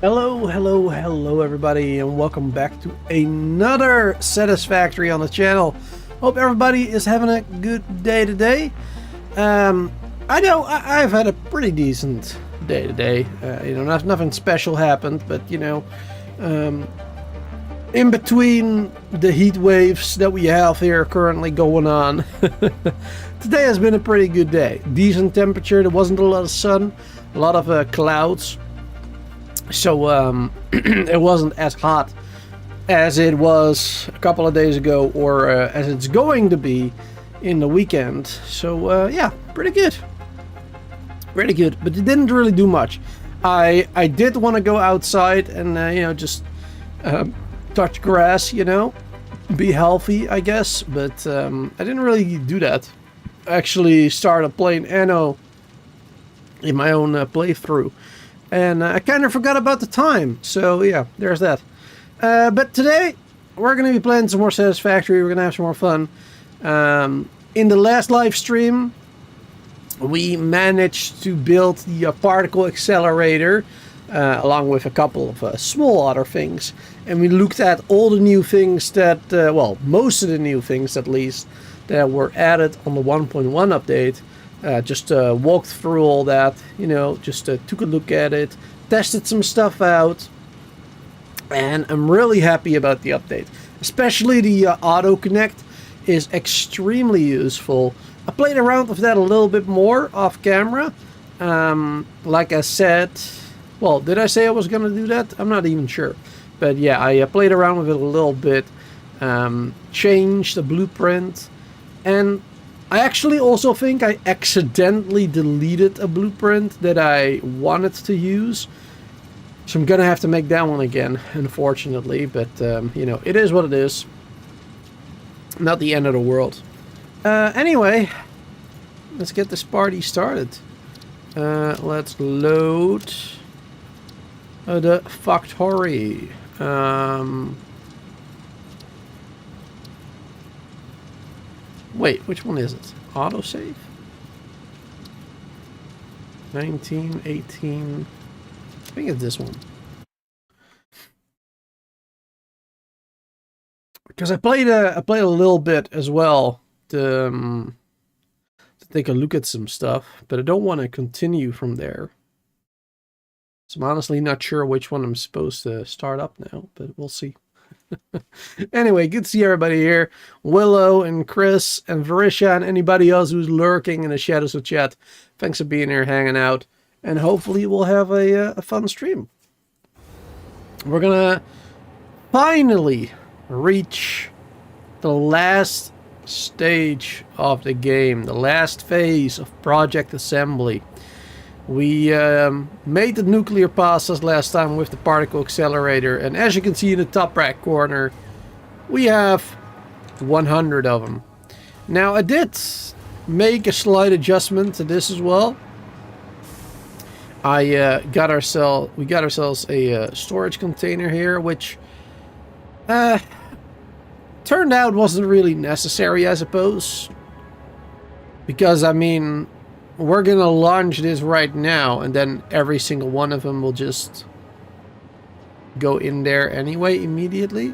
Hello everybody, and welcome back to another Satisfactory on the channel. Hope everybody is having a good day today. I know I've had a pretty decent day today. Nothing special happened, but in between the heat waves that we have here currently going on, today has been a pretty good day. Decent temperature, there wasn't a lot of sun, a lot of clouds. So it wasn't as hot as it was a couple of days ago, or as it's going to be in the weekend. So yeah, pretty good. But it didn't really do much. I did want to go outside and you know, just touch grass, you know, be healthy, I guess, but I didn't really do that. I actually started playing Anno in my own playthrough, and I kind of forgot about the time, so yeah, there's that. But today we're going to be playing some more Satisfactory. We're going to have some more fun. In the last live stream, we managed to build the particle accelerator along with a couple of small other things, and we looked at all the new things that, well, most of the new things at least, that were added on the 1.1 update. Just walked through all that, you know, just took a look at it, tested some stuff out, and I'm really happy about the update. Especially the auto connect is extremely useful. I played around with that a little bit more off camera. Like I said, well, did I say I was gonna do that? I'm not even sure. But yeah, I played around with it a little bit, changed the blueprint, and I actually also think I accidentally deleted a blueprint that I wanted to use. So I'm gonna have to make that one again, unfortunately, but you know, it is what it is. Not the end of the world. Anyway, let's get this party started. Let's load the factory. Wait, which one is it? Autosave? 19, 18... I think it's this one. Because I played a little bit as well to take a look at some stuff, but I don't want to continue from there. So I'm honestly not sure which one I'm supposed to start up now, but we'll see. Anyway, good to see everybody here. Willow and Chris and Varisha and anybody else who's lurking in the shadows of chat. Thanks for being here, hanging out, and hopefully we'll have a fun stream. We're gonna finally reach the last stage of the game, the last phase of Project Assembly. We made the nuclear passes last time with the particle accelerator, and as you can see in the top right corner, we have 100 of them. Now, I did make a slight adjustment to this as well. We got ourselves a storage container here, which turned out wasn't really necessary, I suppose, because I mean, we're gonna launch this right now, and then every single one of them will just go in there anyway immediately.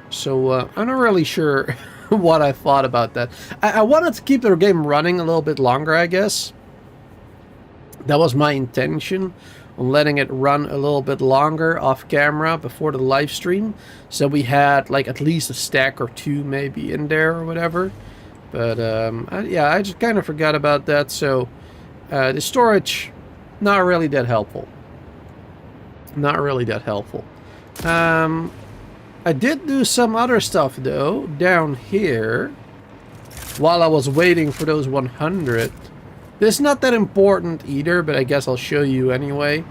So I'm not really sure what I thought about that. I wanted to keep the game running a little bit longer, I guess. That was my intention, on letting it run a little bit longer off camera before the live stream, so we had like at least a stack or two maybe in there or whatever. But yeah, I just kind of forgot about that. So the storage, not really that helpful. Not really that helpful. I did do some other stuff though down here while I was waiting for those 100. This is not that important either, but I guess I'll show you anyway.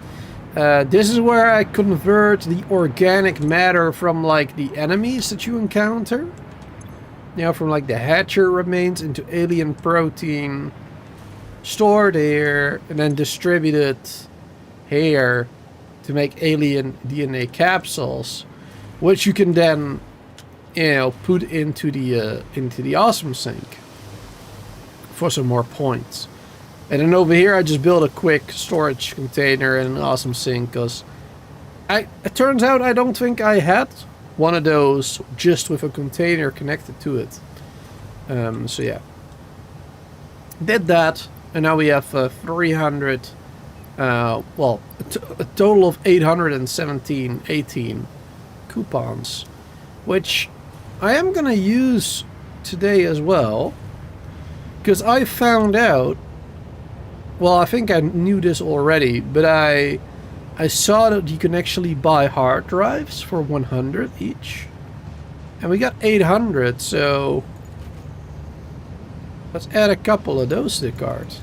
This is where I convert the organic matter from like the enemies that you encounter. You know, from like the Hatcher remains into alien protein, stored here, and then distributed here to make alien DNA capsules, which you can then, you know, put into the awesome sink for some more points. And then over here, I just built a quick storage container and an awesome sink, because it turns out I don't think I had one of those just with a container connected to it. So yeah, did that, and now we have 300. Well, a total of 18 coupons, which I am gonna use today as well, because I found out. Well, I think I knew this already, but I saw that you can actually buy hard drives for 100 each. And we got 800, so let's add a couple of those to the cart.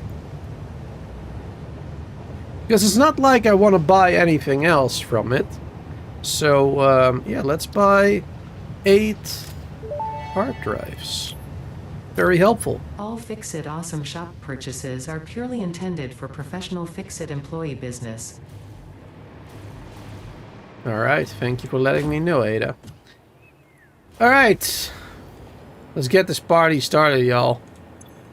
Because it's not like I want to buy anything else from it. So, yeah, let's buy 8 hard drives. Very helpful. All FICSIT Awesome Shop purchases are purely intended for professional FICSIT employee business. Alright, thank you for letting me know, Ada. Alright. Let's get this party started, y'all.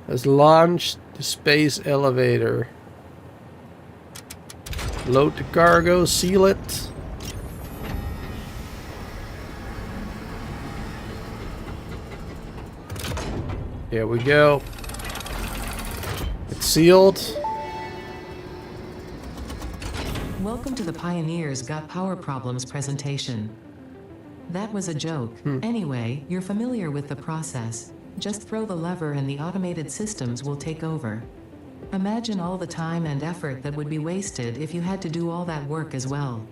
Let's launch the space elevator. Load the cargo, seal it. Here we go. It's sealed. Welcome to the Pioneers Got Power Problems presentation. That was a joke. Anyway, you're familiar with the process. Just throw the lever and the automated systems will take over. Imagine all the time and effort that would be wasted if you had to do all that work as well.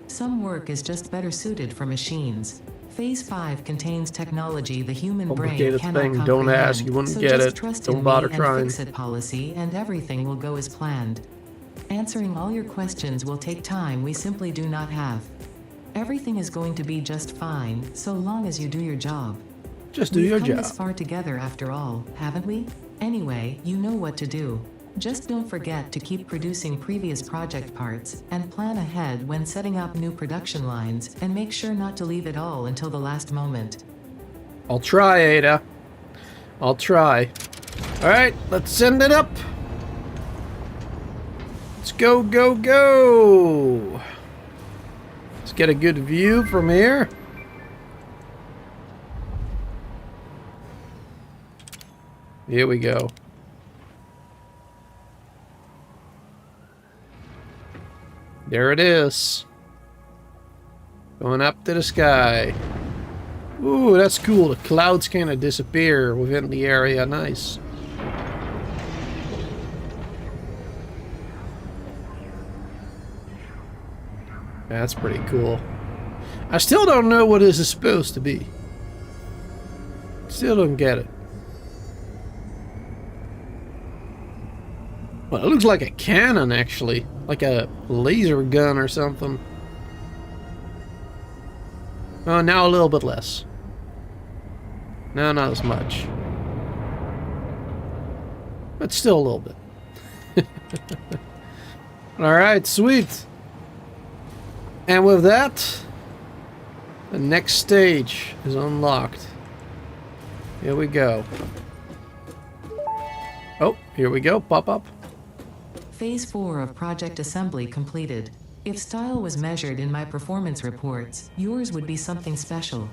Some work is just better suited for machines. Phase 5 contains technology the human brain cannot comprehend. Don't ask, you wouldn't get it. Don't bother trying. FICSIT policy and everything will go as planned. Answering all your questions will take time we simply do not have. Everything is going to be just fine, so long as you do your job. Just do your We've come job. this far together after all, haven't we? Anyway, you know what to do. Just don't forget to keep producing previous project parts, and plan ahead when setting up new production lines, and make sure not to leave it all until the last moment. I'll try, Ada. I'll try. Alright, let's send it up. Let's go, go, go. Let's get a good view from here. Here we go. There it is. Going up to the sky. Ooh, that's cool. The clouds kind of disappear within the area. Nice. That's pretty cool. I still don't know what this is supposed to be. Still don't get it. Well, it looks like a cannon, actually. Like a laser gun or something. Oh, now a little bit less. No, not as much. But still a little bit. Alright, sweet. And with that, the next stage is unlocked. Here we go. Oh, here we go. Pop up. Phase 4 of project assembly completed. If style was measured in my performance reports, yours would be something special.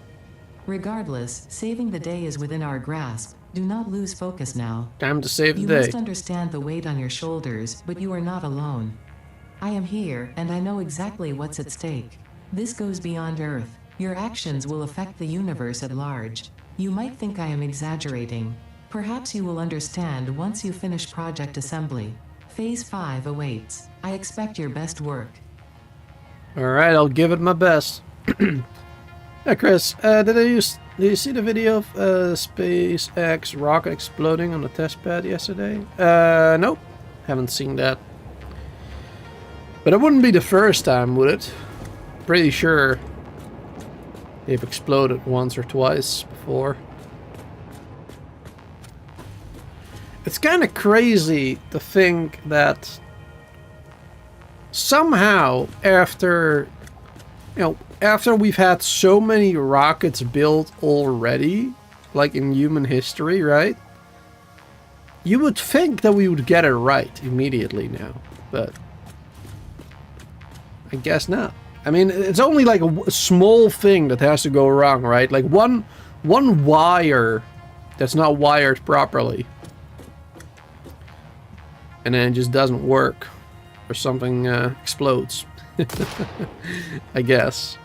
Regardless, saving the day is within our grasp. Do not lose focus now. Time to save the You day. must understand the weight on your shoulders, but you are not alone. I am here, and I know exactly what's at stake. This goes beyond Earth. Your actions will affect the universe at large. You might think I am exaggerating. Perhaps you will understand once you finish project assembly. Phase 5 awaits. I expect your best work. Alright, I'll give it my best. Hey Chris, did you see the video of SpaceX rocket exploding on the test pad yesterday? Nope. Haven't seen that. But it wouldn't be the first time, would it? Pretty sure they've exploded once or twice before. It's kind of crazy to think that somehow after we've had so many rockets built already, like in human history, right? You would think that we would get it right immediately now, but I guess not. I mean, it's only like a small thing that has to go wrong, right? Like one wire that's not wired properly. And then it just doesn't work. Or something explodes. I guess.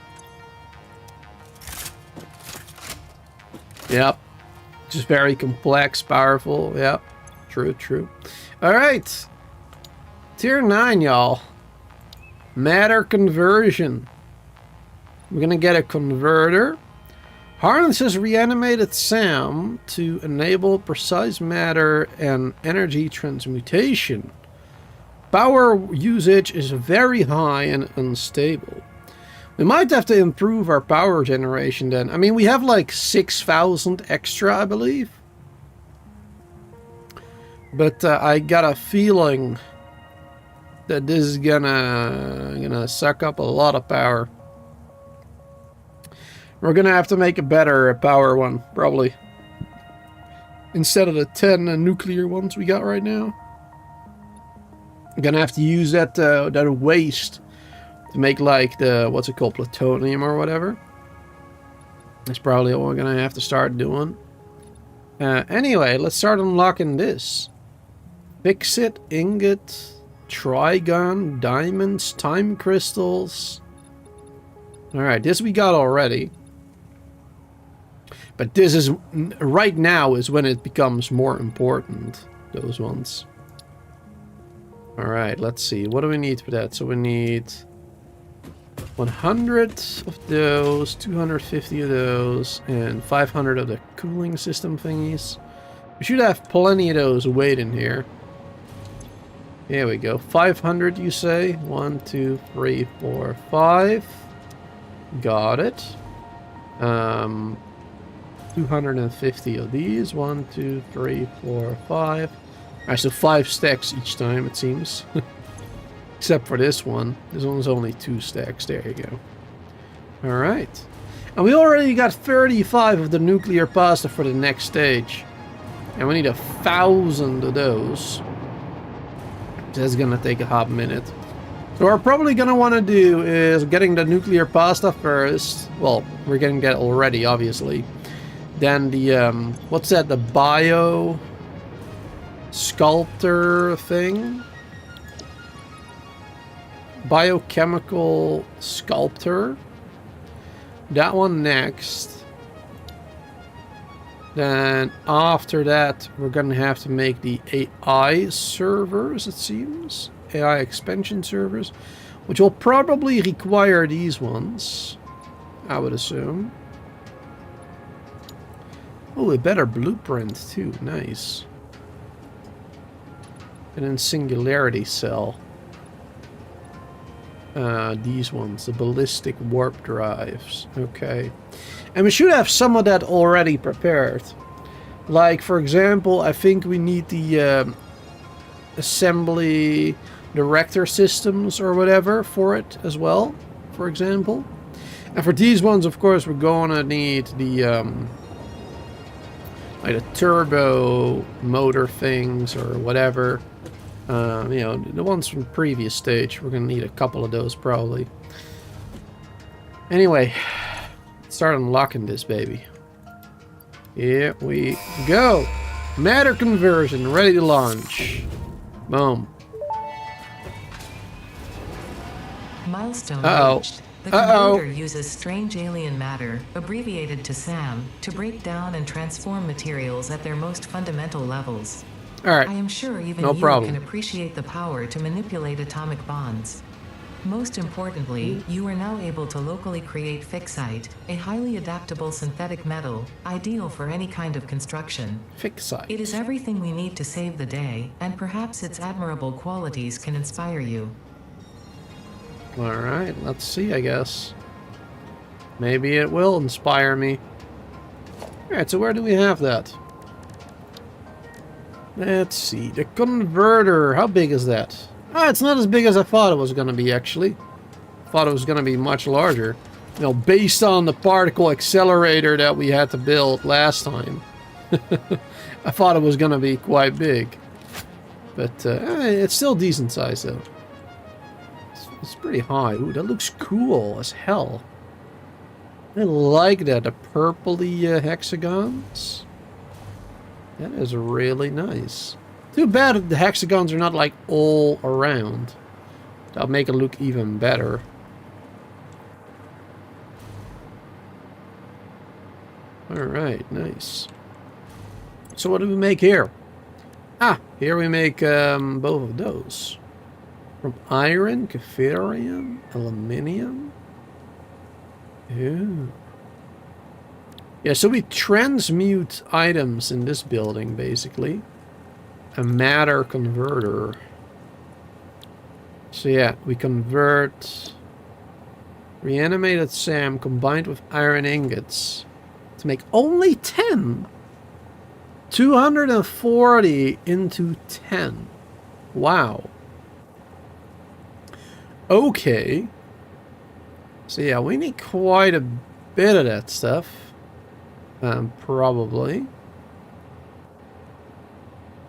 Yep. Just very complex, powerful. Yep. True, true. Alright. Tier 9, y'all. Matter conversion. We're gonna get a converter. Harnesses reanimated SAM to enable precise matter and energy transmutation. Power usage is very high and unstable. We might have to improve our power generation then. I mean, we have like 6,000 extra, I believe. But I got a feeling that this is gonna suck up a lot of power. We're gonna have to make a better power one, probably. Instead of the 10 nuclear ones we got right now. I'm gonna have to use that waste to make like the, what's it called, plutonium or whatever. That's probably what we're gonna have to start doing. Anyway, let's start unlocking this. FICSIT, ingot, trigon, diamonds, time crystals. Alright, this we got already. But this is, right now is when it becomes more important, those ones. Alright, let's see. What do we need for that? So we need 100 of those, 250 of those, and 500 of the cooling system thingies. We should have plenty of those waiting here. Here we go. 500, you say? 1, 2, 3, 4, 5. Got it. 250 of these. 1, 2, 3, 4, 5. Alright, so 5 stacks each time, it seems. Except for this one. This one's only 2 stacks. There you go. Alright. And we already got 35 of the nuclear pasta for the next stage. And we need 1,000 of those. That's gonna take a hot minute. So what we're probably gonna want to do is getting the nuclear pasta first. Well, we're getting that already, obviously. Then the, what's that? The bio sculptor thing? Biochemical sculptor. That one next. Then after that, we're gonna have to make the AI servers, it seems. AI expansion servers, which will probably require these ones, I would assume. Oh, a better blueprint too. Nice. And then singularity cell. These ones, the ballistic warp drives. Okay. And we should have some of that already prepared. Like, for example, I think we need the assembly director systems or whatever for it as well, for example. And for these ones, of course, we're going to need the like the turbo motor things or whatever. You know, the ones from the previous stage. We're going to need a couple of those probably. Anyway, let's start unlocking this baby. Here we go. Matter conversion ready to launch. Boom. Milestone reached. The Uh-oh. conveyor uses strange alien matter, abbreviated to SAM, to break down and transform materials at their most fundamental levels. Alright. I am sure even No you problem. can appreciate the power to manipulate atomic bonds. Most importantly, you are now able to locally create FICSIT, a highly adaptable synthetic metal, ideal for any kind of construction. FICSIT. It is everything we need to save the day, and perhaps its admirable qualities can inspire you. Alright, let's see, I guess. Maybe it will inspire me. Alright, so where do we have that? Let's see. The converter. How big is that? Ah, it's not as big as I thought it was going to be, actually. I thought it was going to be much larger. You know, based on the particle accelerator that we had to build last time. I thought it was going to be quite big. But it's still decent size, though. It's pretty high. Ooh, that looks cool as hell. I like that. The purpley hexagons. That is really nice. Too bad the hexagons are not like all around. That'll make it look even better. Alright, nice. So what do we make here? Ah, here we make both of those. From iron, capherium, aluminium. Ooh. Yeah, so we transmute items in this building, basically. A matter converter. So yeah, we convert reanimated SAM combined with iron ingots to make only 10. 240 into 10. Wow. Okay. So yeah, we need quite a bit of that stuff. Probably.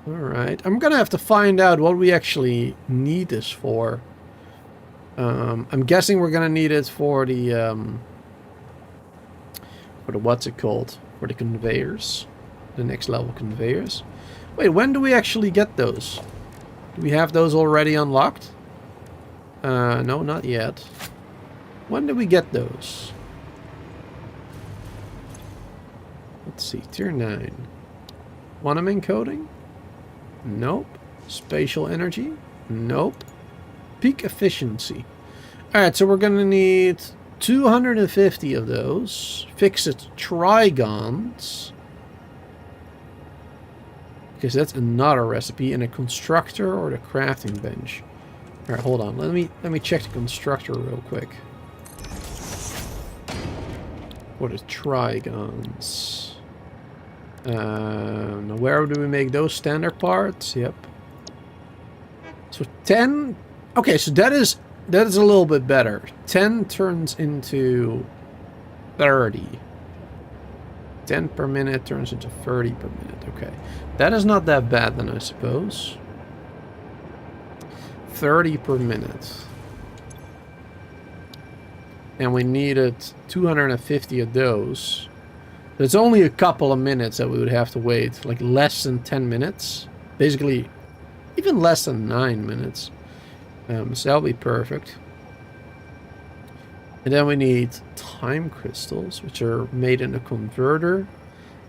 Alright. I'm gonna have to find out what we actually need this for. I'm guessing we're gonna need it for the what's it called? For the conveyors. The next level conveyors. Wait, when do we actually get those? Do we have those already unlocked? No, not yet. When do we get those? Let's see, tier 9. Quantum encoding? Nope. Spatial energy? Nope. Peak efficiency. Alright, so we're gonna need 250 of those. FICSIT trigons. Because that's another recipe. And a constructor or the crafting bench. Alright, hold on. Let me check the constructor real quick. What is trigons? Now where do we make those standard parts? Yep. So 10. Okay, so that is a little bit better. 10 turns into 30. 10 per minute turns into 30 per minute. Okay. That is not that bad then, I suppose. 30 per minute. And we needed 250 of those. It's only a couple of minutes that we would have to wait. Like less than 10 minutes. Basically, even less than 9 minutes. So that'll be perfect. And then we need time crystals, which are made in a converter.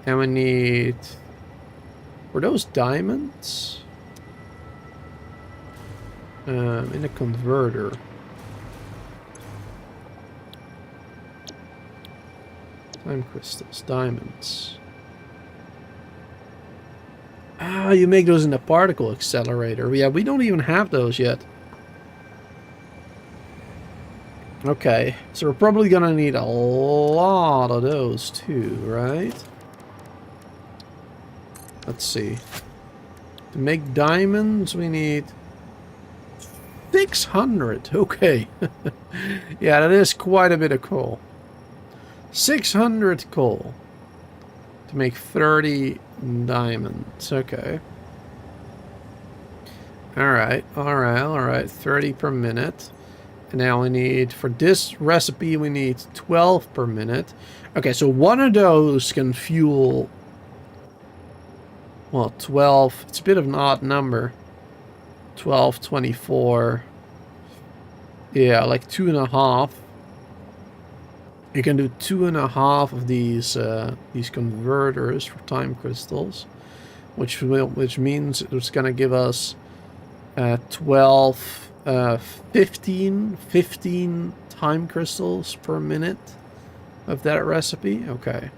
And we need... Were those diamonds? In a converter. Time crystals, diamonds. Ah, you make those in the particle accelerator. Yeah, we don't even have those yet. Okay, so we're probably gonna need a lot of those too, right? Let's see. To make diamonds, we need 600. Okay. Yeah, that is quite a bit of coal. 600 coal to make 30 diamonds. Okay. Alright, alright, alright. 30 per minute. And now we need, for this recipe, we need 12 per minute. Okay, so one of those can fuel, well, 12. It's a bit of an odd number. 12, 24. Yeah, like 2.5. You can do 2.5 of these converters for time crystals, which means it's gonna give us 12, 15 time crystals per minute of that recipe. Okay.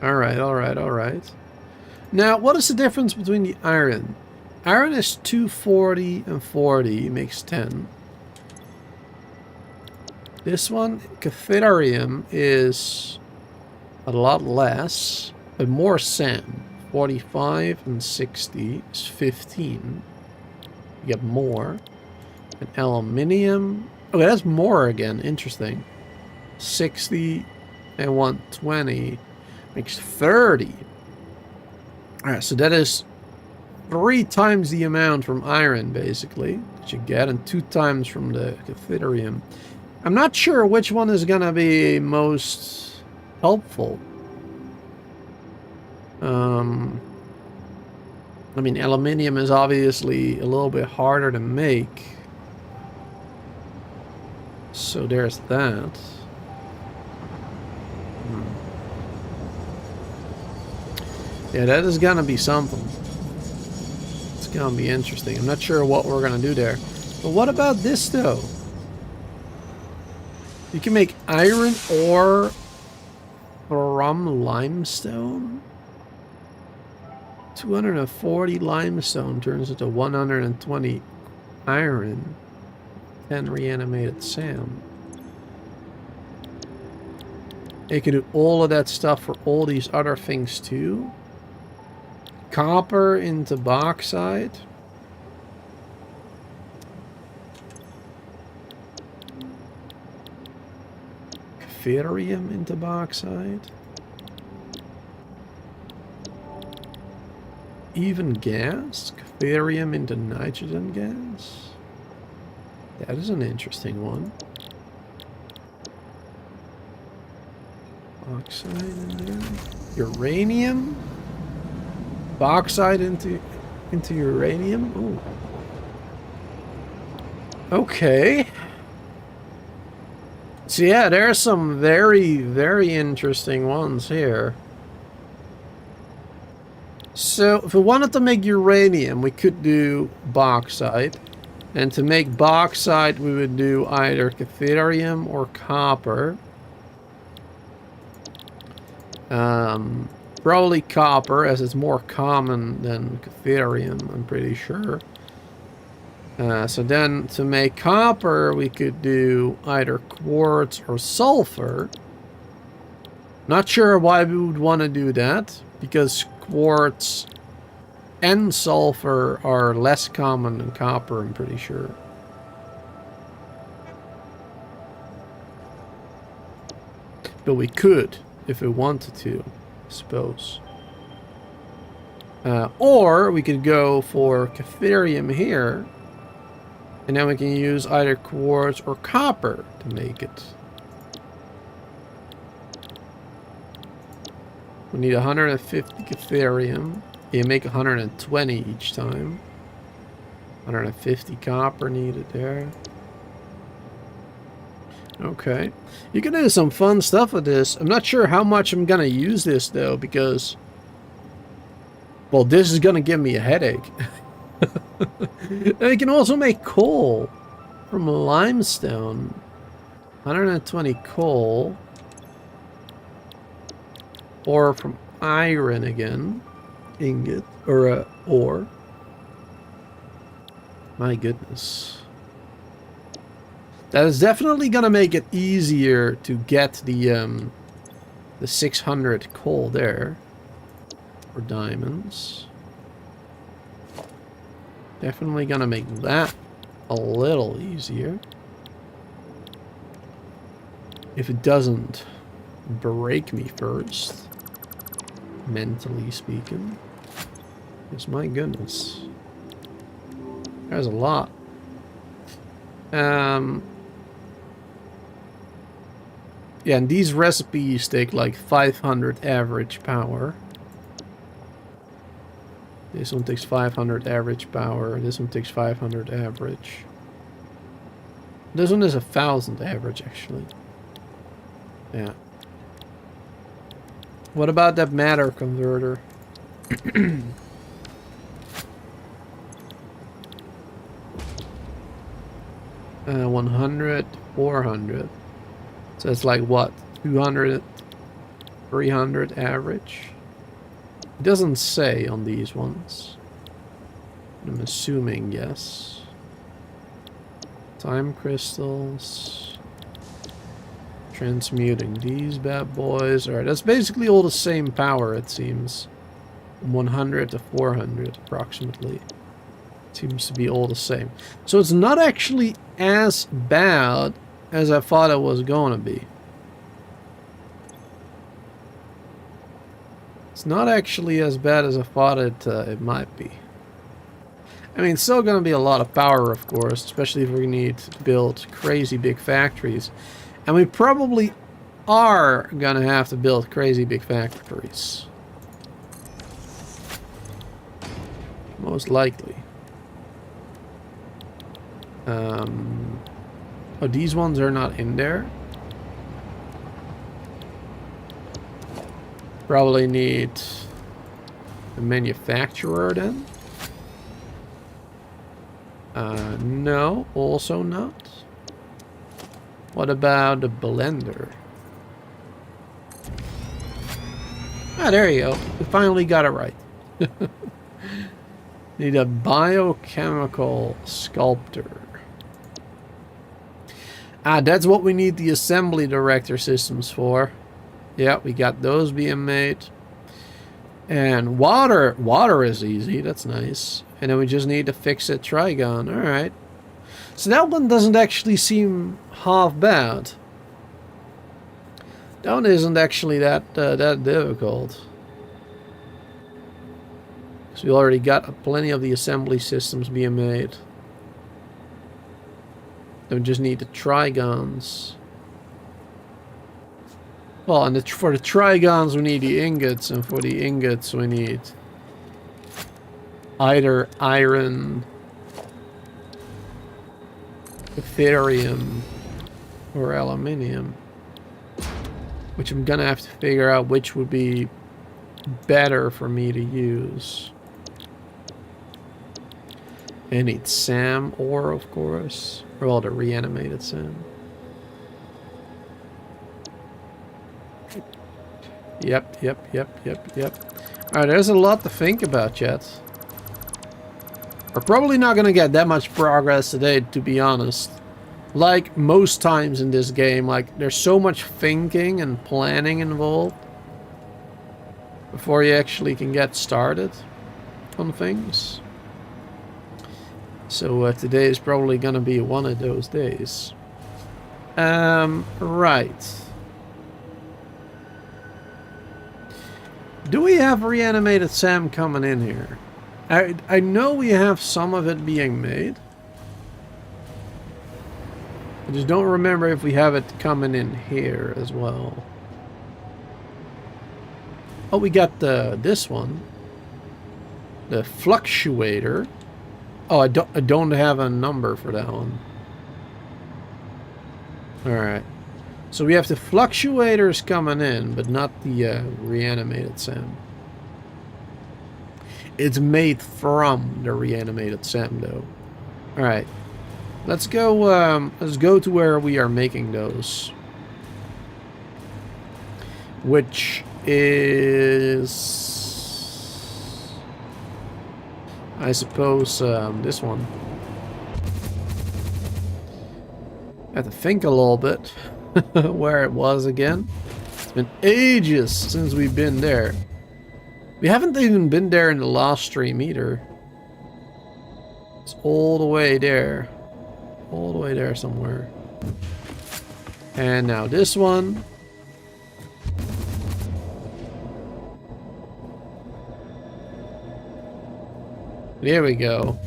All right, all right, all right. Now, what is the difference between the iron? Iron is 240 and 40 makes 10. This one, Cathedarium, is a lot less, but more SAM. 45 and 60 is 15. You get more. And aluminium. Okay, that's more again. Interesting. 60 and 120 makes 30. Alright, so that is 3 times the amount from iron, basically, that you get, and 2 times from the Cathedarium. I'm not sure which one is gonna be most helpful. I mean, aluminium is obviously a little bit harder to make. So there's that. Yeah, that is gonna be something. It's gonna be interesting. I'm not sure what we're gonna do there. But what about this, though? You can make iron ore from limestone? 240 limestone turns into 120 iron. 10 reanimated sand. You can do all of that stuff for all these other things too. Copper into bauxite. Ferrium into bauxite. Even gas? Ferrium into nitrogen gas? That is an interesting one. Bauxite in there. Uranium? Bauxite into uranium? Ooh. Okay. So yeah, there are some very, very interesting ones here. So if we wanted to make uranium, we could do bauxite. And to make bauxite, we would do either catherium or copper. Probably copper, as it's more common than catherium, I'm pretty sure. So then to make copper, we could do either quartz or sulfur. Not sure why we would want to do that, because quartz and sulfur are less common than copper, I'm pretty sure. But we could, if we wanted to, I suppose. Or we could go for catherium here, and then we can use either quartz or copper to make it. We need 150 catherium. You make 120 each time. 150 copper needed there. Okay. You can do some fun stuff with this. I'm not sure how much I'm going to use this, though, because... well, this is going to give me a headache. And you can also make coal from limestone. 120 coal. Or from iron again. Ingot. Or ore. My goodness. That is definitely going to make it easier to get the 600 coal there. For diamonds. Definitely going to make that a little easier. If it doesn't break me first. Mentally speaking. Yes, my goodness. There's a lot. Yeah, and these recipes take like 500 average power. This one takes 500 average power. This one takes 500 average. This one is 1,000 average, actually. Yeah. What about that matter converter? 100, 400. So it's like what? 200, 300 average? It doesn't say on these ones. I'm assuming yes. Time crystals. Transmuting these bad boys. Alright, that's basically all the same power, it seems. From 100 to 400 approximately. Seems to be all the same. So it's not actually as bad as I thought it was going to be. It's not actually as bad as I thought it might be. I mean, it's still going to be a lot of power, of course, especially if we need to build crazy big factories. And we probably are going to have to build crazy big factories. Most likely. Oh, these ones are not in there. Probably need a manufacturer then. No, also not. What about the blender? Ah, there you go. We finally got it right. Need a biochemical sculptor. Ah, that's what we need the assembly director systems for. Yeah, we got those being made. And water is easy. That's nice. And then we just need to fix it trigon. All right. So that one doesn't actually seem half bad. That one isn't actually that difficult. So we already got plenty of the assembly systems being made. Then we just need the trigons. Well, and for the trigons we need the ingots, and for the ingots we need either iron, Ethereum, or aluminium. Which I'm gonna have to figure out which would be better for me to use. I need SAM ore, of course. Or all the reanimated SAM. Yep. Alright, there's a lot to think about yet. We're probably not gonna get that much progress today, to be honest. Like most times in this game, like there's so much thinking and planning involved before you actually can get started on things. So today is probably gonna be one of those days. Right. Do we have reanimated SAM coming in here? I know we have some of it being made. I just don't remember if we have it coming in here as well. Oh, we got this one. The fluctuator. Oh, I don't have a number for that one. Alright. So we have the fluctuators coming in, but not the reanimated SAM. It's made from the reanimated SAM, though. Alright. Let's go to where we are making those. Which is... I suppose this one. I have to think a little bit where it was again. It's been ages since we've been there. We haven't even been there in the last stream either. It's all the way there. All the way there somewhere. And now this one. There we go.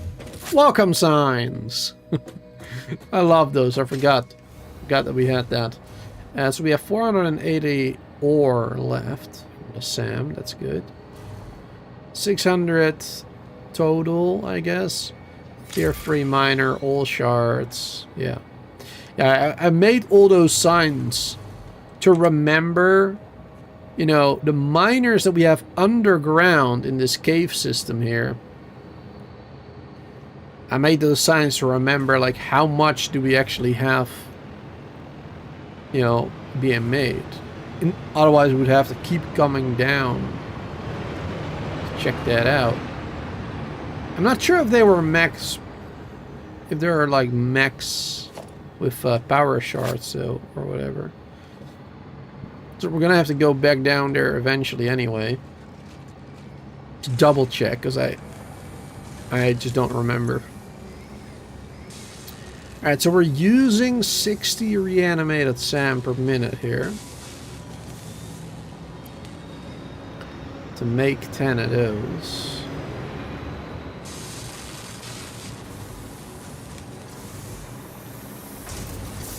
Welcome signs. I love those. I forgot that we had that. So we have 480 ore left. The SAM, that's good. 600 total, I guess. Tier 3 miner, all shards. Yeah. Yeah, I made all those signs to remember, you know, the miners that we have underground in this cave system here. I made those signs to remember, like, how much do we actually have, you know, being made. Otherwise, we would have to keep coming down to check that out. I'm not sure if they were max, if there are, like, max with power shards, so, or whatever. So we're gonna have to go back down there eventually anyway. To double check, because I just don't remember. Alright, so we're using 60 reanimated SAM per minute here. To make 10 of those.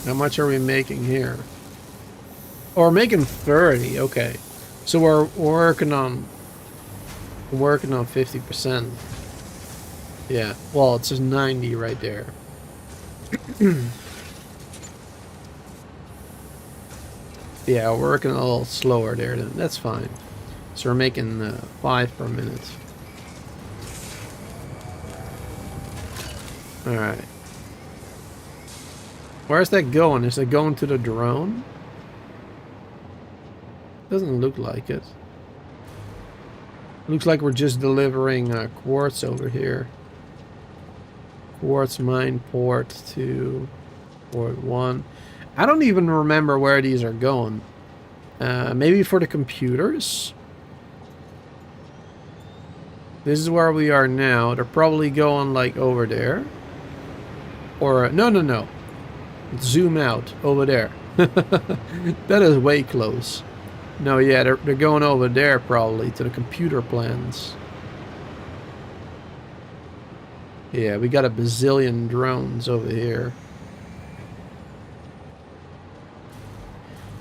How much are we making here? Oh, we're making 30, okay. So we're working on 50%. Yeah, well, it says 90 right there. Yeah, we're working a little slower there then. That's fine. So we're making 5 per minute. Alright. Where's that going? Is it going to the drone? Doesn't look like it. Looks like we're just delivering quartz over here. Quartz mine port 2, port 1. I don't even remember where these are going. Maybe for the computers? This is where we are now. They're probably going like over there. Or, no. Let's zoom out over there. That is way close. No, yeah, they're going over there probably to the computer plants. Yeah, we got a bazillion drones over here.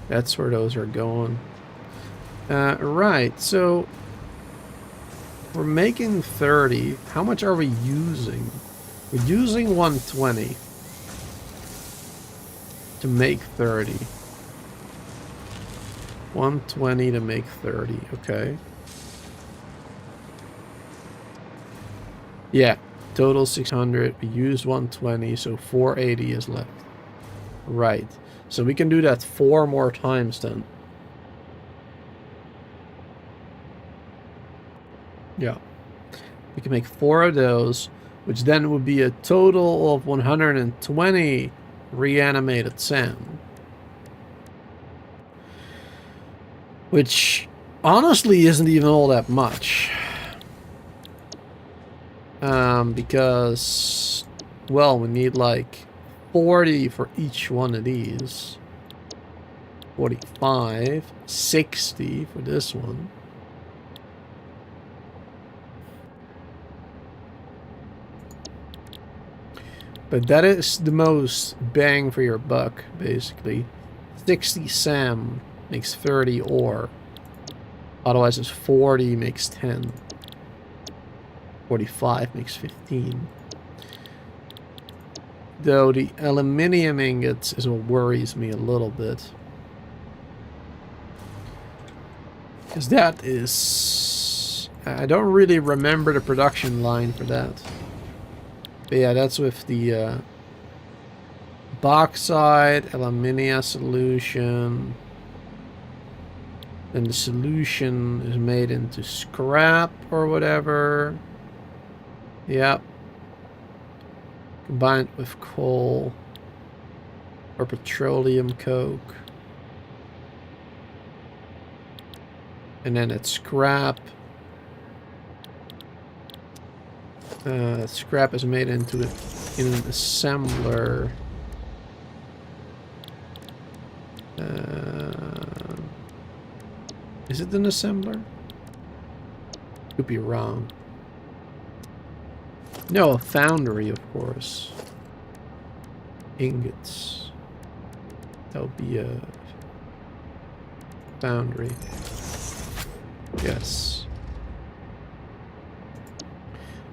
That's where those are going. Right, so we're making 30. How much are we using? We're using 120 to make 30. 120 to make 30, okay. Yeah, total 600. We used 120, so 480 is left. Right, so we can do that 4 more times then. Yeah, we can make 4 of those, which then would be a total of 120 reanimated SAM. Which honestly isn't even all that much. Because, well, we need like 40 for each one of these. 45, 60 for this one. But that is the most bang for your buck, basically. 60 SAM makes 30 ore. Otherwise it's 40 makes 10. 45 makes 15. Though the aluminium ingots is what worries me a little bit. Because that is... I don't really remember the production line for that. But yeah, that's with the bauxite, aluminium solution. Then the solution is made into scrap or whatever. Yep. Combined with coal or petroleum coke. And then it's scrap. Scrap is made into an assembler. Is it an assembler? Could be wrong. No, a foundry, of course. Ingots. That would be a foundry. Yes.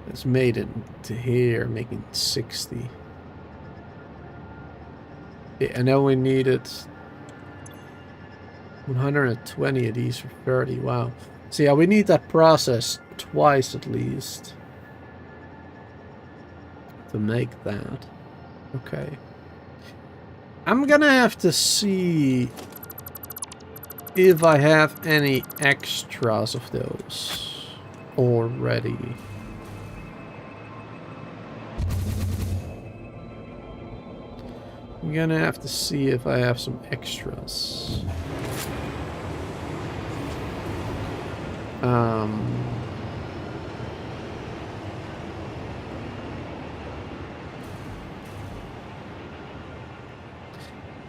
It's made it to here, making 60. Yeah, and then we needed 120 of these for 30. Wow. So yeah, we need that process twice at least to make that. Okay. I'm gonna have to see if I have any extras of those already. I'm gonna have to see if I have some extras.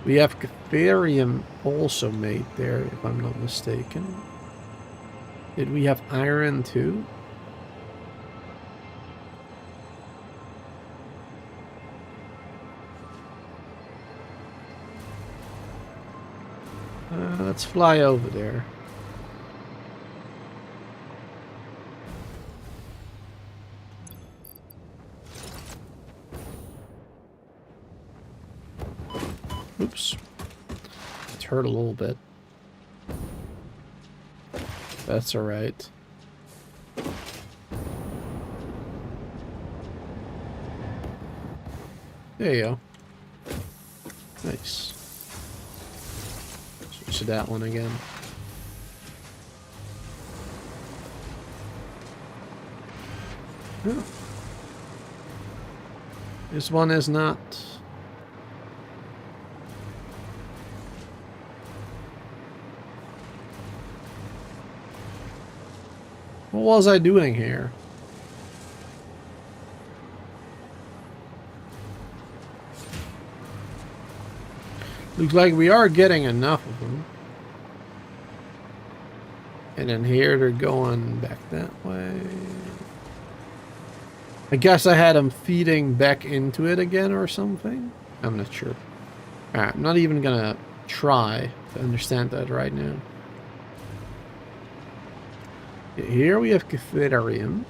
We have Catherium also made there, if I'm not mistaken. Did we have iron too? Let's fly over there. Oops. It's hurt a little bit. That's alright. There you go. Nice. Switch to that one again. Oh. This one is not. What was I doing here? Looks like we are getting enough of them. And then here they're going back that way. I guess I had them feeding back into it again or something. I'm not sure. Alright, I'm not even gonna try to understand that right now. Here we have Cathedarium.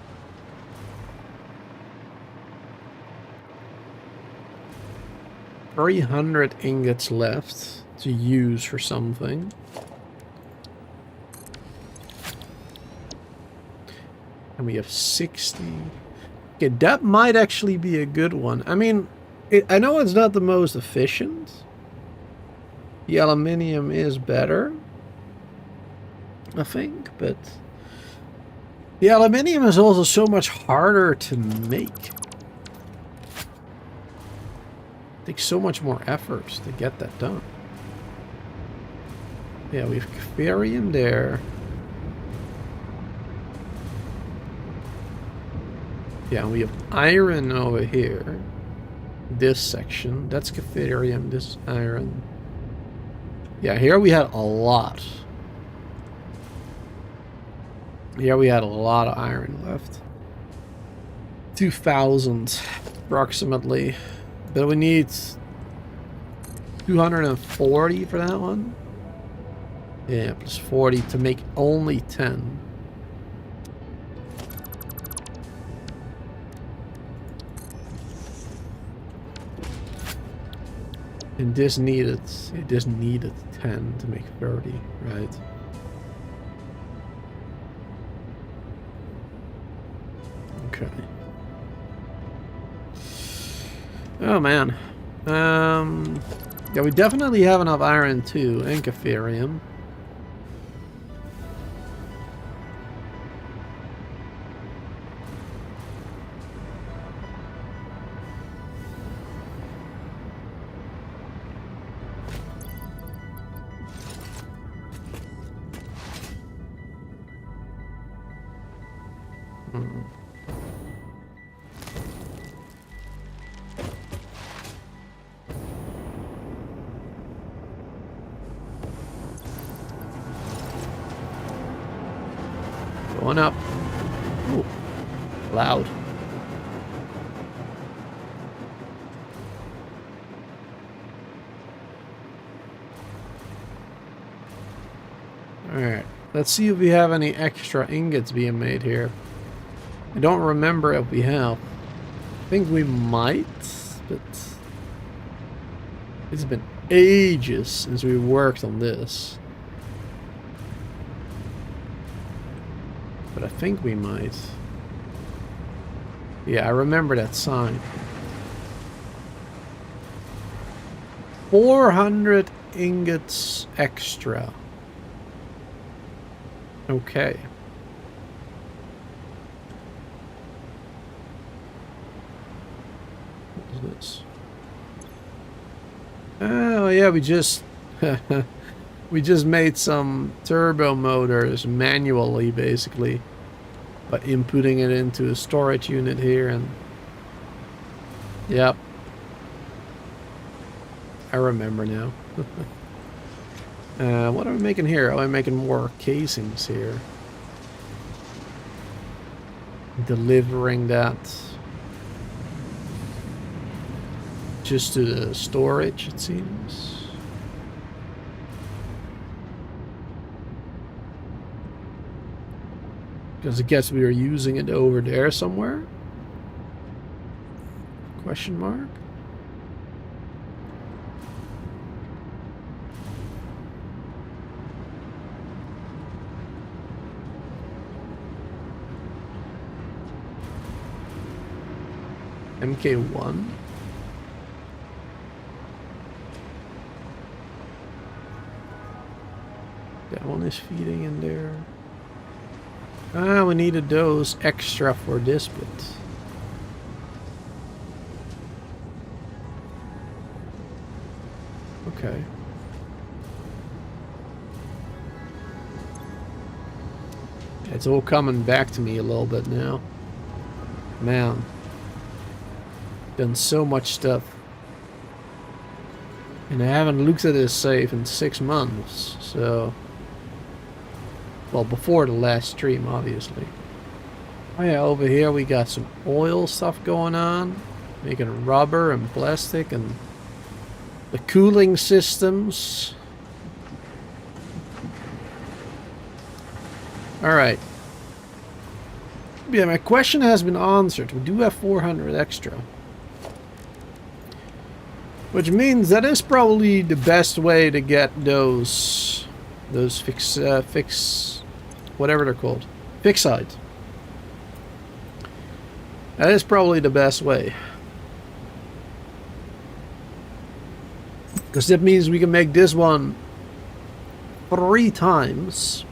$300 ingots left to use for something. And we have 60. Okay, that might actually be a good one. I mean, I know it's not the most efficient. The aluminium is better, I think, but the aluminium is also so much harder to make. It takes so much more effort to get that done. Yeah, we have Cathedarium there. Yeah, we have iron over here. This section. That's Cathedarium, this iron. Yeah, here we had a lot. Here we had a lot of iron left. 2,000 approximately. But we need 240 for that one. Yeah, plus 40 to make only 10. And this needed 10 to make 30, right? Okay. Oh man. Yeah, we definitely have enough iron too, and Cathedarium. Going up. Ooh, loud. Alright, let's see if we have any extra ingots being made here. I don't remember if we have. I think we might, but it's been ages since we worked on this. But I think we might. Yeah, I remember that sign. 400 ingots extra. Okay. What is this? Oh yeah, we just we just made some turbo motors manually, basically, by inputting it into a storage unit here, and yep, I remember now. What are we making here? Oh, I'm making more casings here. Delivering that just to the storage, it seems. Because I guess we are using it over there somewhere? Question mark? MK1? That one is feeding in there. Ah, we needed those extra for this bit. Okay. It's all coming back to me a little bit now. Man. Done so much stuff. And I haven't looked at this save in 6 months, so... Well, before the last stream, obviously. Oh yeah, over here we got some oil stuff going on. Making rubber and plastic and... the cooling systems. Alright. Yeah, my question has been answered. We do have 400 extra. Which means that is probably the best way to get those whatever they're called. FICSIT. That is probably the best way. Because that means we can make this one 3 times.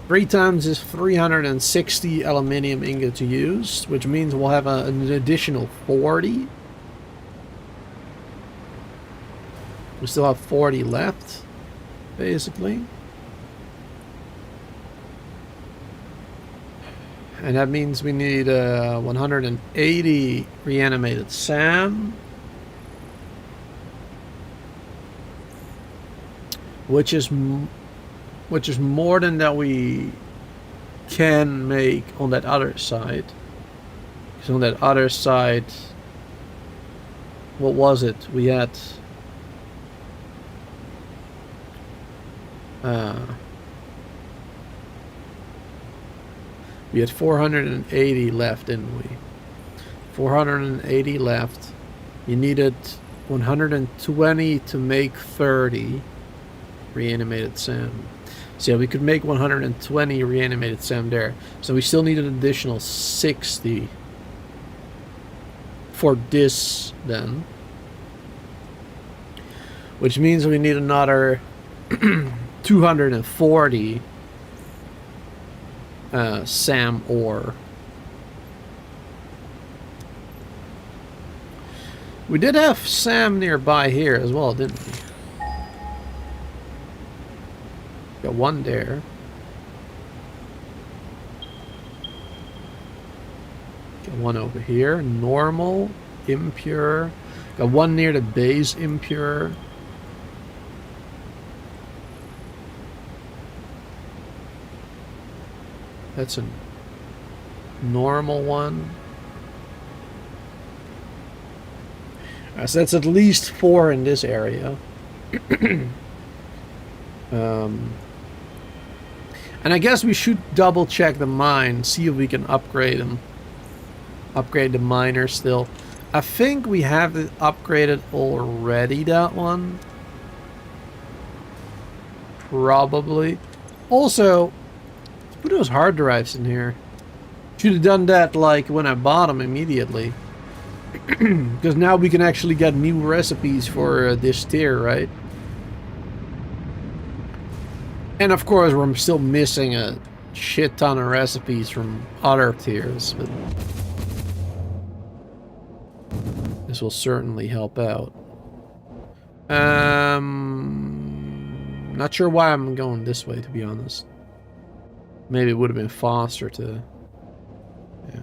3 times is 360 aluminium ingots used, which means we'll have an additional 40. We still have 40 left, basically. And that means we need 180 reanimated SAM. Which is more than that we can make on that other side. Because on that other side, what was it? We had we had 480 left, didn't we? 480 left. You needed 120 to make 30 reanimated SAM. So yeah, we could make 120 reanimated SAM there. So we still need an additional 60 for this then. Which means we need another 240 SAM ore. We did have SAM nearby here as well, didn't we? Got one there. Got one over here. Normal, impure. Got one near the base, impure. That's a normal one. So that's at least 4 in this area. And I guess we should double check the mine, see if we can upgrade them. Upgrade the miner still. I think we have it upgraded already, that one. Probably. Also, let's put those hard drives in here. Should have done that like when I bought them immediately. Because now we can actually get new recipes for this tier, right? And of course, we're still missing a shit ton of recipes from other tiers, but this will certainly help out. Not sure why I'm going this way, to be honest. Maybe it would have been faster to... Yeah.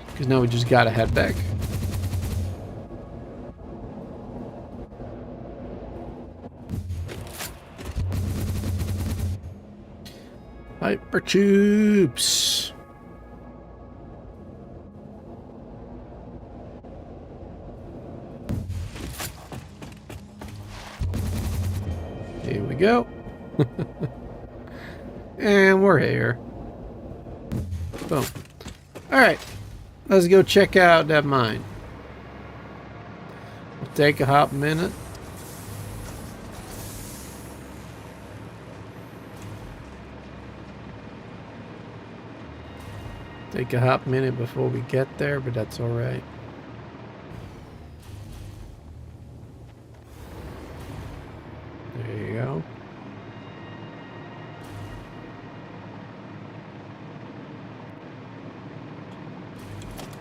Because now we just gotta head back. Hyper tubes. Here we go. And we're here. Boom. Alright. Let's go check out that mine. It'll take a hot minute. Take a hot minute before we get there, but that's alright. There you go.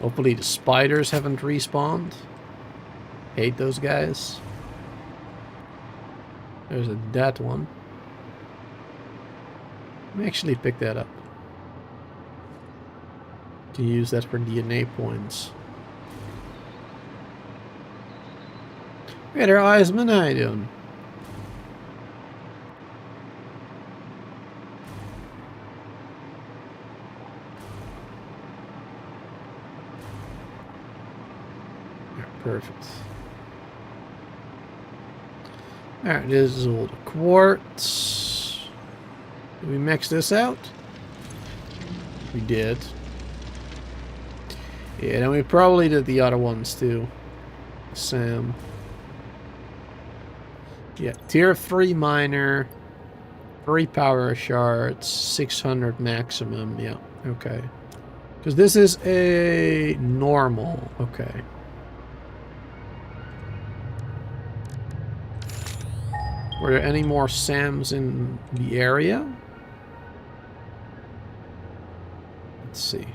Hopefully the spiders haven't respawned. Hate those guys. There's a dead one. Let me actually pick that up. Can use that for DNA points. Hey there, Eisman, how you doing? Yeah, perfect. Alright, this is all the quartz. Did we mix this out? We did. Yeah, and we probably did the other ones too. Sam. Yeah, tier 3 miner, 3 power shards, 600 maximum. Yeah, okay. Because this is a normal. Okay. Were there any more Sams in the area? Let's see.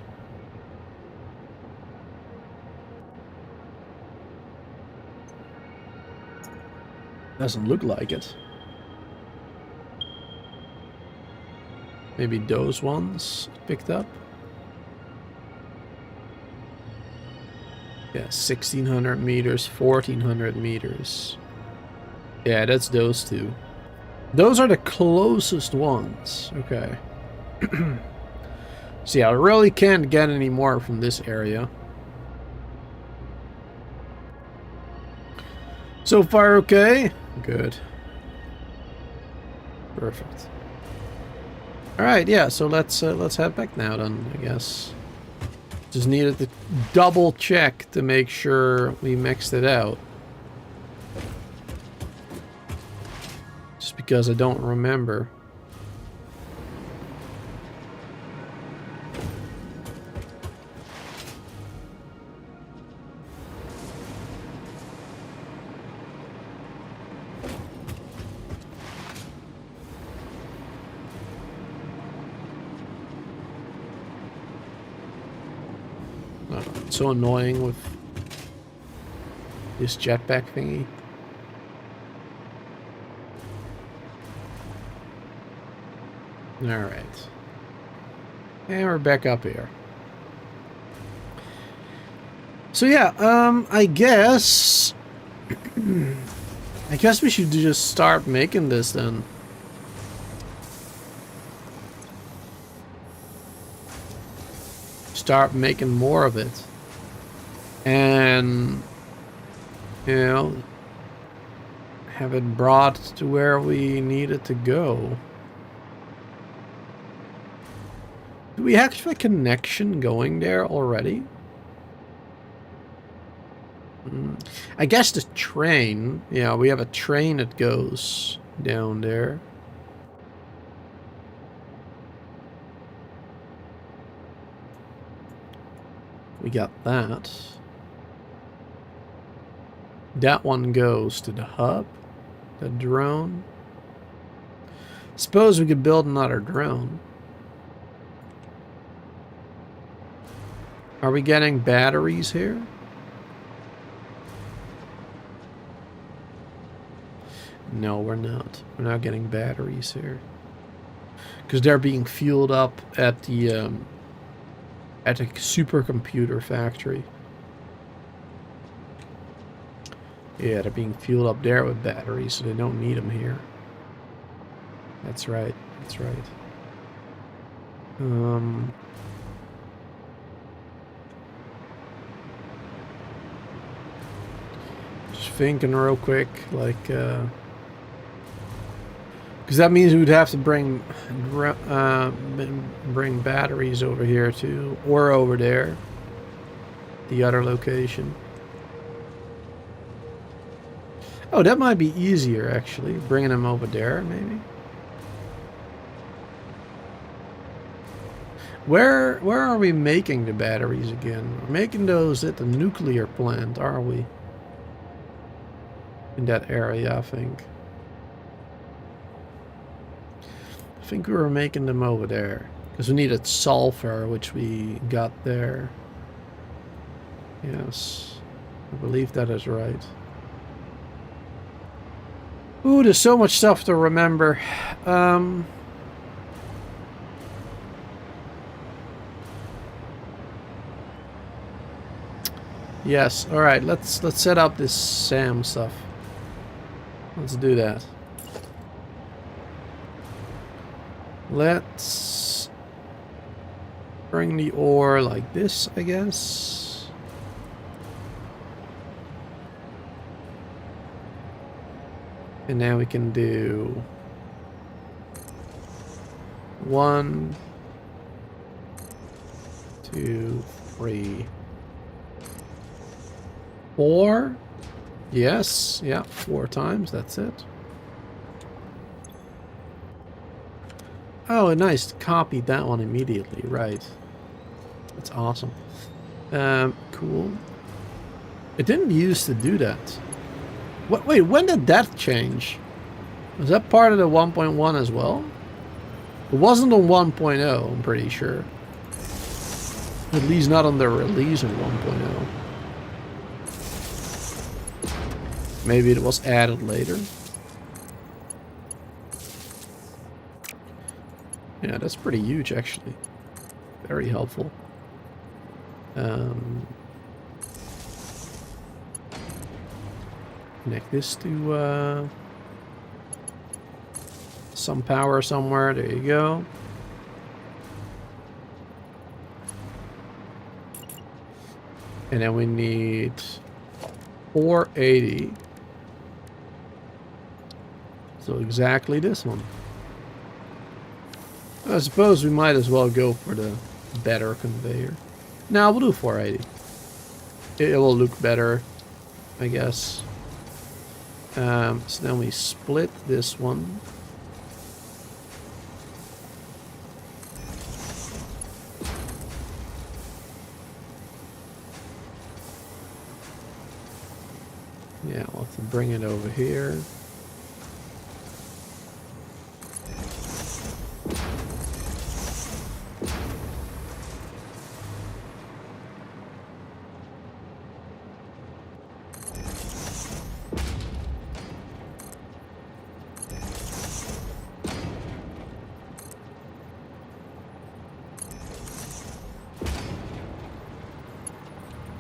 Doesn't look like it. Maybe those ones picked up. Yeah, 1600 meters, 1400 meters. Yeah, that's those two. Those are the closest ones. Okay. See, I really can't get any more from this area. So far, okay. Good. Perfect. All right, yeah. So let's head back now, then. I guess. Just needed to double check to make sure we mixed it out. Just because I don't remember. It's so annoying with this jetpack thingy. Alright. And we're back up here. So yeah, I guess we should just start making this then. Start making more of it. And, you know, have it brought to where we need it to go. Do we actually have a connection going there already? I guess the train. Yeah, we have a train that goes down there. We got that. That one goes to the hub. The drone. Suppose we could build another drone. Are we getting batteries here? No, we're not. We're not getting batteries here. Because they're being fueled up at the supercomputer factory. Yeah, they're being fueled up there with batteries, so they don't need them here. That's right. That's right. Just thinking real quick, like, because that means we would have to bring batteries over here too, or over there, the other location. Oh, that might be easier actually, bringing them over there maybe. Where are we making the batteries again? We're making those at the nuclear plant, are we? In that area, I think. I think we were making them over there. Because we needed sulfur, which we got there. Yes, I believe that is right. Ooh, there's so much stuff to remember. Yes, all right. Let's set up this SAM stuff. Let's do that. Let's bring the ore like this, I guess. And now we can do 1, 2, 3, 4. Yes, yeah, 4 times, that's it. Oh, nice. Copied that one immediately, right. That's awesome. Cool. It didn't used to do that. What? Wait, when did that change? Was that part of the 1.1 as well? It wasn't on 1.0, I'm pretty sure. At least not on the release of 1.0. Maybe it was added later. Yeah, that's pretty huge, actually. Very helpful. Connect this to some power somewhere. There you go. And then we need 480. So exactly this one. I suppose we might as well go for the better conveyor. Now we'll do 480. It will look better, I guess. So then we split this one. Yeah, we'll have to bring it over here.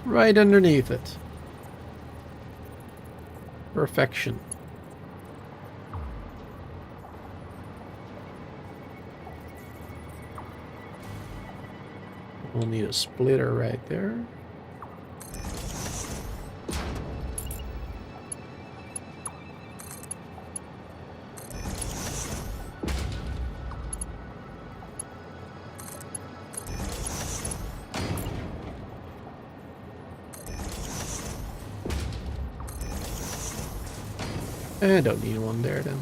Right underneath it. Perfection. We'll need a splitter right there. I don't need one there then.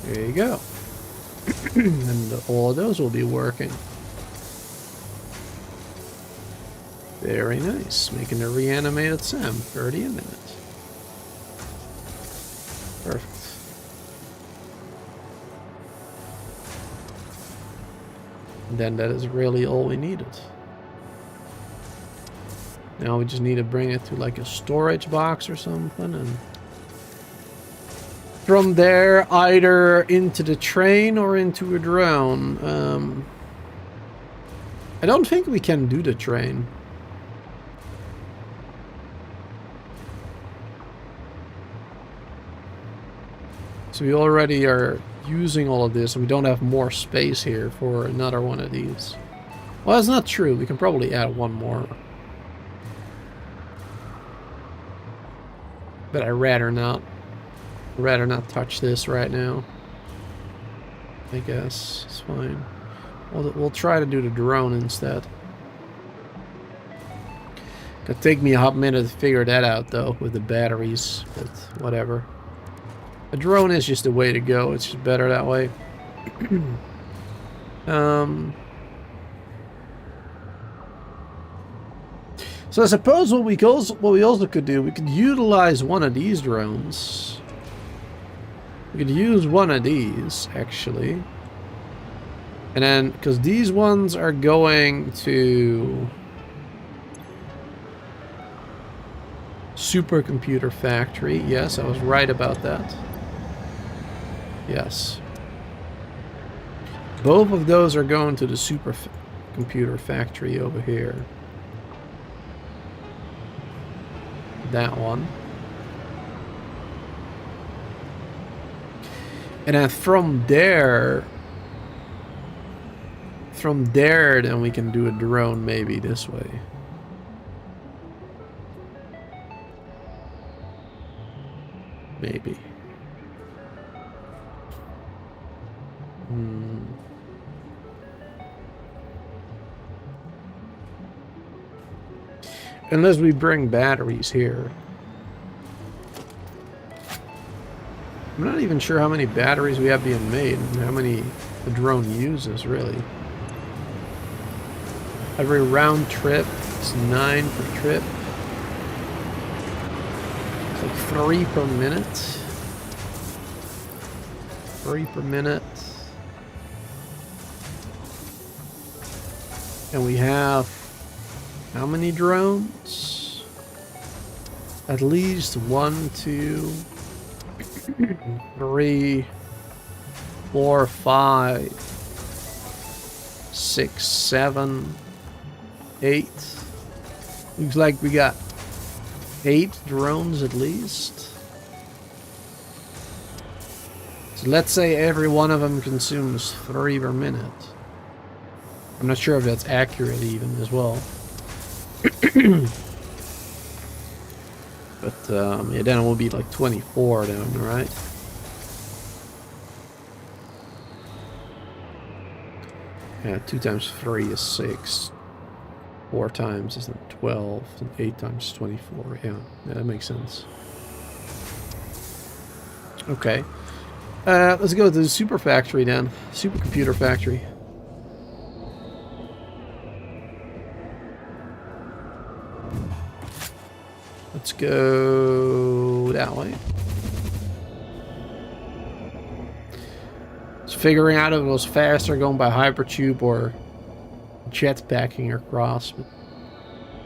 There you go. And all of those will be working. Very nice. Making a reanimated Sam. 30 a minute. Perfect. And then that is really all we needed. Now we just need to bring it to like a storage box or something, and from there either into the train or into a drone. I don't think we can do the train. So we already are using all of this, and we don't have more space here for another one of these. Well, that's not true. We can probably add one more. But I'd rather not. Rather not touch this right now. I guess it's fine. We'll try to do the drone instead. It'll take me a hot minute to figure that out though with the batteries, but whatever. A drone is just the way to go. It's just better that way. So I suppose what we also could do, we could utilize one of these drones. We could use one of these, actually. And then, because these ones are going to supercomputer factory. Yes, I was right about that. Yes. Both of those are going to the supercomputer factory over here. That one. And then from there, then we can do a drone maybe this way. Maybe. Unless we bring batteries here. I'm not even sure how many batteries we have being made and how many the drone uses, really. Every round trip, it's 9 per trip. It's like 3 per minute. 3 per minute. And we have how many drones? At least 1, 2, 3, 4, 5, 6, 7, 8. Looks like we got 8 drones at least. So let's say every one of them consumes 3 per minute. I'm not sure if that's accurate even as well. But yeah, then it will be like 24 then, right? Yeah, 2 times 3 is 6. 4 times is 12. And 8 times 24. Yeah, that makes sense. Okay. Let's go to the super factory then. Supercomputer factory. Let's go that way. Just figuring out if it was faster going by hypertube or jetpacking across, but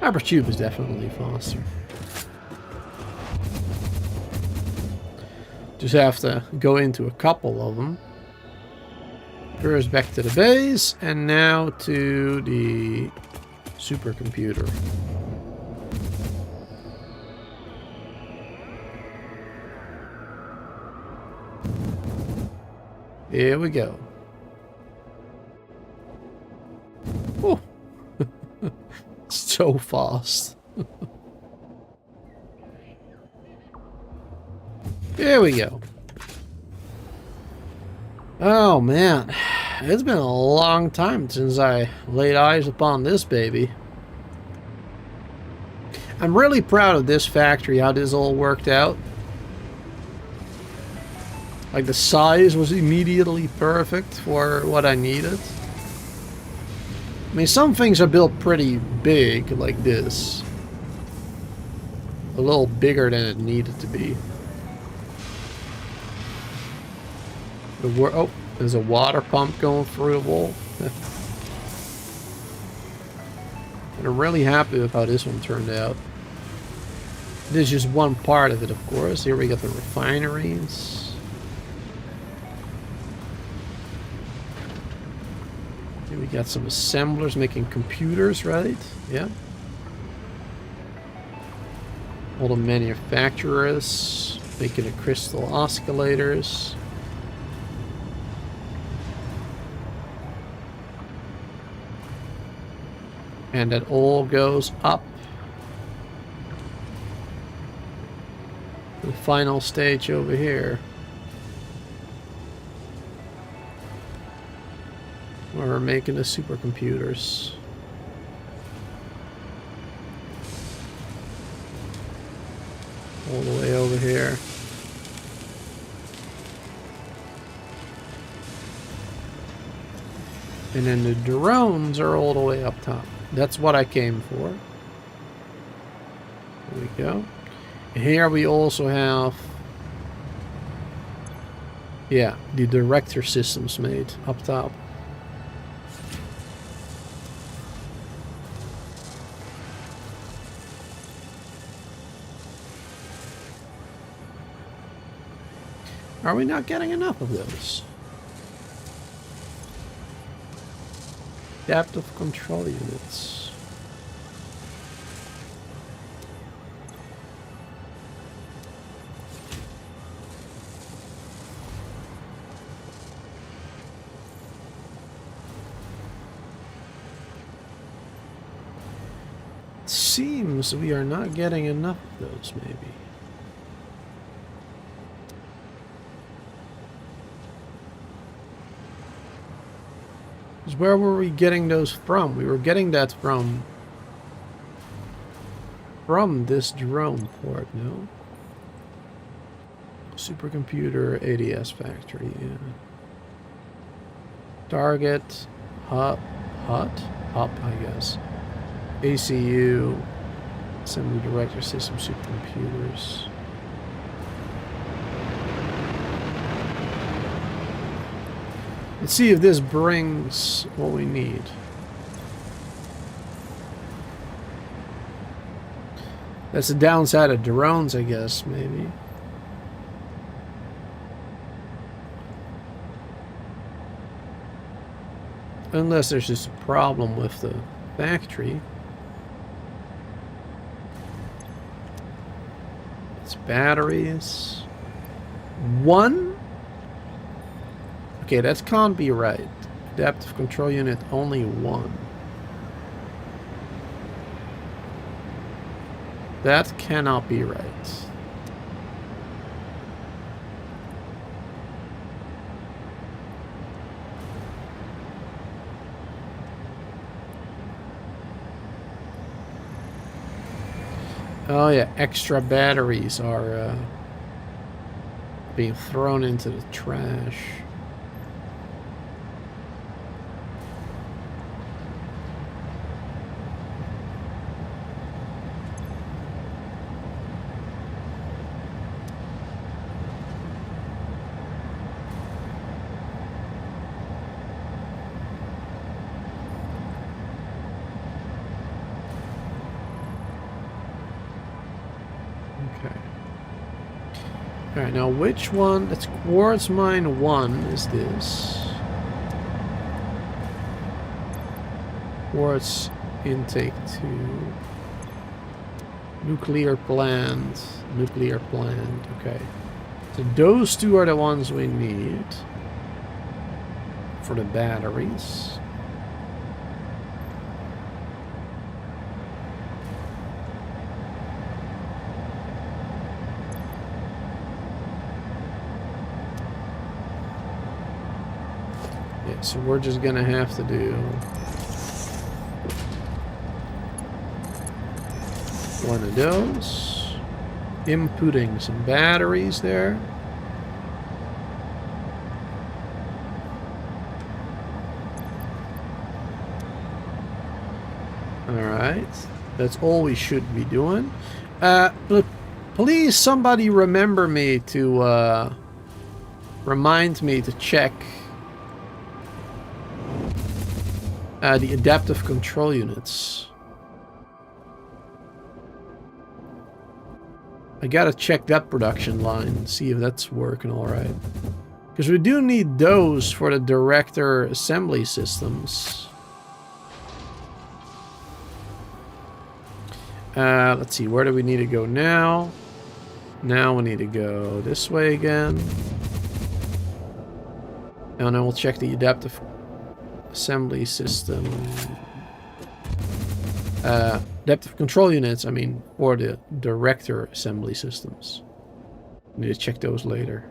hypertube is definitely faster. Just have to go into a couple of them. First back to the base, and now to the supercomputer. Here we go. Oh, so fast. Here we go. Oh man, it's been a long time since I laid eyes upon this baby. I'm really proud of this factory, how this all worked out. Like, the size was immediately perfect for what I needed. I mean, some things are built pretty big, like this. A little bigger than it needed to be. Oh, there's a water pump going through the wall. And I'm really happy with how this one turned out. This is just one part of it, of course. Here we got the refineries. Here we got some assemblers making computers, right? Yeah. All the manufacturers making the crystal oscillators. And that all goes up. The final stage over here. Where we're making the supercomputers. All the way over here. And then the drones are all the way up top. That's what I came for. There we go. Here we also have, yeah, the director systems made up top. Are we not getting enough of those? Adaptive control units. Seems we are not getting enough of those, maybe. Where were we getting those from? We were getting that from this drone port, no? Supercomputer ADS factory, yeah. Target, hub, I guess. ACU, assembly director system supercomputers. Let's see if this brings what we need. That's the downside of drones, I guess, maybe. Unless there's just a problem with the factory. It's batteries. One? Okay, that can't be right. Adaptive control unit, only one. That cannot be right. Oh yeah, extra batteries are being thrown into the trash. Alright, now which one? That's quartz mine 1 is this. Quartz intake 2. Nuclear plant. Okay. So those two are the ones we need for the batteries. So we're just gonna have to do one of those, inputting some batteries there. Alright, that's all we should be doing. But please somebody remember me to remind me to check the adaptive control units. I gotta check that production line, see if that's working alright. Because we do need those for the director assembly systems. Let's see, where do we need to go now? Now we need to go this way again. And then we'll check the adaptive assembly system. Adaptive control units, I mean, or the director assembly systems. Need to check those later.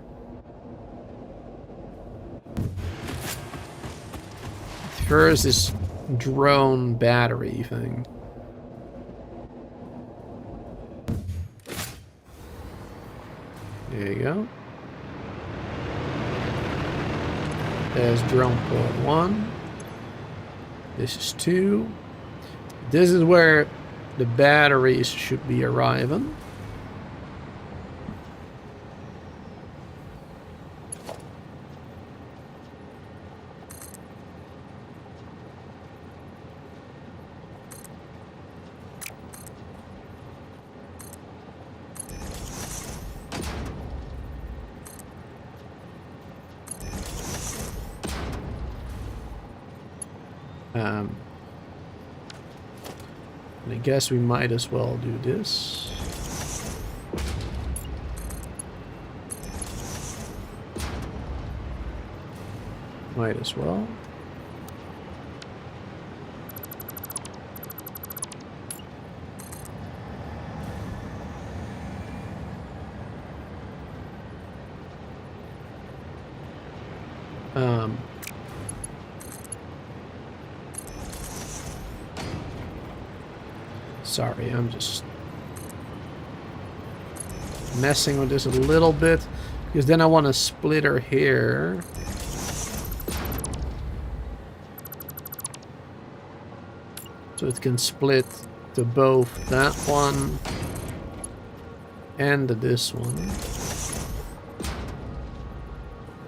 First, this drone battery thing. There you go. There's drone port 1. This is 2. This is where the batteries should be arriving. I guess we might as well do this. Might as well. Sorry, I'm just messing with this a little bit because then I want a splitter here. So it can split to both that one and this one.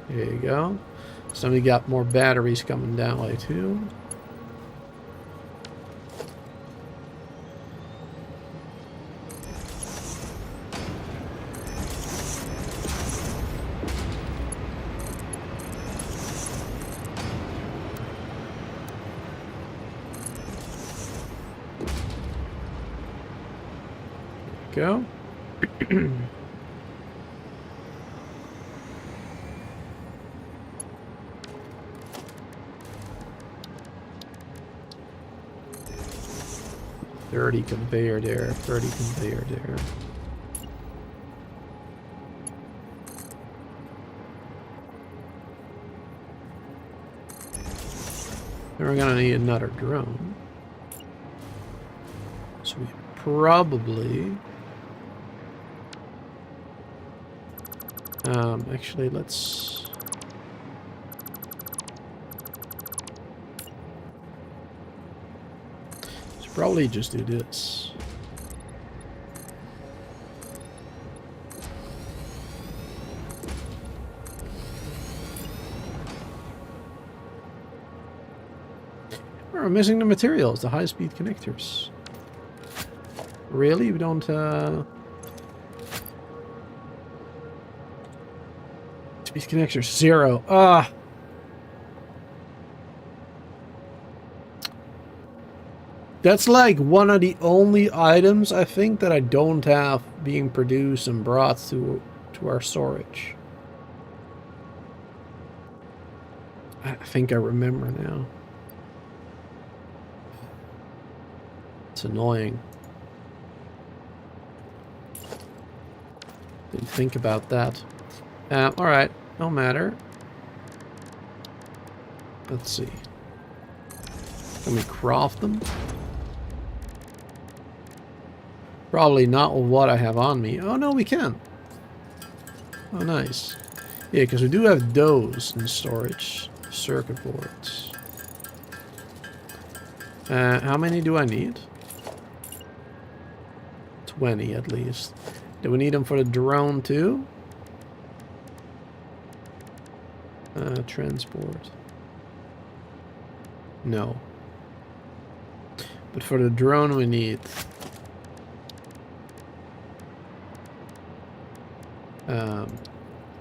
There you go. So we got more batteries coming that way too. Go. $30 conveyor there, $30 conveyor there. And we're gonna need another drone. So we probably actually let's probably just do this. We're missing the materials, the high-speed connectors. Really? We don't speed connectors 0. Ah. That's like one of the only items I think that I don't have being produced and brought to our storage. I think I remember now. It's annoying. Didn't think about that. Alright, no matter. Let's see. Can we craft them? Probably not with what I have on me. Oh, no, we can. Oh, nice. Yeah, because we do have those in storage. Circuit boards. How many do I need? 20 at least. Do we need them for the drone too? Transport. No. But for the drone we need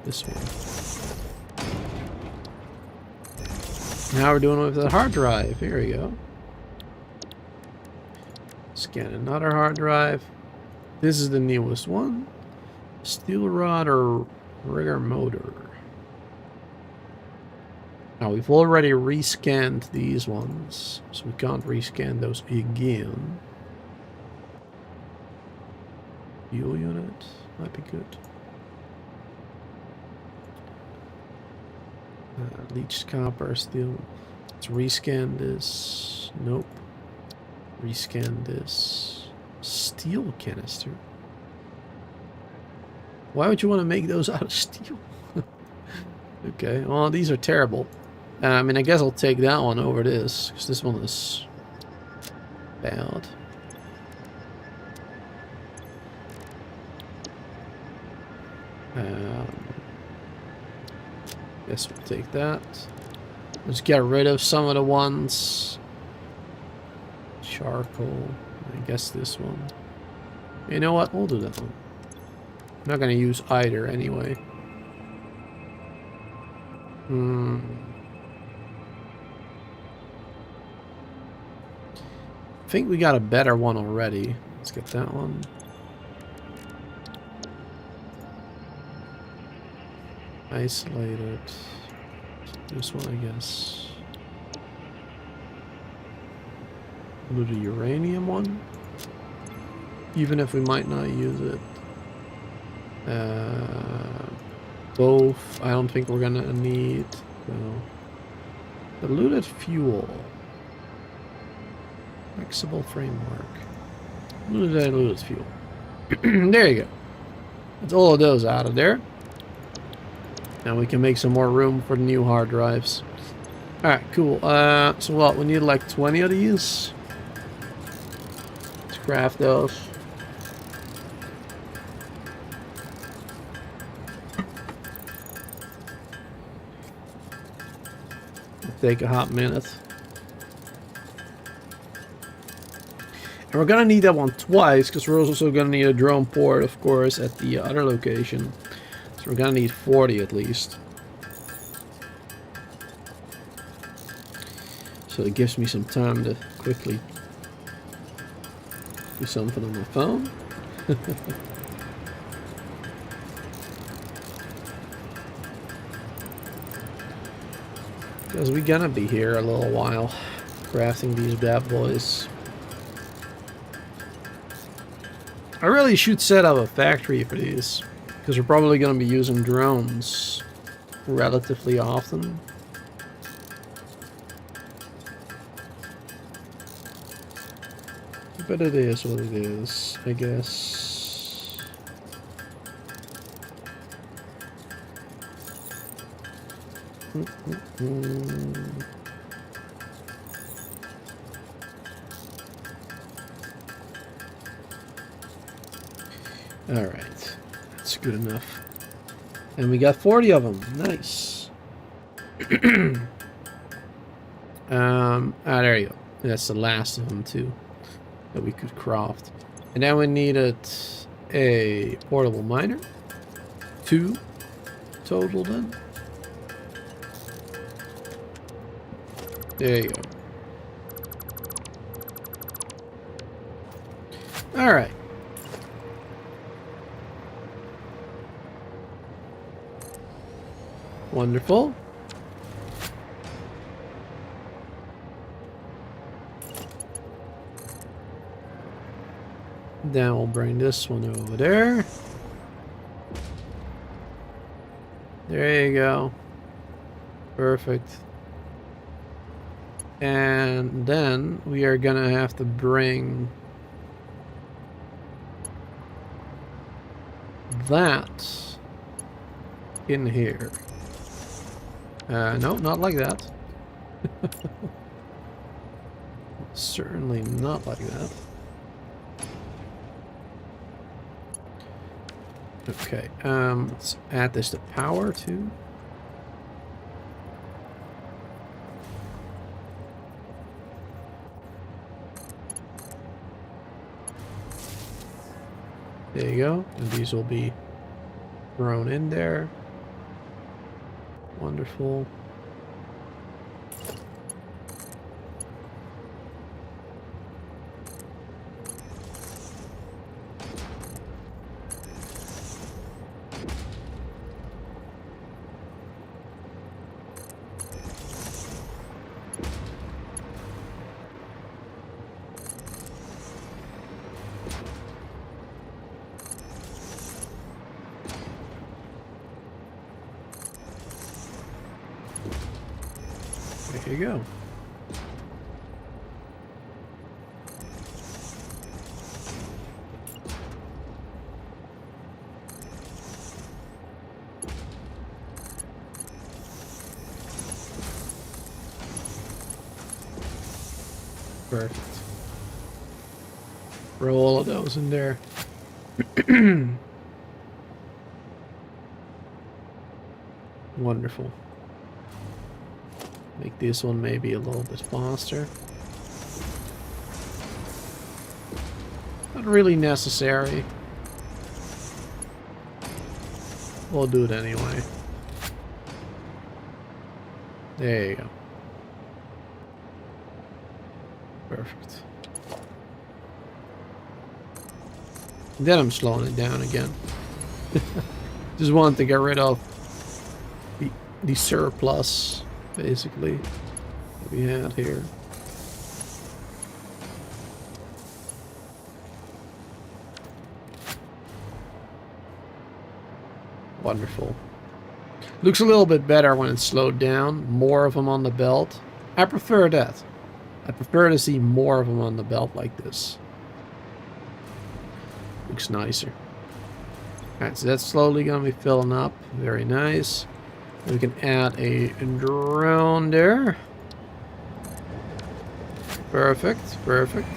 this one. Now we're doing it with the hard drive. Here we go. Scan another hard drive. This is the newest one. Steel rod or rigger motor. Now we've already rescanned these ones, so we can't rescan those again. Fuel unit might be good. Leached copper, steel. Let's rescan this. Nope. Rescan this. Steel canister. Why would you want to make those out of steel? Okay, well, these are terrible. I mean, I guess I'll take that one over this, because this one is bad. Guess we'll take that. Let's get rid of some of the ones. Charcoal. I guess this one. You know what? We'll do that one. I'm not going to use either anyway. I think we got a better one already. Let's get that one. Isolated. This one, I guess. We'll do the uranium one. Even if we might not use it. Both. I don't think we're gonna need. No. Diluted fuel. Flexible framework. Diluted fuel. There you go. That's all of those out of there. And we can make some more room for the new hard drives. Alright, cool. So what? We need like 20 of these to craft those. Take a hot minute. And we're gonna need that one twice, because we're also gonna need a drone port, of course, at the other location. So we're gonna need 40 at least. So it gives me some time to quickly do something on my phone. Because we're gonna be here a little while crafting these bad boys. I really should set up a factory for these, because we're probably gonna be using drones relatively often. But it is what it is, I guess. Alright, that's good enough. And we got 40 of them, nice. There you go. That's the last of them too that we could craft. And then we needed a portable miner. 2 total then. There you go. Alright. Wonderful. Then we'll bring this one over there. There you go. Perfect. And then we are gonna have to bring that in here. No, not like that. Certainly not like that. Okay, let's add this to power too. There you go, and these will be thrown in there. Wonderful. There you go. Perfect. Throw all of those in there. Wonderful. Make this one maybe a little bit faster. Not really necessary. We'll do it anyway. There you go. Perfect. Then I'm slowing it down again. Just want to get rid of the surplus, basically, that we had here. Wonderful. Looks a little bit better when it's slowed down. More of them on the belt. I prefer that. I prefer to see more of them on the belt like this. Looks nicer. Alright, so that's slowly going to be filling up. Very nice. We can add a drone there. Perfect, perfect.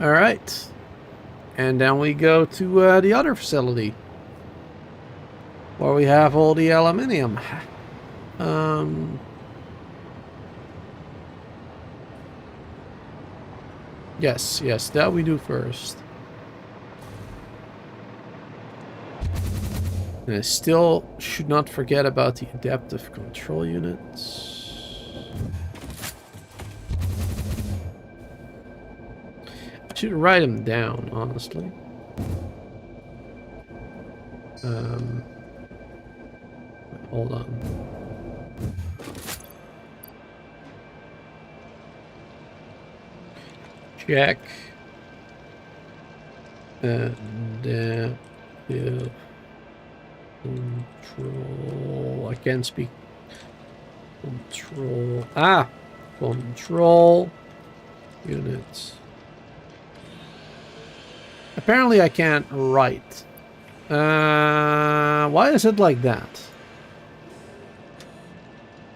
Alright. And then we go to the other facility, where we have all the aluminium. Yes, that we do first. And I still should not forget about the adaptive control units. I should write them down, honestly. Hold on. Check. And control. I can't speak. Control. Control units. Apparently I can't write. Why is it like that?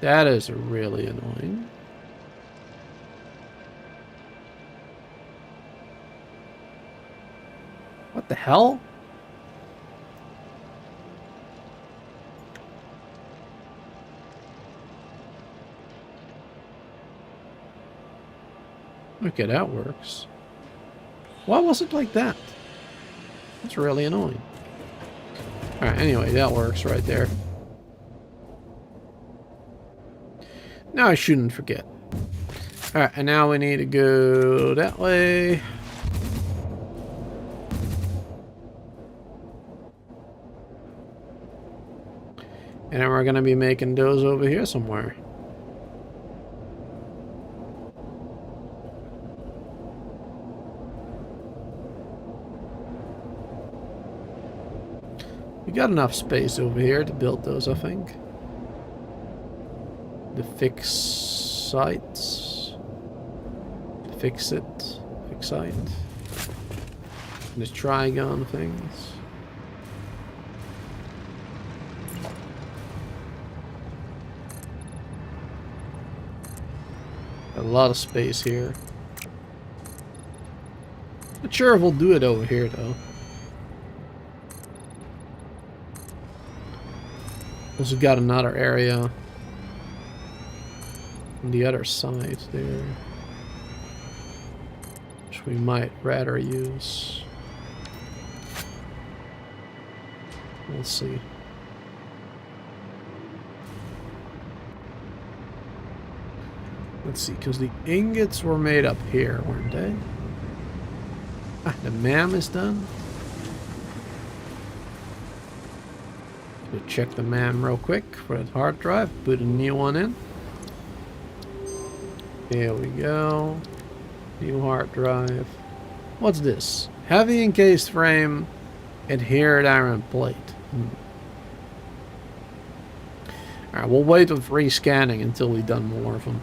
That is really annoying. What the hell? Okay, that works. Why was it like that? That's really annoying. Alright, anyway, that works right there. Now I shouldn't forget. Alright, and now we need to go that way. And then we're going to be making those over here somewhere. We got enough space over here to build those, I think. The FICSIT. FICSIT. And the trigon things. A lot of space here. Not sure if we'll do it over here though. Also got another area on the other side there, which we might rather use. We'll see. Let's see, because the ingots were made up here, weren't they? Ah, the MAM is done. Go check the MAM real quick for the hard drive. Put a new one in. There we go. New hard drive. What's this? Heavy encased frame, adhered iron plate. Alright, we'll wait with rescanning until we've done more of them.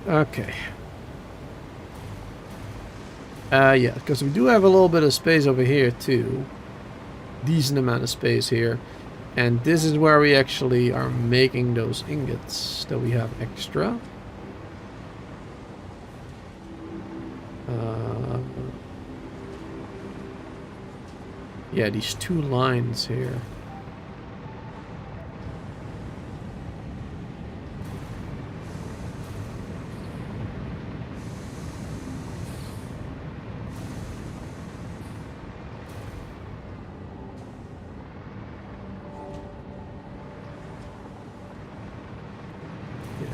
Okay. Yeah, because we do have a little bit of space over here too. Decent amount of space here. And this is where we actually are making those ingots that we have extra. Yeah, these 2 lines here.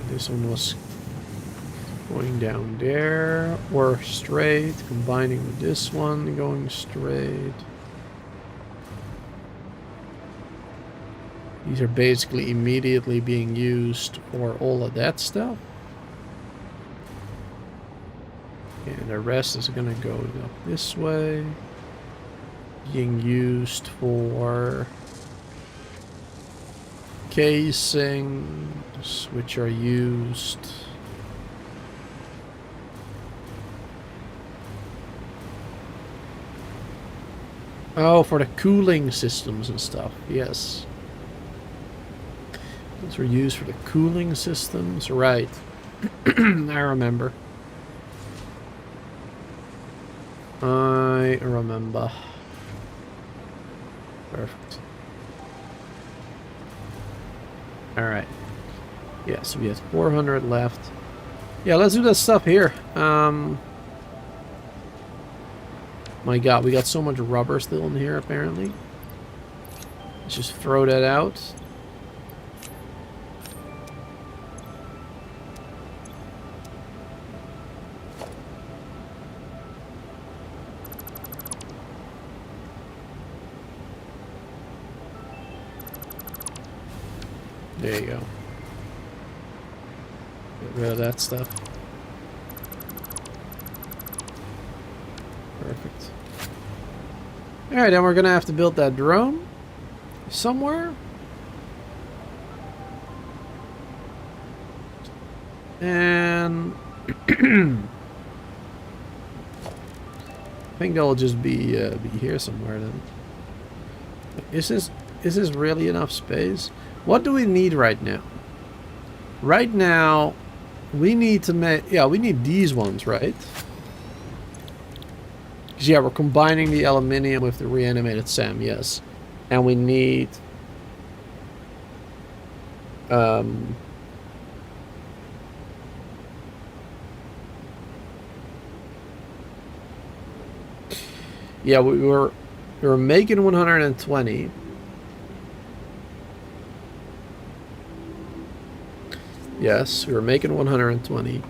This one was going down there, or straight, combining with this one, going straight. These are basically immediately being used for all of that stuff. And the rest is gonna go up this way, being used for casings, which are used for the cooling systems and stuff. Yes, those were used for the cooling systems, right? I remember. Perfect. Alright. Yeah, so we have 400 left. Yeah, let's do that stuff here. My god, we got so much rubber still in here, apparently. Let's just throw that out. There you go. Get rid of that stuff. Perfect. Alright, then we're gonna have to build that drone somewhere. And I think that'll just be here somewhere then. Is this really enough space? What do we need right now? Right now, we need to make... Yeah, we need these ones, right? Because, yeah, we're combining the aluminium with the reanimated SAM, yes. And we need... yeah, we were making 120. Yes, we were making 120.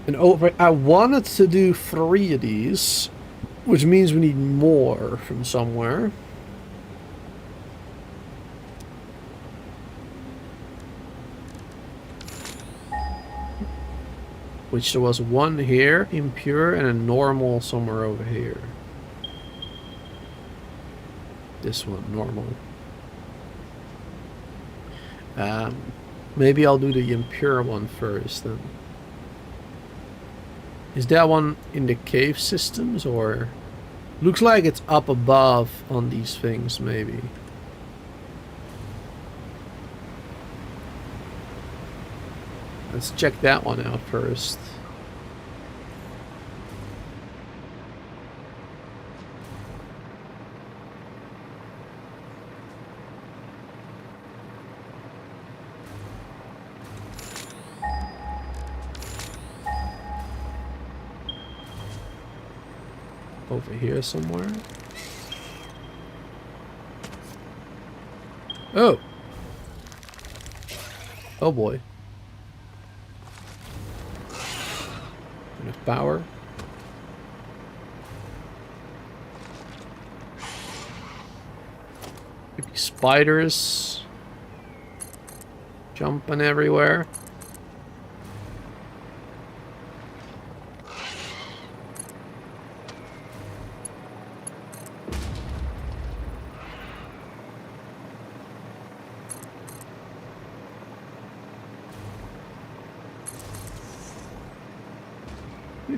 And over, I wanted to do 3 of these, which means we need more from somewhere. Which there was 1 here, impure, and a normal somewhere over here. This one, normal. Maybe I'll do the impure one first then. Is that one in the cave systems, or... Looks like it's up above on these things, maybe. Let's check that one out first. Over here somewhere. Oh! Oh boy. Enough power. Could be spiders jumping everywhere.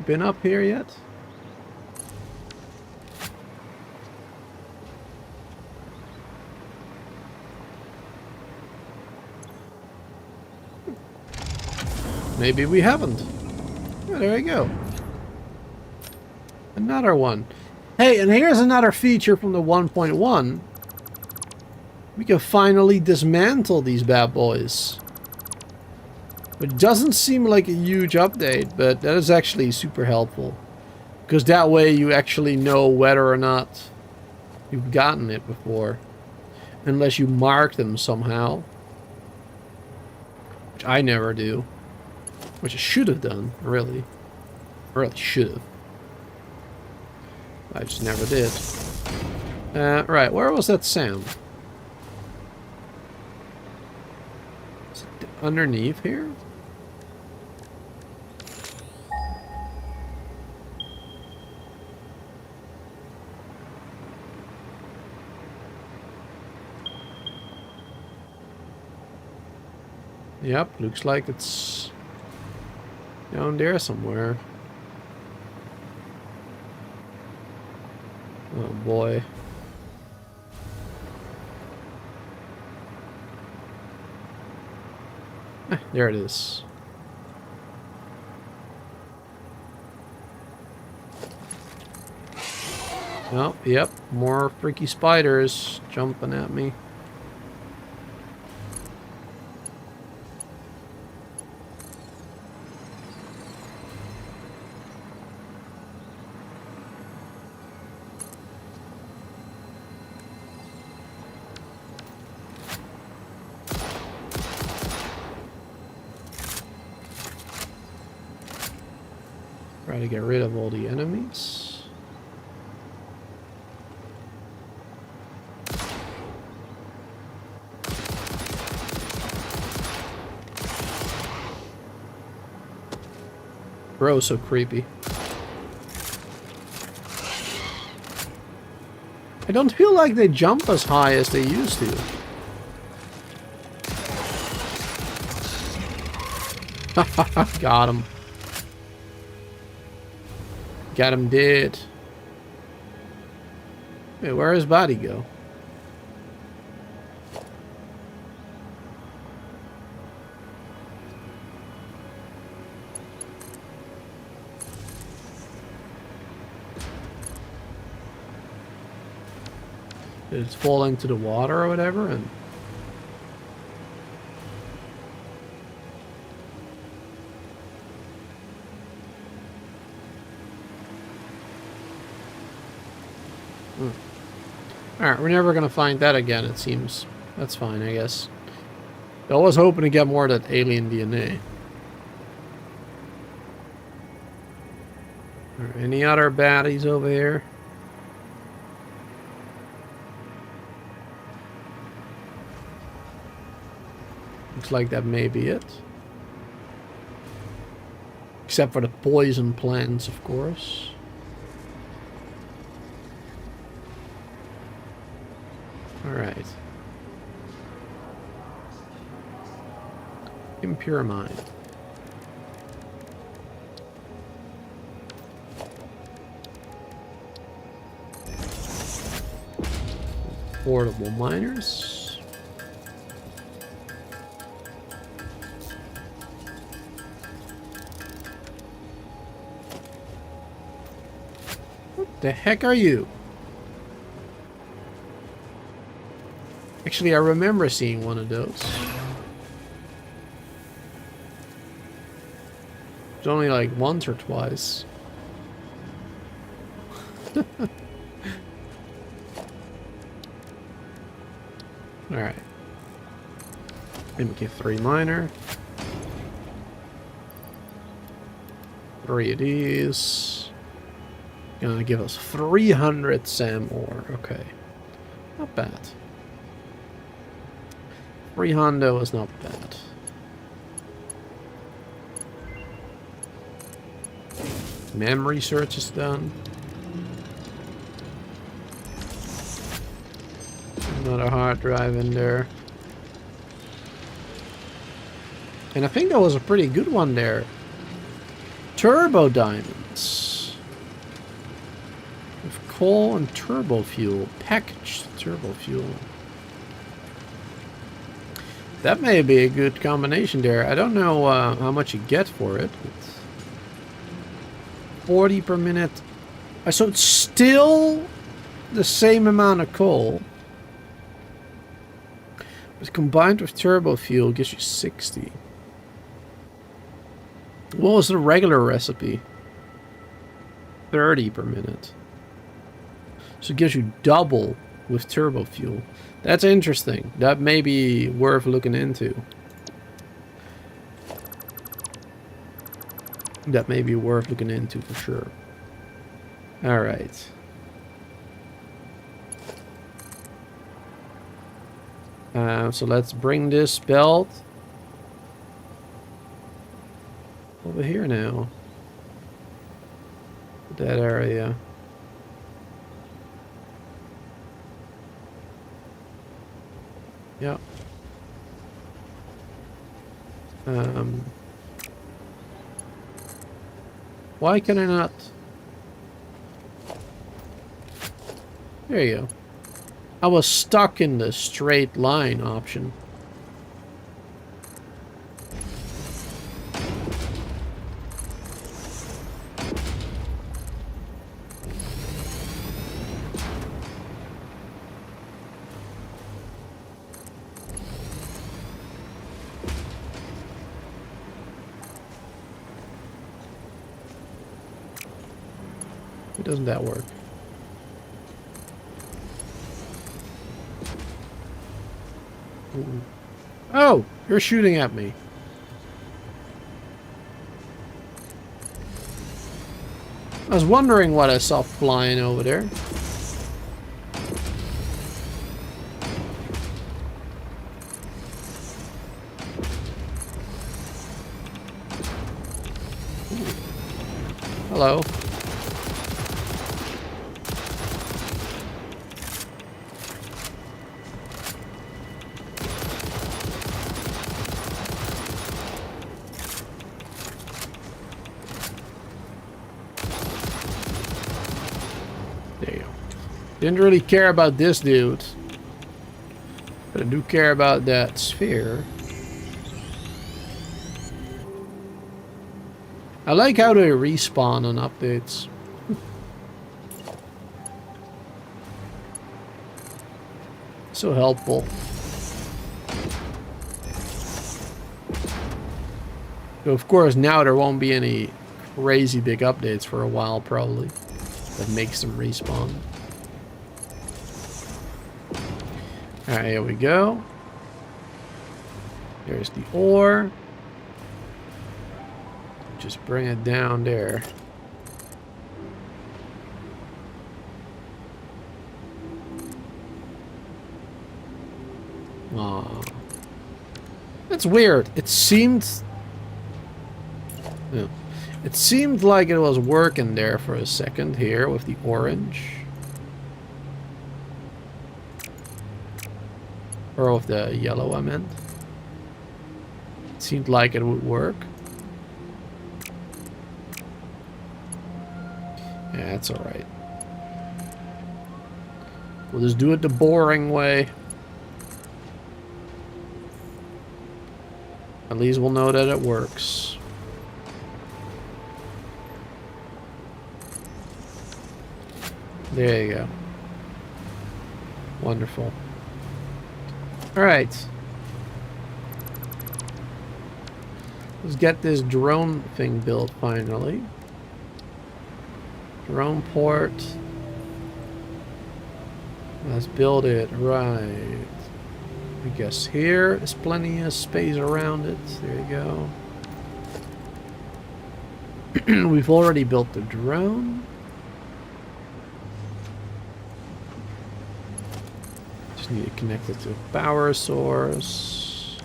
Been up here yet? maybe we haven't. Oh, there you go. Another one. Hey, and here's another feature from the 1.1. We can finally dismantle these bad boys. It doesn't seem like a huge update, but that is actually super helpful. Because that way you actually know whether or not you've gotten it before. Unless you mark them somehow. Which I never do. Which I should have done, really. I really should have. I just never did. Right, where was that sound? Is it underneath here? Yep, looks like it's down there somewhere. Oh boy. There it is. Oh, yep, more freaky spiders jumping at me. Try to get rid of all the enemies. Bro, so creepy. I don't feel like they jump as high as they used to. Got him. Got him dead. Wait, where does his body go? Did it fall into the water or whatever? And alright, we're never gonna find that again, it seems. That's fine, I guess. I was hoping to get more of that alien DNA. Alright, any other baddies over here? Looks like that may be it. Except for the poison plants, of course. Alright. Impure mind. Portable miners. What the heck are you? Actually, I remember seeing one of those. It's only like once or twice. Alright. MK3 miner. 3 of these. Gonna give us 300 SAM ore. Okay. Not bad. 3 Hondo is not bad. Memory search is done. Another hard drive in there. And I think that was a pretty good one there. Turbo diamonds. With coal and turbo fuel. Packaged turbo fuel. That may be a good combination there. I don't know how much you get for it. It's 40 per minute. So it's still the same amount of coal. But combined with turbo fuel gives you 60. What was the regular recipe? 30 per minute. So it gives you double with turbo fuel. That's interesting. That may be worth looking into. That may be worth looking into for sure. Alright. So let's bring this belt over here now. That area. Yep. Why can I not? There you go. I was stuck in the straight line option. Why doesn't that work? Ooh. Oh, you're shooting at me. I was wondering what I saw flying over there. Hello. There you go. Didn't really care about this dude, but I do care about that sphere. I like how they respawn on updates. So helpful. So of course now there won't be any crazy big updates for a while probably. That makes them respawn. Alright, here we go. There's the ore. Just bring it down there. Aw. That's weird. It seemed... Yeah. It seemed like it was working there for a second here with the orange. Or with the yellow, I meant. It seemed like it would work. Yeah, that's alright. We'll just do it the boring way. At least we'll know that it works. There you go. Wonderful. Alright. Let's get this drone thing built finally. Drone port. Let's build it right. I guess here is plenty of space around it. There you go. We've already built the drone. Just need to connect it to a power source.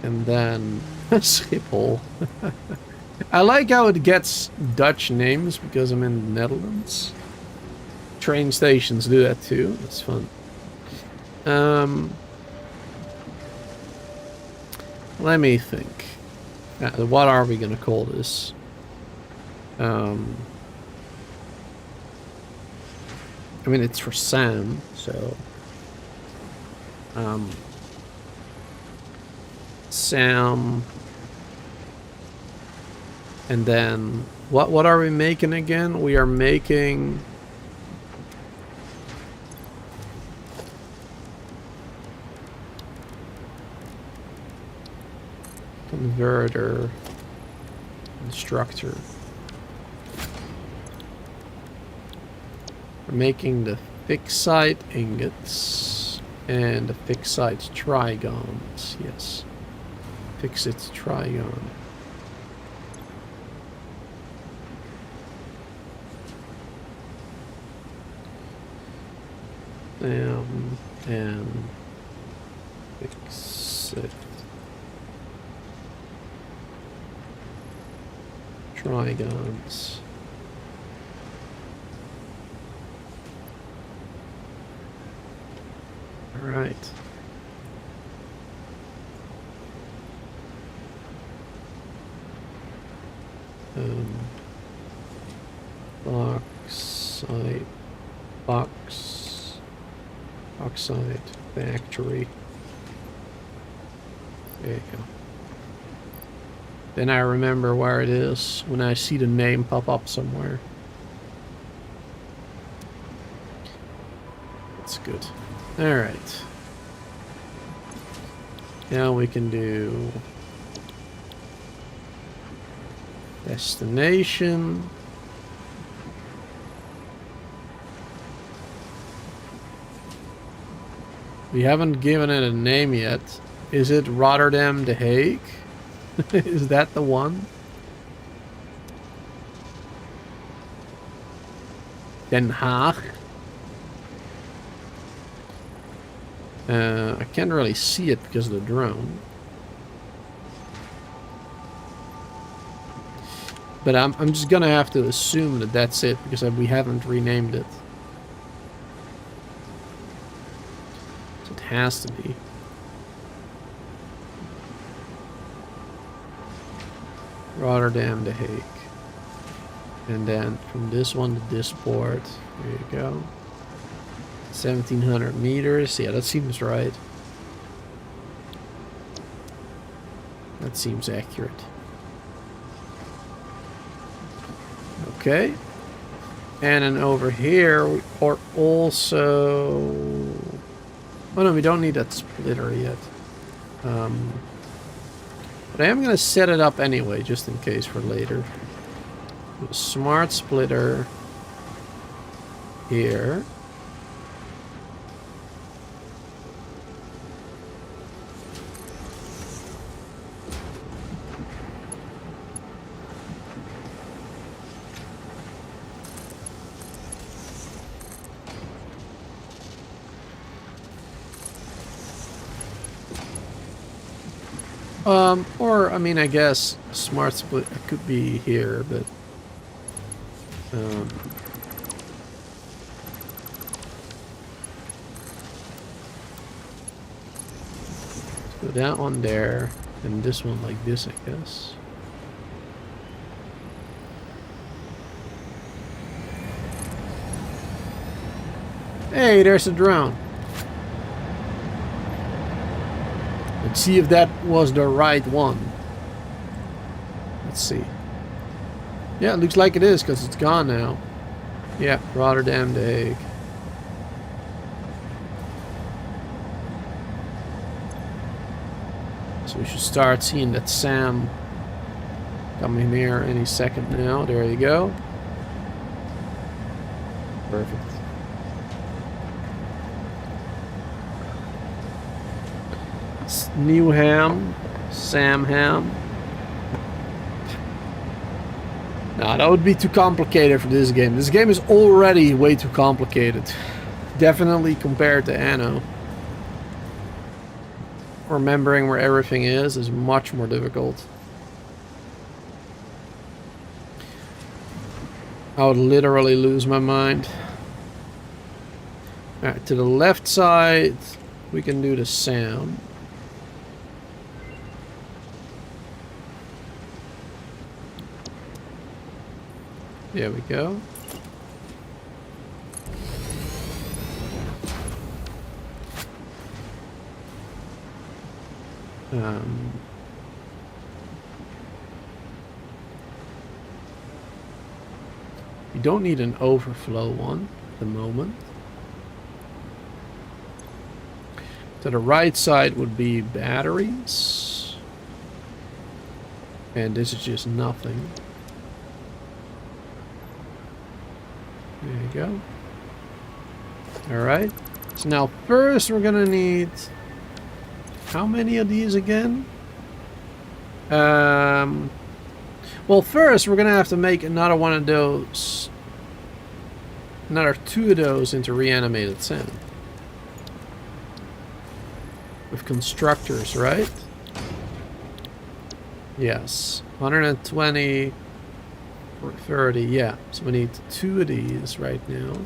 And then a Schiphol. I like how it gets Dutch names because I'm in the Netherlands. Train stations do that too. That's fun. Let me think. What are we gonna call this? I mean, it's for Sam, so Sam. And then what are we making again? We are making converter instructor. We're making the FICSIT ingots and the FICSIT trigons. Yes, FICSIT trigon. And FICSIT trigons. All right. Bauxite factory. There you go. Then I remember where it is when I see the name pop up somewhere. That's good. Alright. Now we can do destination. We haven't given it a name yet. Is it Rotterdam The Hague? Is that the one? Den Haag? I can't really see it because of the drone. But I'm just gonna have to assume that that's it because we haven't renamed it. So it has to be. Rotterdam The Hague. And then from this one to this port, there you go. 1700 meters. Yeah, that seems right. That seems accurate. Okay. And then over here, we are also... Oh no, we don't need that splitter yet. But I am going to set it up anyway, just in case for later. A smart splitter here. Or, I mean, I guess smart split could be here, but... put that one there, and this one like this, I guess. Hey, there's a drone. Let's see if that was the right one. Let's see. Yeah, it looks like it is because it's gone now. Yeah, Rotterdam The Hague. So we should start seeing that Sam coming here any second now. There you go. Perfect. Newham, Samham. Nah, that would be too complicated for this game. This game is already way too complicated. Definitely compared to Anno. Remembering where everything is much more difficult. I would literally lose my mind. Alright, to the left side, we can do the Sam. There we go. Um, you don't need an overflow one at the moment. To the right side would be batteries. And this is just nothing. There you go. Alright. So now first we're gonna need... How many of these again? Well, first we're gonna have to make another one of those. Another 2 of those into reanimated sand. With constructors, right? Yes. 120 or 30, yeah. So we need 2 of these right now.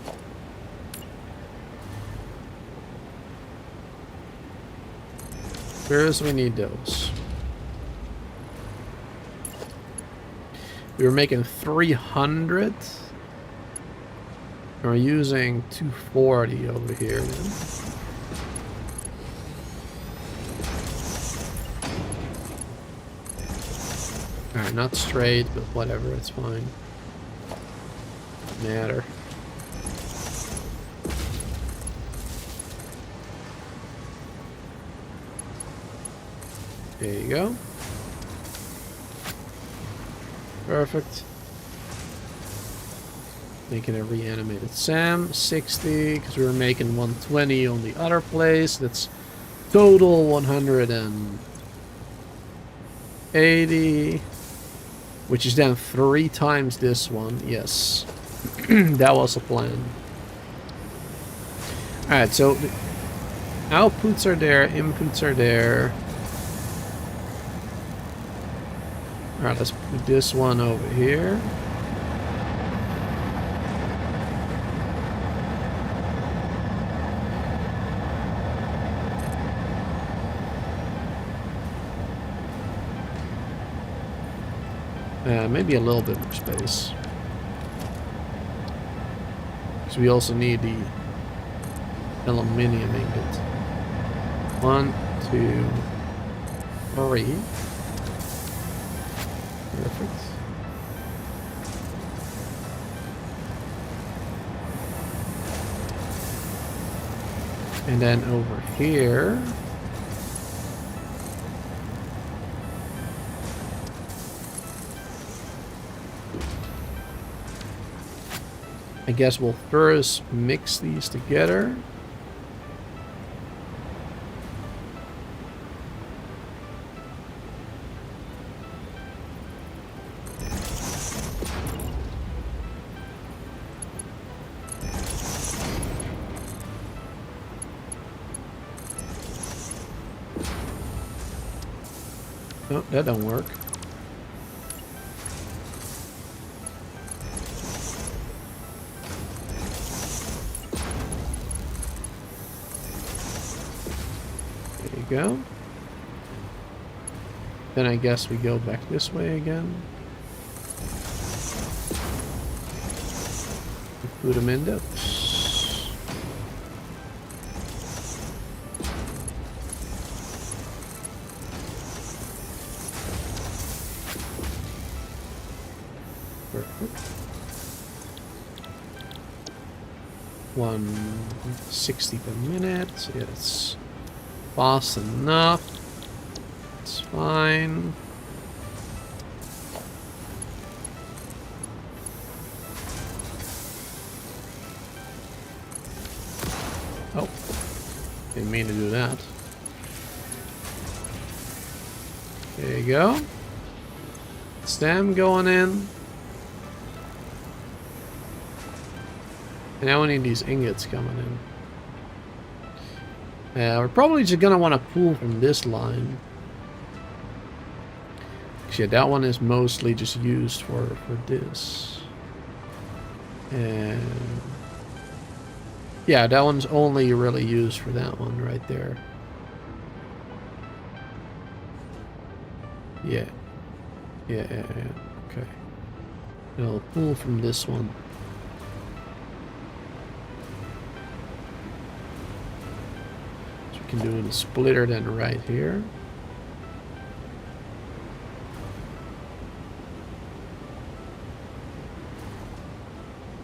First we need those. We were making 300. We're using 240 over here then. Alright, not straight, but whatever, it's fine. Doesn't matter. There you go. Perfect. Making a reanimated SAM. 60, because we were making 120 on the other place. That's total 180. Which is then 3 times this one. Yes. That was the plan. Alright, so the outputs are there, inputs are there. Alright, let's put this one over here. Maybe a little bit more space. Because we also need the aluminium ingot. 1, 2, 3. Perfect. And then over here... I guess we'll first mix these together. Oh, that don't work. Go. Then I guess we go back this way again. Put them in those. Perfect. 160 per minute. So yeah, that's fast enough. It's fine. Oh, didn't mean to do that. There you go. Stem going in. And now we need these ingots coming in. We're probably just gonna want to pull from this line. Yeah, that one is mostly just used for this. And yeah, that one's only really used for that one right there. Yeah. Yeah. Okay. I'll pull from this one. Can do the splitter then right here.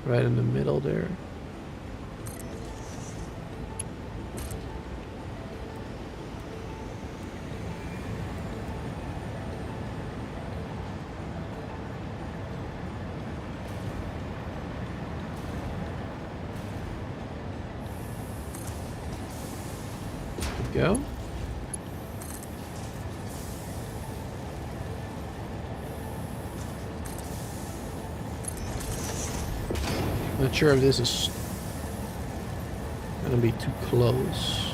Right in the middle there. Go. Not sure if this is gonna be too close.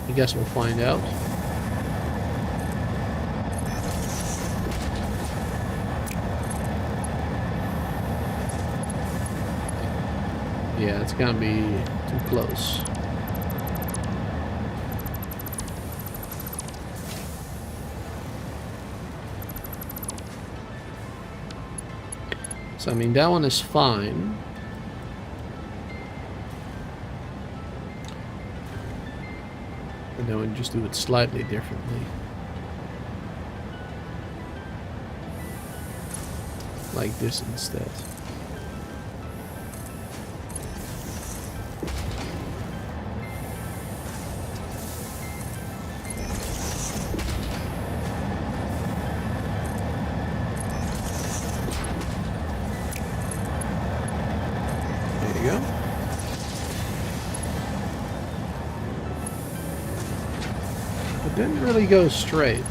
I guess we'll find out. Yeah, it's gonna be too close. So I mean, that one is fine. And then we just do it slightly differently. Like this instead. Didn't really go straight.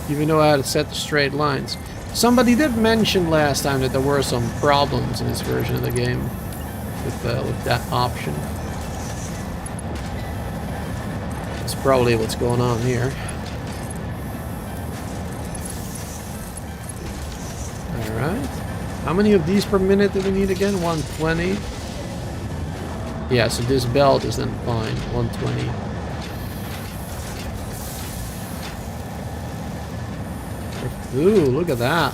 Even though I had to set the straight lines. Somebody did mention last time that there were some problems in this version of the game with that option. That's probably what's going on here. Alright. How many of these per minute do we need again? 120. Yeah, so this belt is then fine. 120. Ooh, look at that.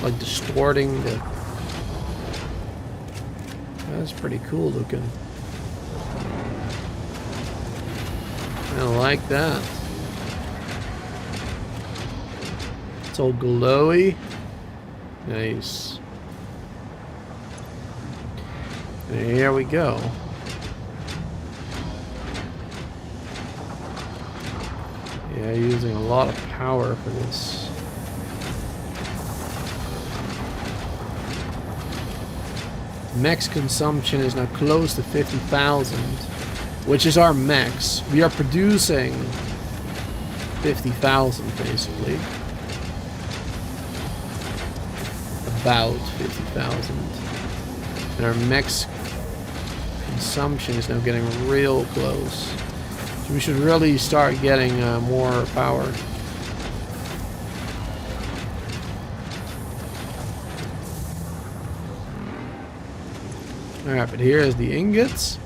Like distorting the... That's pretty cool looking. I like that. It's all glowy. Nice. And here we go. Yeah, using a lot of power for this. Max consumption is now close to 50,000, which is our max. We are producing 50,000 basically. About 50,000. And our max consumption is now getting real close. So we should really start getting more power. Alright, but here is the ingots.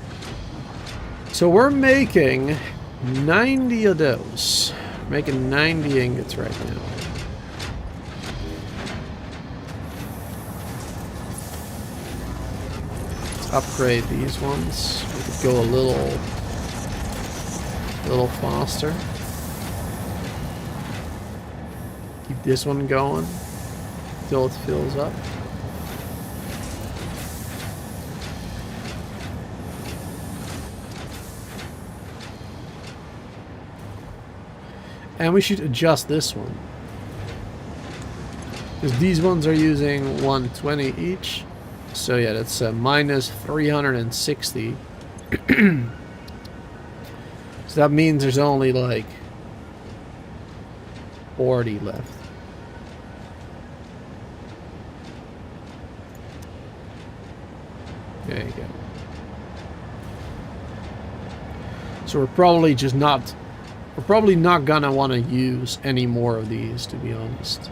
So we're making 90 of those. Making 90 ingots right now. Let's upgrade these ones. We could go a little faster. Keep this one going till it fills up. And we should adjust this one, because these ones are using 120 each. So yeah, that's minus 360. So that means there's only like 40 left. There you go. So we're probably not gonna want to use any more of these, to be honest,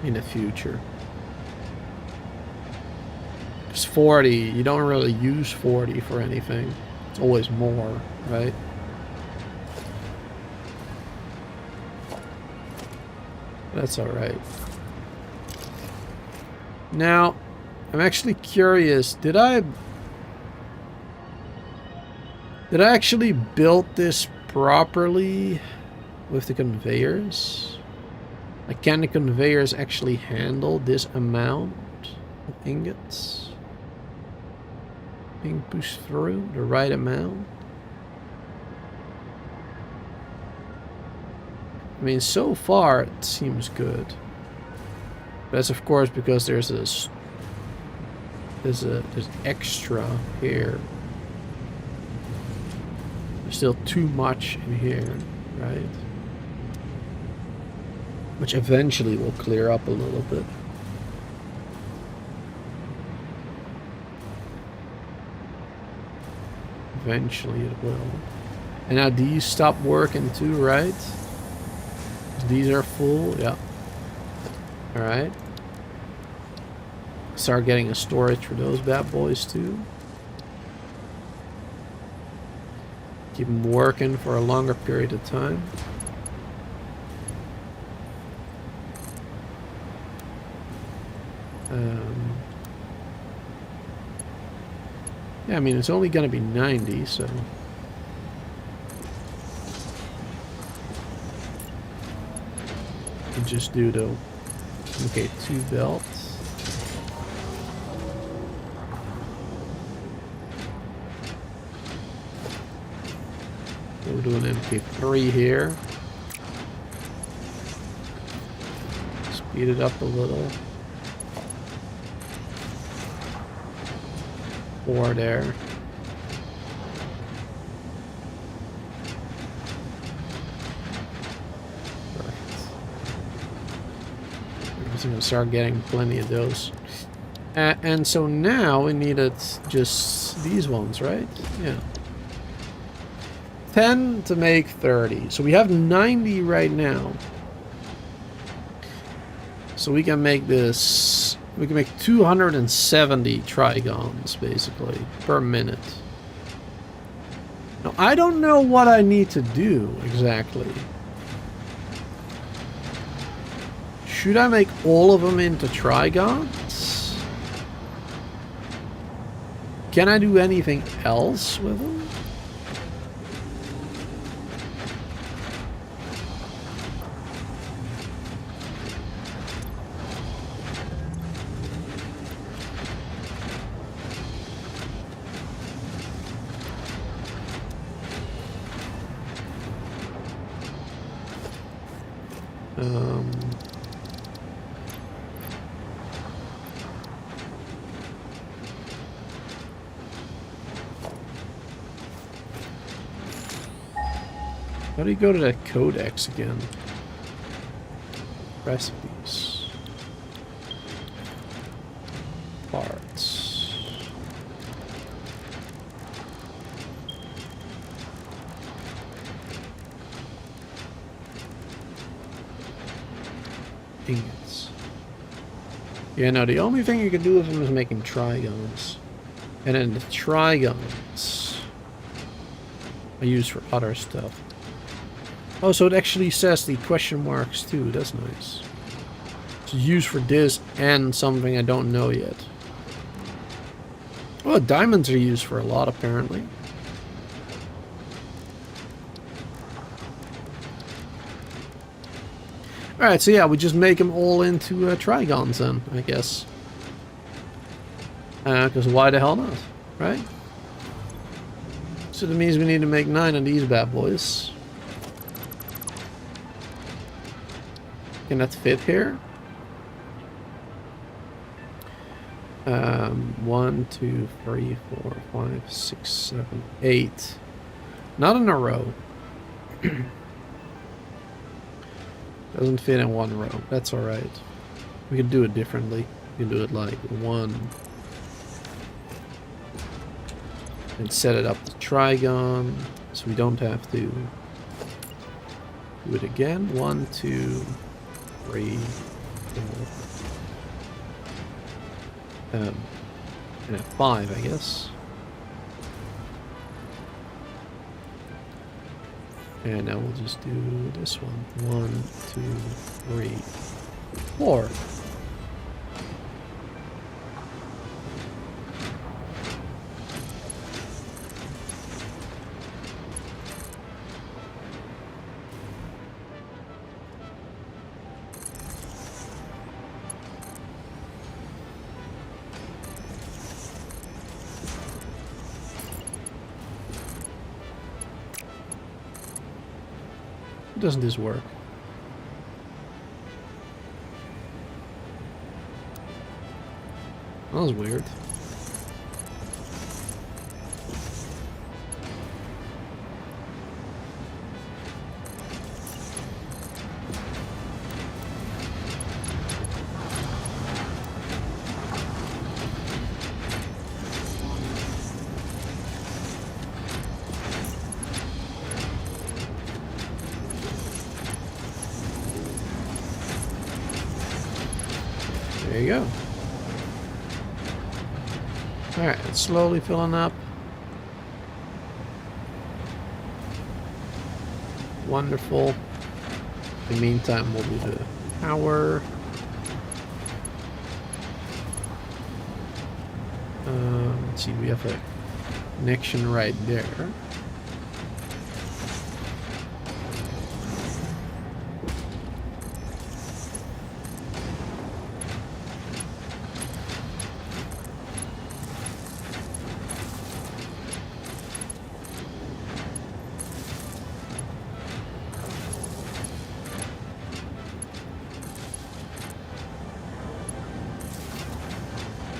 in the future. Because 40, you don't really use 40 for anything. It's always more, right? That's alright. Now, I'm actually curious, did I Did I actually build this properly with the conveyors? Like, can the conveyors actually handle this amount of ingots being pushed through the right amount? I mean, so far it seems good. That's of course because there's this, there's extra here. There's still too much in here, right? Which eventually will clear up a little bit. Eventually it will. And now these stop working too, right? These are full, yeah. Alright. Start getting a storage for those bad boys too. Keep them working for a longer period of time. Yeah, I mean, it's only going to be 90, so... You just do the... Okay, 2 belts. We'll do an MK3 here. Speed it up a little. 4 there. Perfect. I'm just gonna start getting plenty of those. And so now we needed just these ones, right? Yeah. 10 to make 30. So we have 90 right now. So we can make this... We can make 270 trigons, basically, per minute. Now, I don't know what I need to do, exactly. Should I make all of them into trigons? Can I do anything else with them? How do you go to that codex again? Recipes. Parts. Ingots. Yeah, no, the only thing you can do with them is making trigons. And then the trigons I use for other stuff. Oh, so it actually says the question marks too. That's nice. It's used for this and something I don't know yet. Well, diamonds are used for a lot, apparently. Alright, so yeah, we just make them all into trigons then, I guess. Because why the hell not, right? So that means we need to make 9 of these bad boys. Can that fit here? 1, 2, 3, 4, 5, 6, 7, 8. Not in a row. Doesn't fit in one row. That's alright. We can do it differently. We can do it like 1. And set it up to trigon. So we don't have to do it again. 1, 2, 3, 4. And at 5, I guess. And now we'll just do this one. 1, 2, 3, 4. Doesn't this work? That was weird. There you go. Alright, it's slowly filling up. Wonderful. In the meantime, we'll do the power. Let's see, we have a connection right there.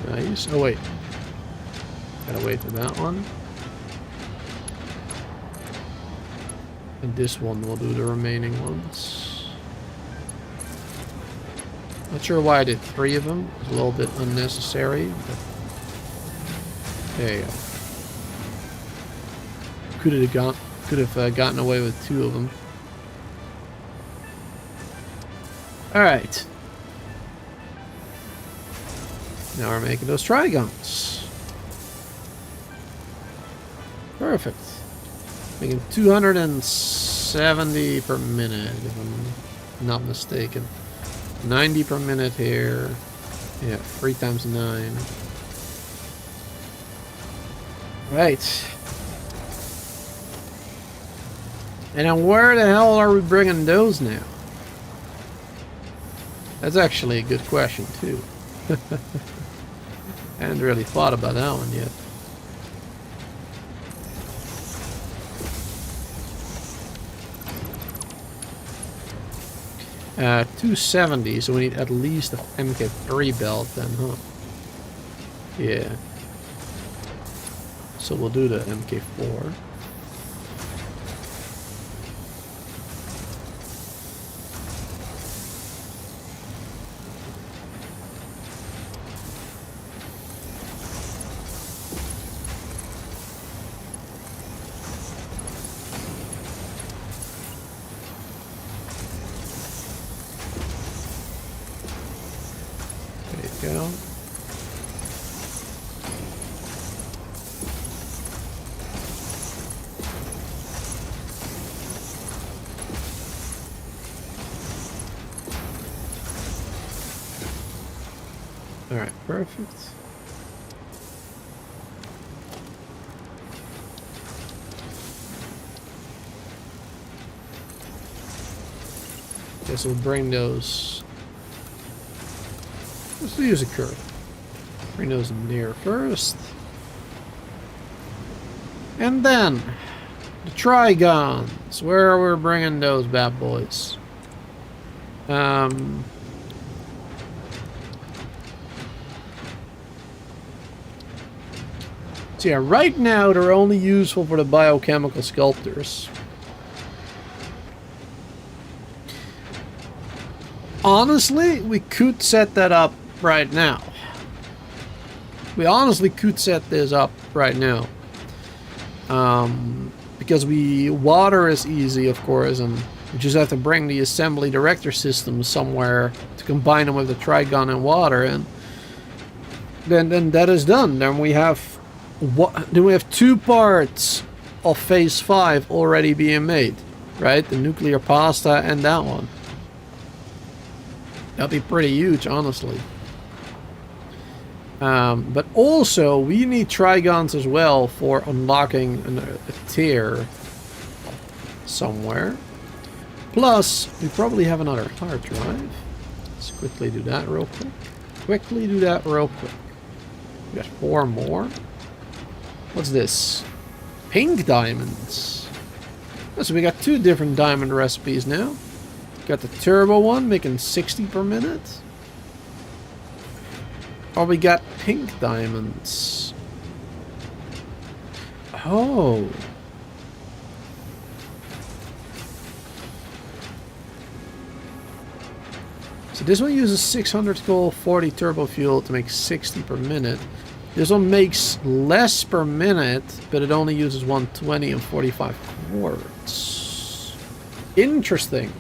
Nice. Oh wait. Gotta wait for that one. And this one will do the remaining ones. Not sure why I did 3 of them. It's a little bit unnecessary, but there you go. Could have gotten away with 2 of them. All right. Now we're making those trigons. Perfect. Making 270 per minute, if I'm not mistaken. 90 per minute here. Yeah, 3 times 9. Right. And then where the hell are we bringing those now? That's actually a good question, too. I hadn't really thought about that one yet. Uh, 270, so we need at least a MK3 belt then, huh? Yeah. So we'll do the MK4. Go. All right, perfect. Guess we'll bring those. Let's use a curve. Bring those near first. And then, the trigons. Where are we bringing those bad boys? So yeah, right now they're only useful for the biochemical sculptors. Honestly, we could set that up right now. We honestly could set this up right now. Because water is easy, of course, and we just have to bring the assembly director system somewhere to combine them with the trigon and water, and then that is done. Then we have 2 parts of phase 5 already being made, right? The nuclear pasta and that one. That'd be pretty huge, honestly. But also, we need trigons as well for unlocking a tier somewhere. Plus, we probably have another hard drive. Let's quickly do that real quick. We got 4 more. What's this? Pink diamonds. So we got two different diamond recipes now. Got the turbo one making 60 per minute. Or we got pink diamonds. Oh. So this one uses 600 coal, 40 turbo fuel to make 60 per minute. This one makes less per minute, but it only uses 120 and 45 quartz. Interesting.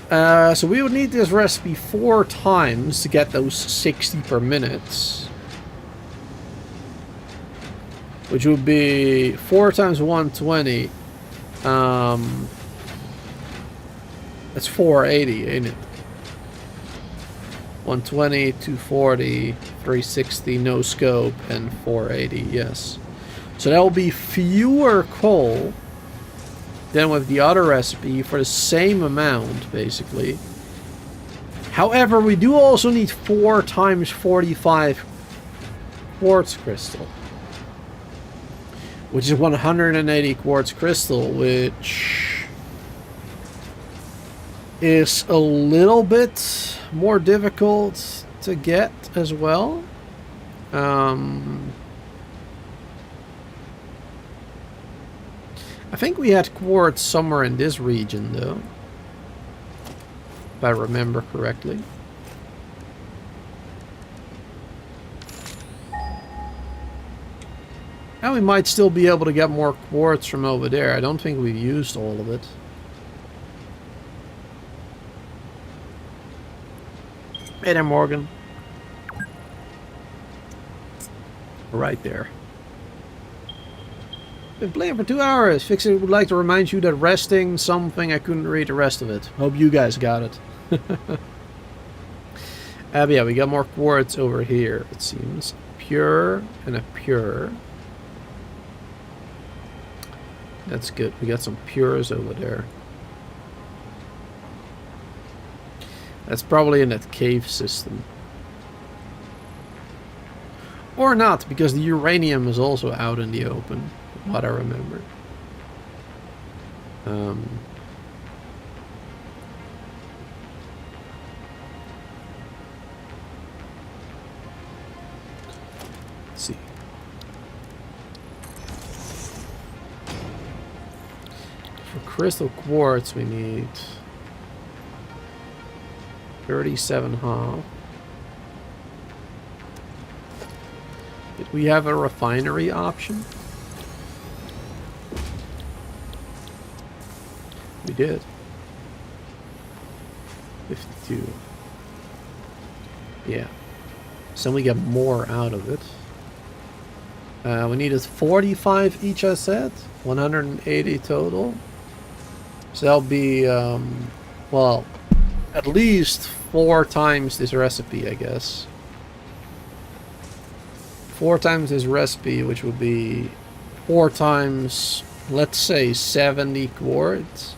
So we would need this recipe 4 times to get those 60 per minute. Which would be 4 times 120. That's 480, ain't it? 120, 240, 360, no scope, and 480, yes. So that will be fewer coal than with the other recipe for the same amount, basically. However, we do also need 4 times 45 quartz crystal. Which is 180 quartz crystal, which is a little bit more difficult to get as well. I think we had quartz somewhere in this region, though, if I remember correctly. And we might still be able to get more quartz from over there. I don't think we've used all of it. Hey there, Morgan. Right there. Been playing for 2 hours. FICSIT would like to remind you that resting something I couldn't read the rest of it. Hope you guys got it. But yeah, we got more quartz over here, it seems. Pure and a pure. That's good. We got some pures over there. That's probably in that cave system. Or not, because the uranium is also out in the open, what I remember. Let's see. For crystal quartz we need 37.5. Did we have a refinery option? We did. 52. Yeah. So we get more out of it. We needed 45 each, I said. 180 total. So that'll be, well, at least 4 times this recipe, I guess. 4 times this recipe, which would be 4 times, let's say, 70 quartz.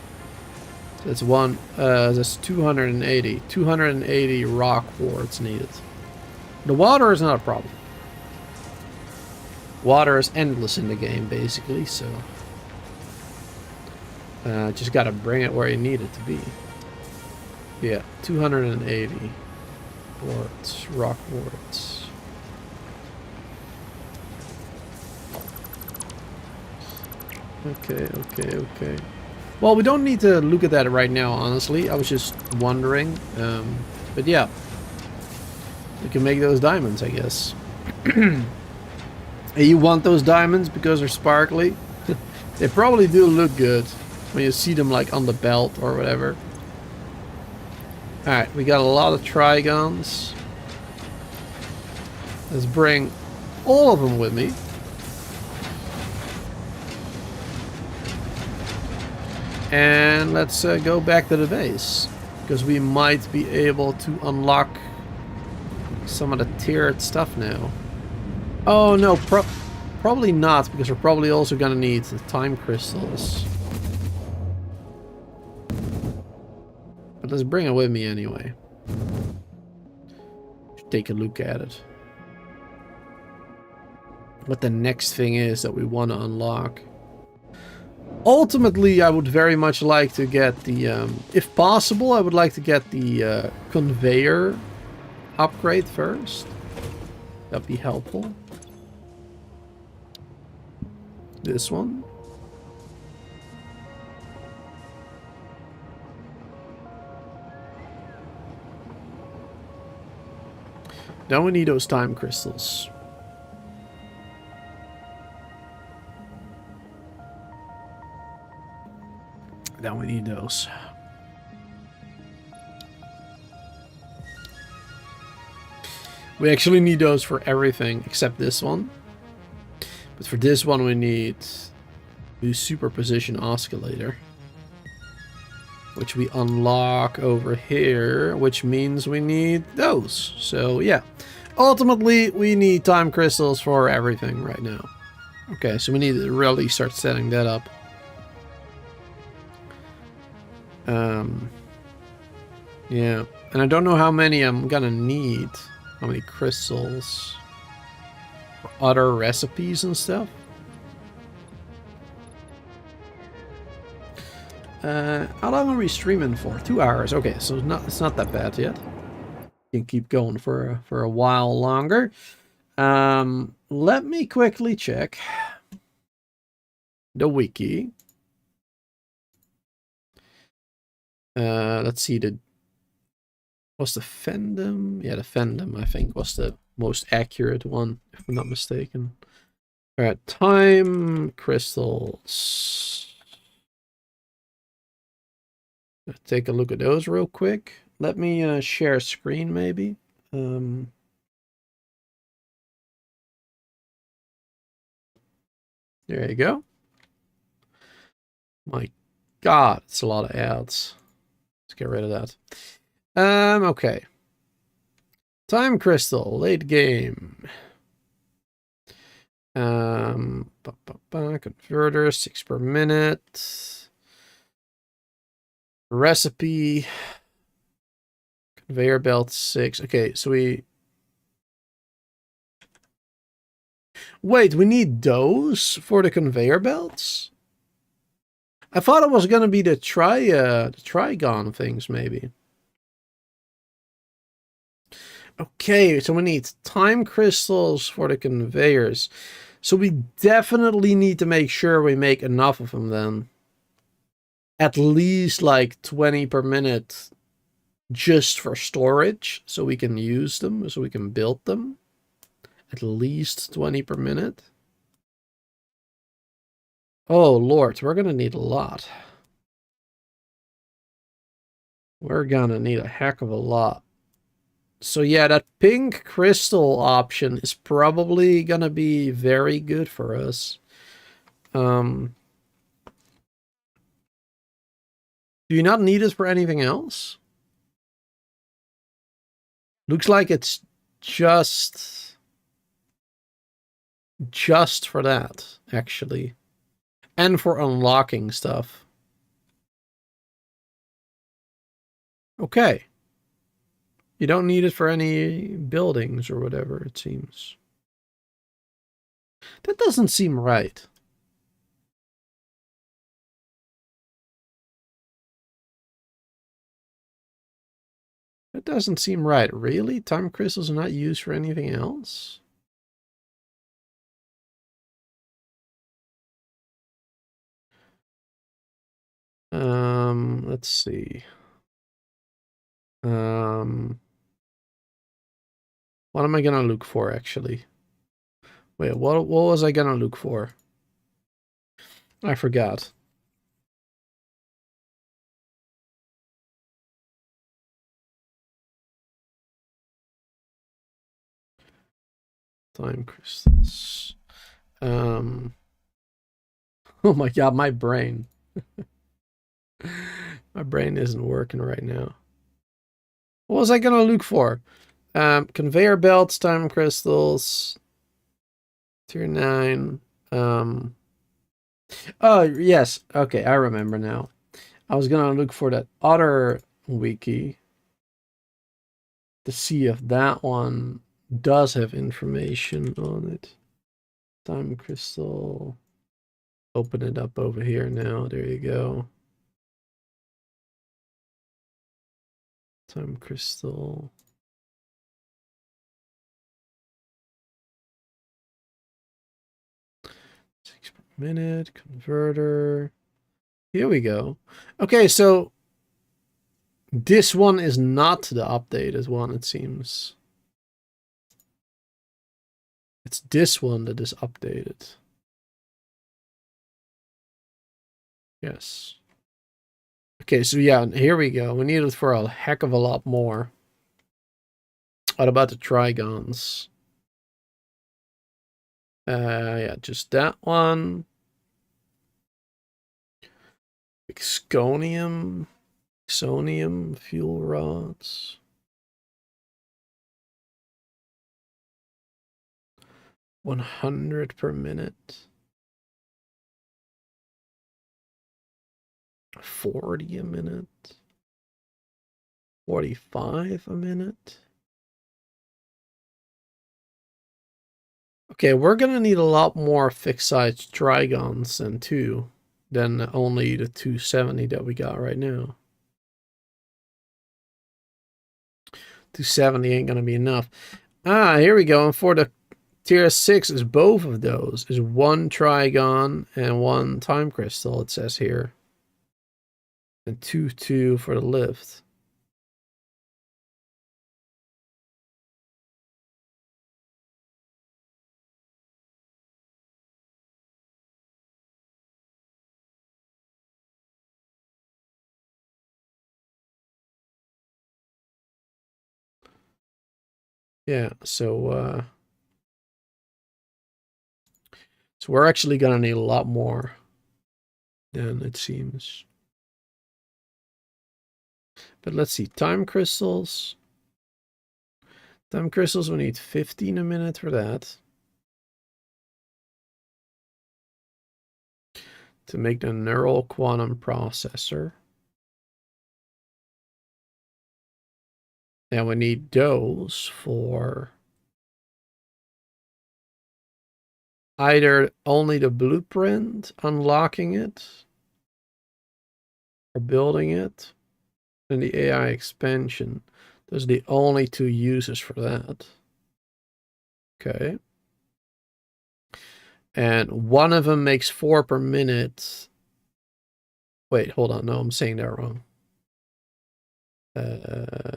So that's 280. 280 rock quartz needed. The water is not a problem. Water is endless in the game, basically, so just gotta bring it where you need it to be. Yeah, 280 quartz, rock quartz. Okay. Well, we don't need to look at that right now, honestly. I was just wondering. But yeah, we can make those diamonds, I guess. Hey, you want those diamonds because they're sparkly? They probably do look good when you see them like on the belt or whatever. Alright, we got a lot of trigons. Let's bring all of them with me. And let's go back to the base, because we might be able to unlock some of the tiered stuff now. Oh no, probably not, because we're probably also gonna need the time crystals. But let's bring it with me anyway. Take a look at it. what the next thing is that we want to unlock. Ultimately, I would very much like to get the, if possible, I would like to get the conveyor upgrade first. That'd be helpful. This one. Now we need those time crystals. Now we need those. We actually need those for everything except this one. But for this one we need the superposition oscillator, which we unlock over here, which means we need those. So yeah, ultimately we need time crystals for everything right now. Okay, so we need to really start setting that up. Yeah, and I don't know how many I'm gonna need. How many crystals for other recipes and stuff. How long are we streaming for? 2 hours. Okay, so it's not that bad yet. You can keep going for a while longer. Let me quickly check the wiki. Let's see, what's the fandom? Yeah, the fandom, I think, was the most accurate one, if I'm not mistaken. Alright, time crystals. Let's take a look at those real quick. Let me share screen, maybe. There you go. My God, it's a lot of ads. Let's get rid of that. Okay. Time crystal, late game. Converter, 6 per minute. Recipe. Conveyor belt, 6. Okay, so we... Wait, we need those for the conveyor belts? I thought it was going to be the trigon things, maybe. Okay, so we need time crystals for the conveyors. So we definitely need to make sure we make enough of them then. At least like 20 per minute just for storage, so we can use them, so we can build them. At least 20 per minute. Oh Lord, we're gonna need a lot. We're gonna need a heck of a lot. So yeah, that pink crystal option is probably gonna be very good for us. Do you not need it for anything else? Looks like it's just for that, actually. And for unlocking stuff. Okay. You don't need it for any buildings or whatever, it seems. That doesn't seem right. That doesn't seem right. Really? Time crystals are not used for anything else? Let's see. What am I gonna look for, actually? Wait, what was I gonna look for? I forgot. Time crystals. Oh my God, my brain. My brain isn't working right now. What was I gonna look for? Conveyor belts, time crystals. Tier 9. Oh, yes. Okay, I remember now. I was gonna look for that other wiki to see if that one does have information on it. Time crystal. Open it up over here now. There you go. Time crystal. 6 per minute. Converter. Here we go. Okay, so this one is not the updated one, it seems. It's this one that is updated. Yes. Okay, so yeah, here we go. We need it for a heck of a lot more. What about the trigons? Yeah, just that one. Exconium. Exonium fuel rods. 100 per minute. 40 a minute. 45 a minute. Okay, we're gonna need a lot more fixed-size trigons than only the 270 that we got right now. 270 ain't gonna be enough. Ah, here we go. And for the tier 6 is both of those. Is 1 trigon and 1 time crystal, it says here. And 2 for the lift. Yeah, so we're actually gonna need a lot more than it seems. But let's see, time crystals. Time crystals, we need 15 a minute for that. To make the neural quantum processor. And we need those for either only the blueprint, unlocking it, or building it, and the AI expansion. Those are the only 2 uses for that. Okay. And one of them makes 4 per minute. Wait, hold on. No, I'm saying that wrong.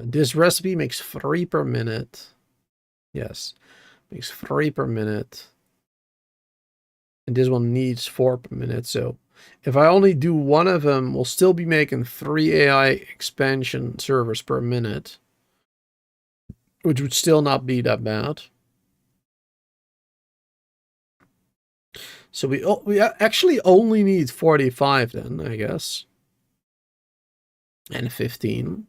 This recipe makes 3 per minute. Yes, makes 3 per minute. And this one needs 4 per minute. So if I only do one of them, we'll still be making 3 AI expansion servers per minute, which would still not be that bad. So we actually only need 45 then, I guess. And 15.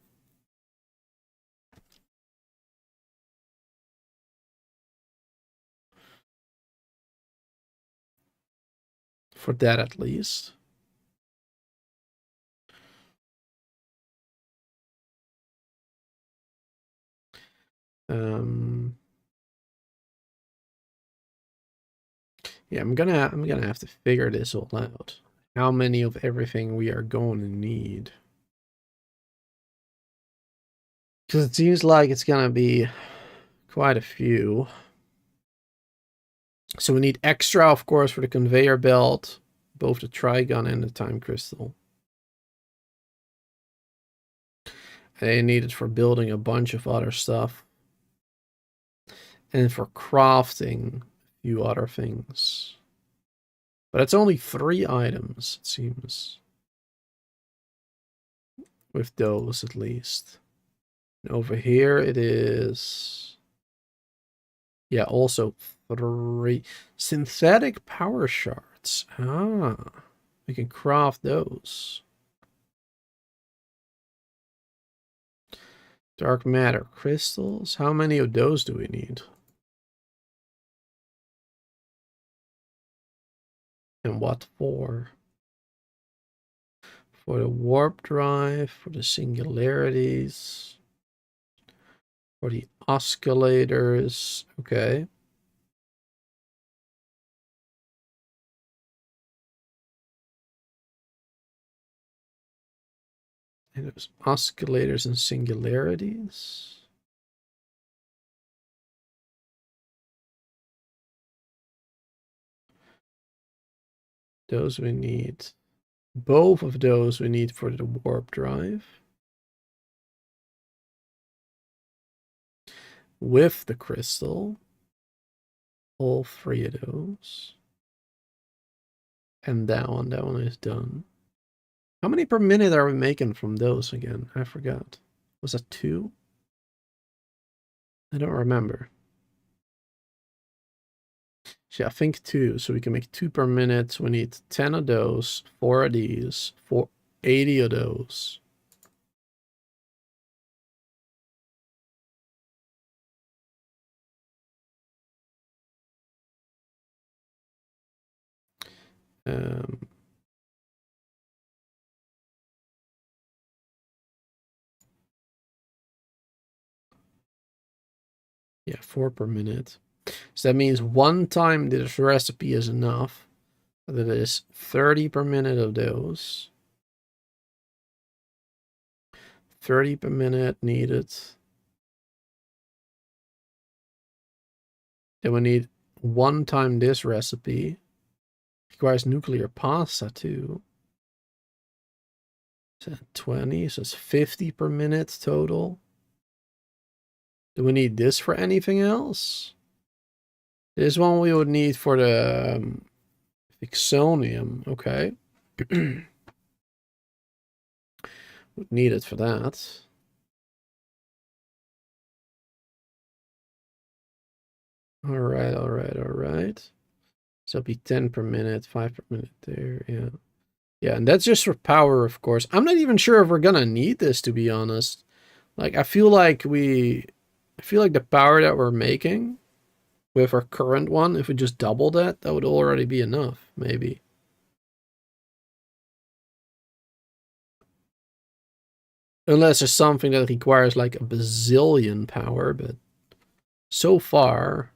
For that at least. Yeah, I'm gonna have to figure this all out. How many of everything we are going to need. Because it seems like it's gonna be quite a few. So we need extra, of course, for the conveyor belt, both the trigon and the time crystal. They need it for building a bunch of other stuff. And for crafting a few other things. But it's only 3 items, it seems. With those, at least. And over here, it is... Yeah, also 3 synthetic power shards. Ah, we can craft those. Dark matter crystals. How many of those do we need? And what for? For the warp drive, for the singularities, for the oscillators. Okay. And there's oscillators and singularities. Those we need. Both of those we need for the warp drive. With the crystal. All three of those. And that one is done. How many per minute are we making from those again? I forgot. Was that 2? I don't remember. Yeah, I think 2. So we can make 2 per minute. We need 10 of those, 4 of these, 80 of those. Yeah, 4 per minute. So that means 1 time this recipe is enough. That is 30 per minute of those. 30 per minute needed. Then we need 1 time this recipe. Requires nuclear pasta too. So 20, so it's 50 per minute total. Do we need this for anything else? This one we would need for the Fixonium, okay. Would need it for that. Alright. So it'll be 10 per minute, 5 per minute there, yeah. Yeah, and that's just for power, of course. I'm not even sure if we're gonna need this, to be honest. Like, I feel like the power that we're making with our current one, if we just double that, that would already be enough, maybe. Unless there's something that requires like a bazillion power, but so far,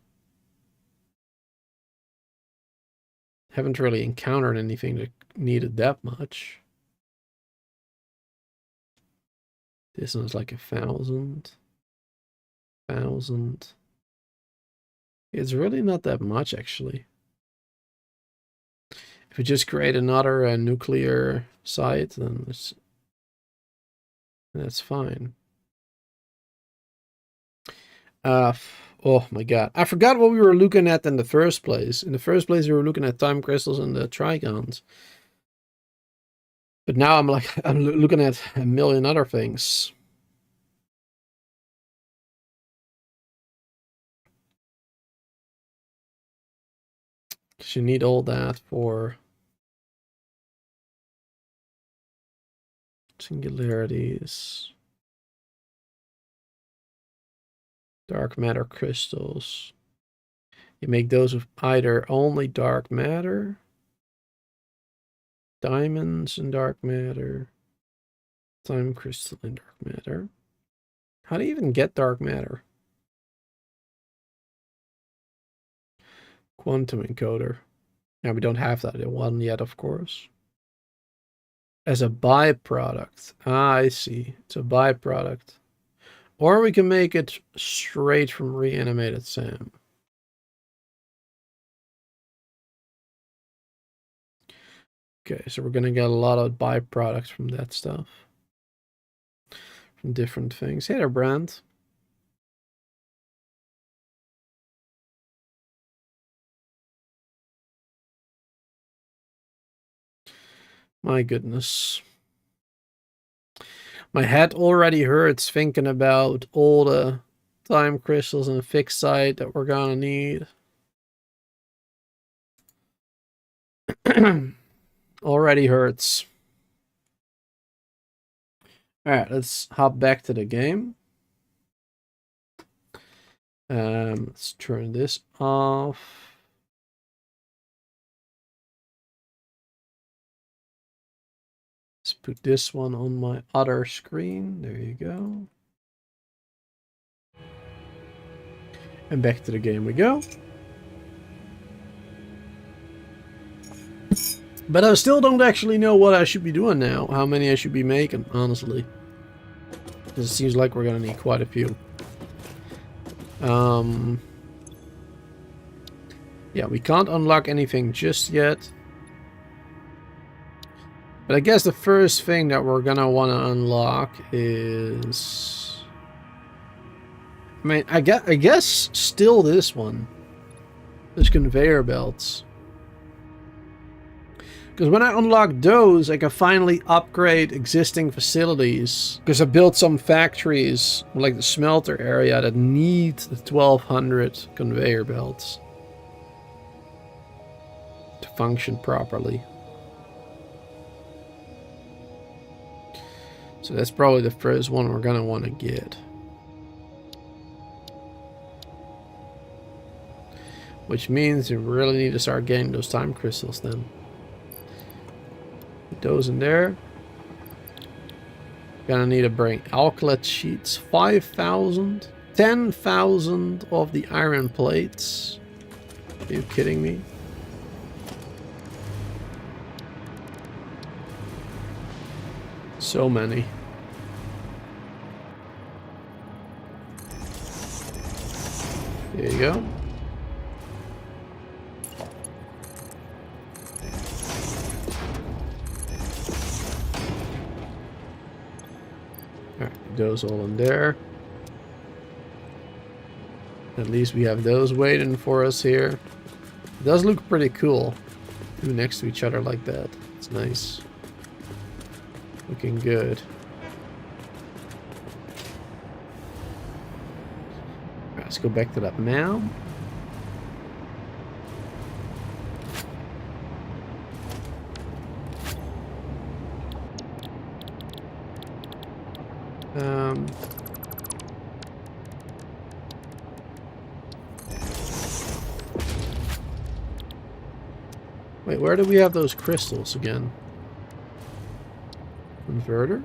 haven't really encountered anything that needed that much. This one's like 1,000. 1,000. It's really not that much, actually. If we just create another nuclear site, then that's fine. Oh my god. I forgot what we were looking at in the first place. In the first place, we were looking at time crystals and the trigons. But now I'm looking at a million other things. Because you need all that for singularities. Dark matter crystals. You make those with either only dark matter, diamonds and dark matter, time crystal and dark matter. How do you even get dark matter? Quantum encoder. Yeah, we don't have that one yet, of course. As a byproduct. Ah, I see. It's a byproduct. Or we can make it straight from reanimated SAM. Okay, so we're gonna get a lot of byproducts from that stuff. From different things. Hey there, Brand. My goodness. My head already hurts thinking about all the time crystals and FICSIT that we're gonna need. Already hurts. Alright, let's hop back to the game. Let's turn this off. Let's put this one on my other screen. There you go. And back to the game we go. But I still don't actually know what I should be doing now. How many I should be making, honestly. Because it seems like we're going to need quite a few. Yeah, we can't unlock anything just yet. But I guess the first thing that we're going to want to unlock is... I mean, I guess still this one. This conveyor belts. Because when I unlock those, I can finally upgrade existing facilities. Because I built some factories, like the smelter area, that need the 1200 conveyor belts to function properly. So that's probably the first one we're going to want to get. Which means we really need to start getting those time crystals then. Put those in there. Gonna need to bring alkalit sheets. 5,000. 10,000 of the iron plates. Are you kidding me? So many. There you go. Those all in there. At least we have those waiting for us here. It does look pretty cool. Two next to each other like that. It's nice. Looking good. Right, let's go back to that mound. Wait, where do we have those crystals again? Converter?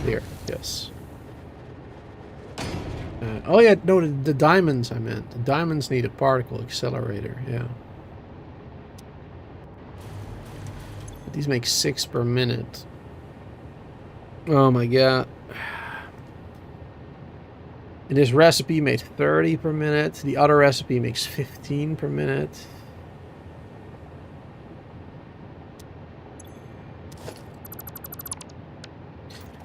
Here, yes. Oh yeah, no, the diamonds I meant. The diamonds need a particle accelerator, yeah. But these make 6 per minute. Oh my god. And this recipe made 30 per minute. The other recipe makes 15 per minute.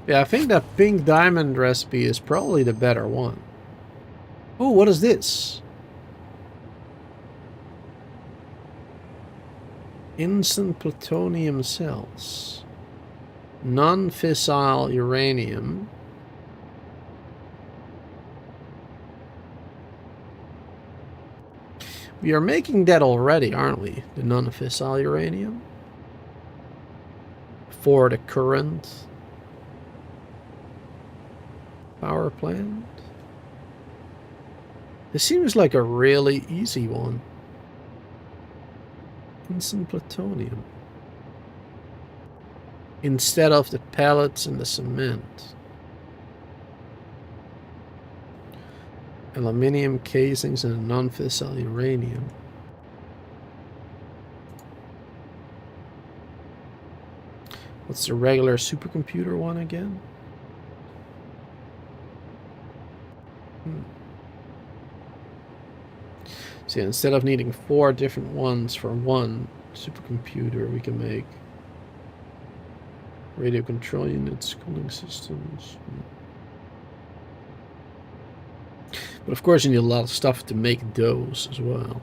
Yeah, I think that pink diamond recipe is probably the better one. Oh, what is this? Instant plutonium cells. Non-fissile uranium. We are making that already, aren't we? The non-fissile uranium. For the current power plant. This seems like a really easy one. Instant plutonium. Instead of the pellets and the cement. Aluminium casings and a non-fissile uranium. What's the regular supercomputer one again? So yeah, instead of needing 4 different ones for one supercomputer, we can make radio control units, cooling systems. But of course you need a lot of stuff to make those as well.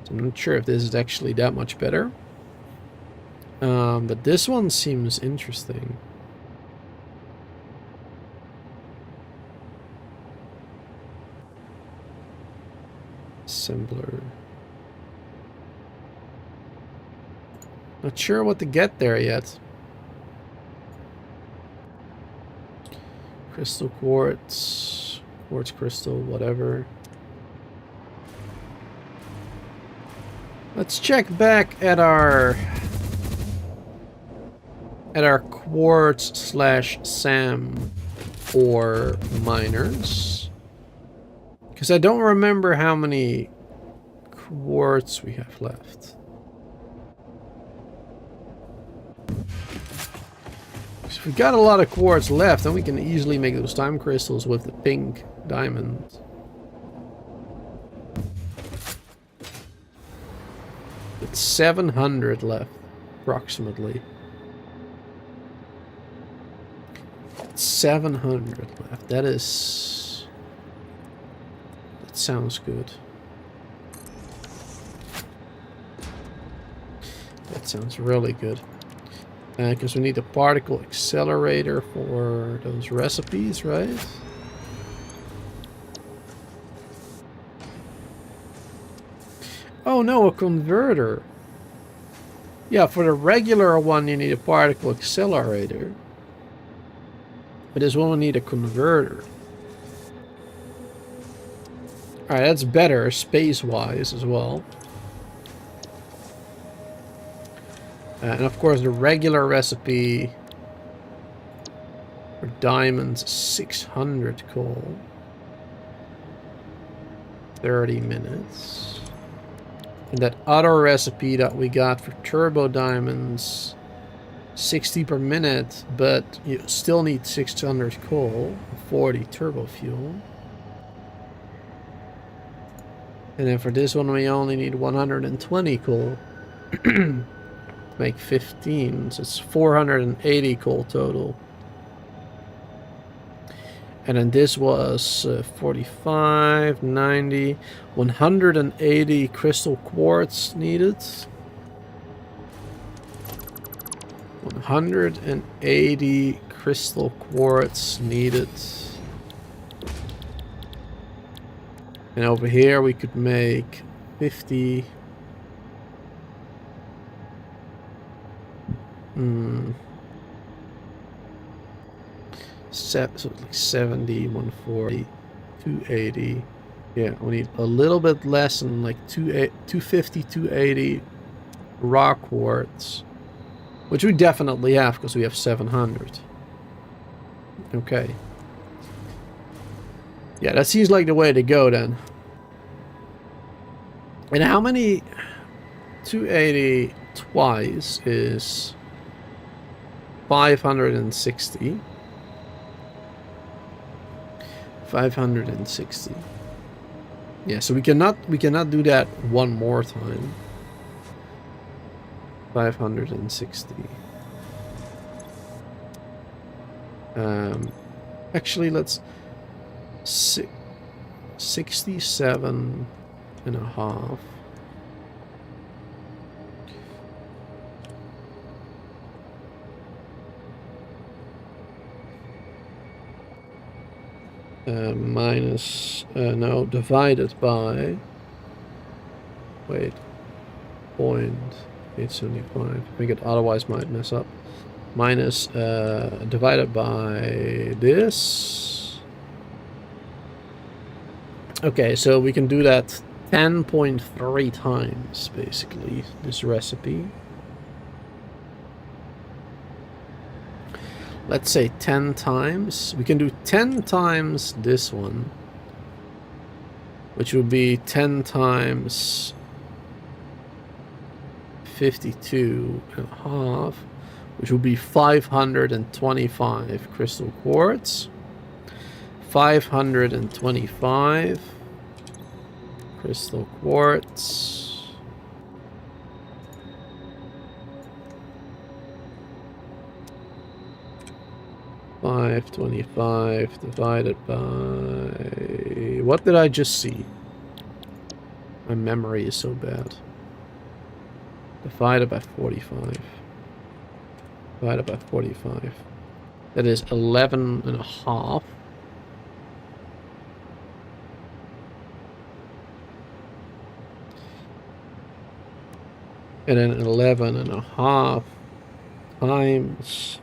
So I'm not sure if this is actually that much better. But this one seems interesting. Assembler. Not sure what to get there yet. Crystal quartz, quartz crystal, whatever. Let's check back at our quartz/SAM ore miners. Because I don't remember how many quartz we have left? So if we got a lot of quartz left, then we can easily make those time crystals with the pink diamond. It's 700 left, approximately. 700 left. That sounds good. That sounds really good. Because we need a particle accelerator for those recipes, right? Oh no, a converter. Yeah, for the regular one you need a particle accelerator. But this one will need a converter. Alright, that's better space-wise as well. And of course the regular recipe for diamonds, 600 coal. 30 minutes. And that other recipe that we got for turbo diamonds, 60 per minute, but you still need 600 coal, 40 turbo fuel. And then for this one we only need 120 coal. Make 15, so it's 480 coal total. And then this was 45, 90, 180 crystal quartz needed. 180 crystal quartz needed. And over here we could make 50. So like 70, 140, 280. Yeah, we need a little bit less than like 250, 280 raw quartz. Which we definitely have because we have 700. Okay. Yeah, that seems like the way to go then. And how many 280 twice is 560. 560. Yeah, so we cannot do that one more time. 560. Actually, let's 67 and a half. Divided by, wait, 0.875. I think it otherwise might mess up. Minus, divided by this. Okay, so we can do that 10.3 times, basically, this recipe. Let's say 10 times. We can do 10 times this one, which would be 10 times 52 and a half, which would be 525 crystal quartz. 525 crystal quartz. 525 divided by... What did I just see? My memory is so bad. Divided by 45. Divided by 45. That is 11 and a half. And then 11 and a half times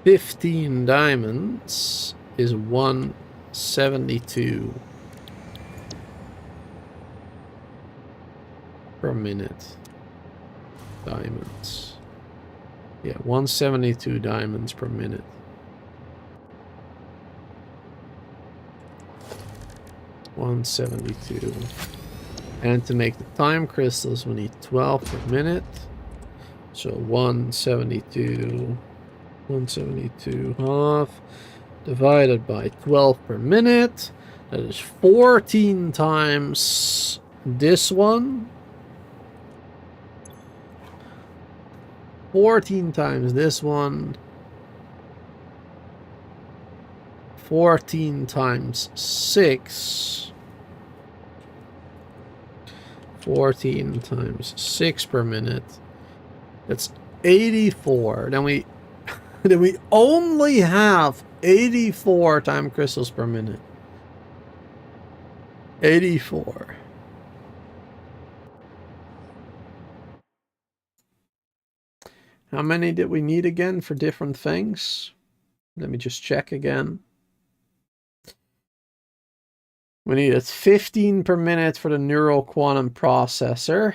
15 diamonds is 172 per minute. Diamonds. Yeah, 172 diamonds per minute. $172. And to make the time crystals, we need 12 per minute. So 172 half divided by 12 per minute. That is 14 times this one. 14 times this one. 14 times 6. 14 times 6 per minute. That's 84. Then we only have 84 time crystals per minute. 84. How many did we need again for different things? Let me just check again. We needed 15 per minute for the neural quantum processor.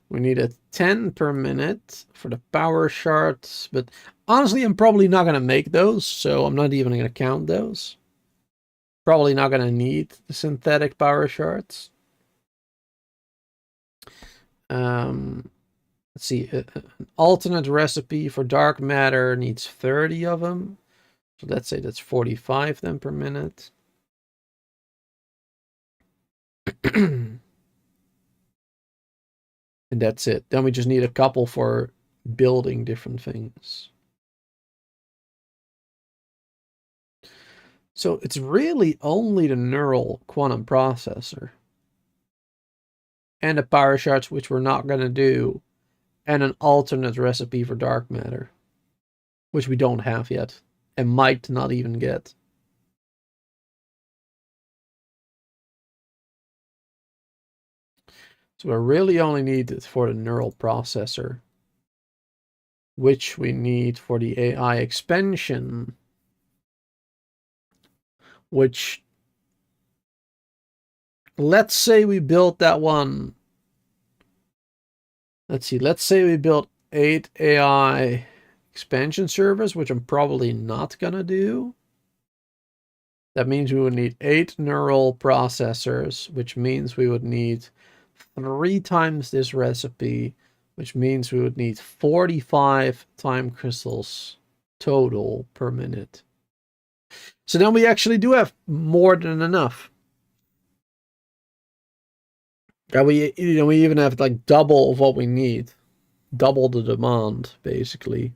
We needed 10 per minute for the power shards, but honestly, I'm probably not going to make those, so I'm not even going to count those. Probably not going to need the synthetic power shards. Let's see, an alternate recipe for dark matter needs 30 of them. So let's say that's 45 then per minute. And that's it. Then we just need a couple for building different things. So it's really only the neural quantum processor and the power shards, which we're not going to do, and an alternate recipe for dark matter, which we don't have yet and might not even get. So we really only need it for the neural processor, which we need for the AI expansion, which, let's say we built that one. Let's see, let's say we built 8 AI expansion servers, which I'm probably not going to do. That means we would need 8 neural processors, which means we would need 3 times this recipe, which means we would need 45 time crystals total per minute. So then we actually do have more than enough. And we even have like double of what we need. Double the demand, basically.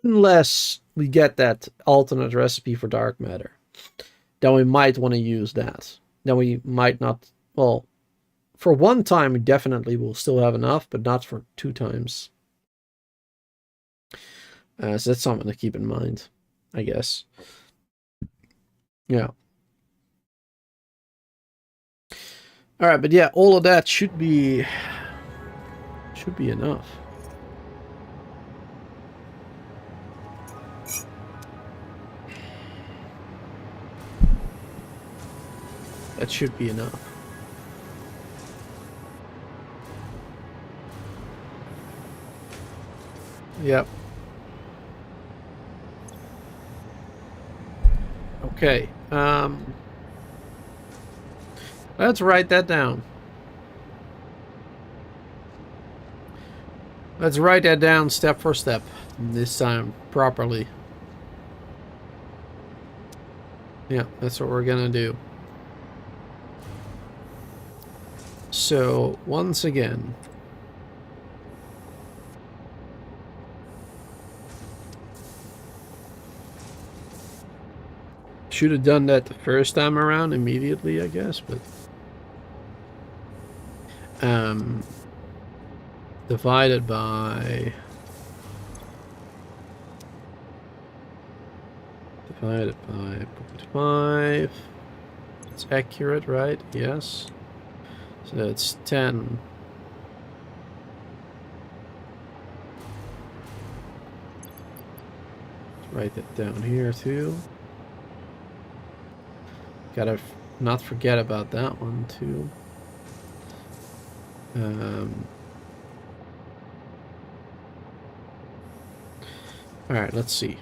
Unless we get that alternate recipe for dark matter. Then we might want to use that. Then we might not, well, for 1 time we definitely will still have enough, but not for 2 times. So that's something to keep in mind, I guess. Yeah. All right, but yeah, all of that should be enough. That should be enough. Yep. Okay. Let's write that down. Let's write that down step for step. This time properly. Yeah, that's what we're gonna do. So, once again, should have done that the first time around immediately, I guess, but divided by 0.5. It's accurate, right? Yes. So that's 10. Let's write that down here too. Gotta not forget about that one too. All right, let's see.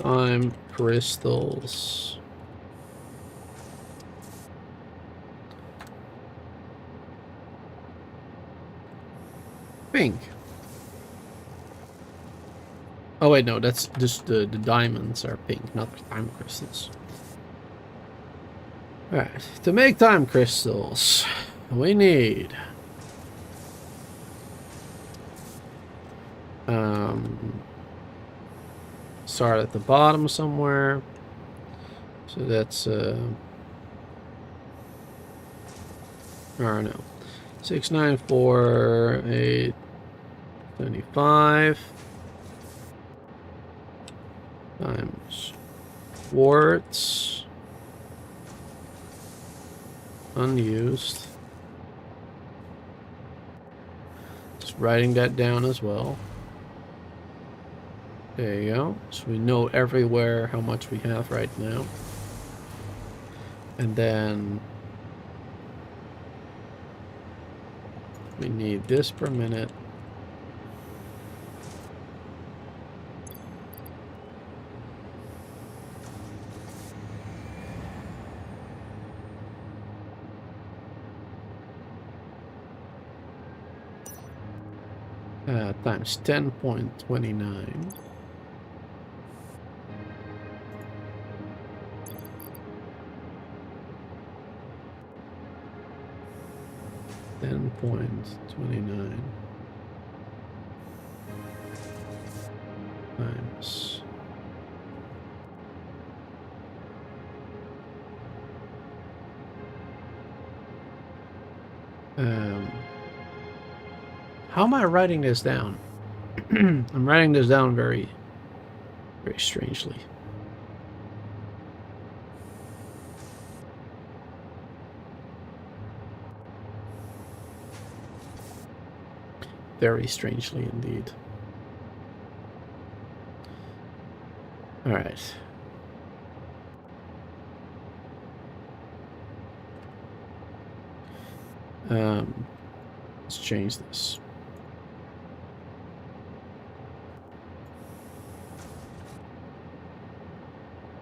Time crystals. Pink. Oh wait, no, that's just the diamonds are pink, not time crystals. Alright, to make time crystals, we need start at the bottom somewhere. So that's I don't know. 694 875 times quartz unused. Just writing that down as well. There you go. So we know everywhere how much we have right now. And then we need this per minute. Times 10.29. .29 times how am I writing this down? I'm writing this down very strangely. Very strangely indeed. All right. Let's change this.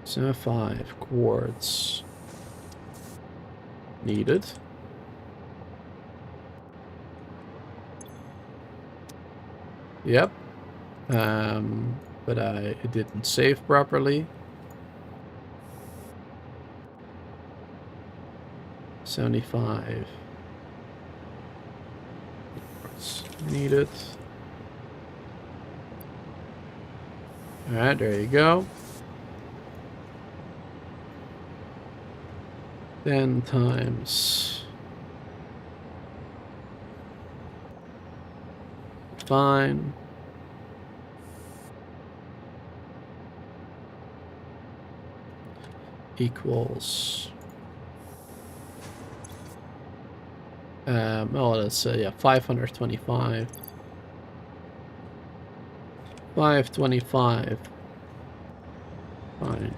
So 5 quartz needed. Yep. But it didn't save properly. 75 quartz needed. All right, there you go. 10 times 5 equals oh, let's say yeah, 525. 525 find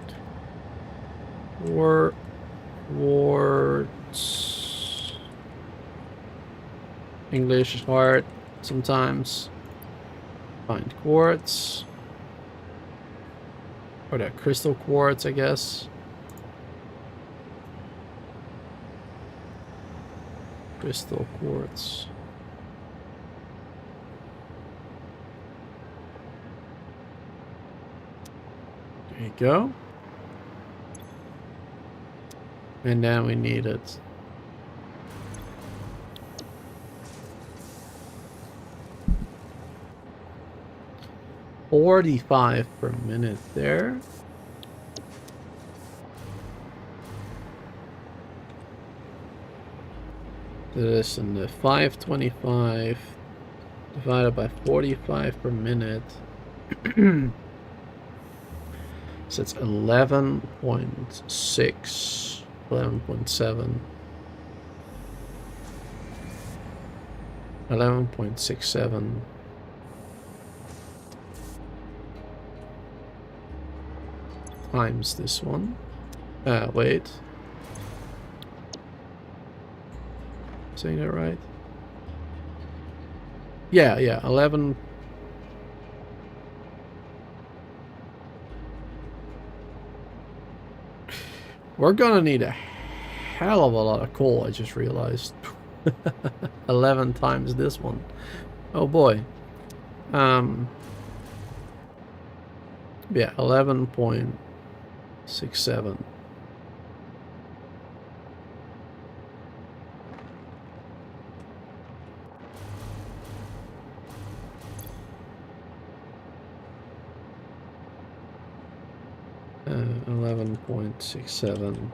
quartz. English is hard sometimes. Find quartz. Or that crystal quartz, I guess. Crystal quartz. There you go. And then we need it. $45 per minute there. This and the 525 divided by 45 per minute. So it's 11.6, 11.7, 11.67 times this one. Wait. Saying that right? Yeah, 11. We're gonna need a hell of a lot of coal, I just realized. 11 times this one. Oh boy. Yeah, 11.67. Uh, 11.67.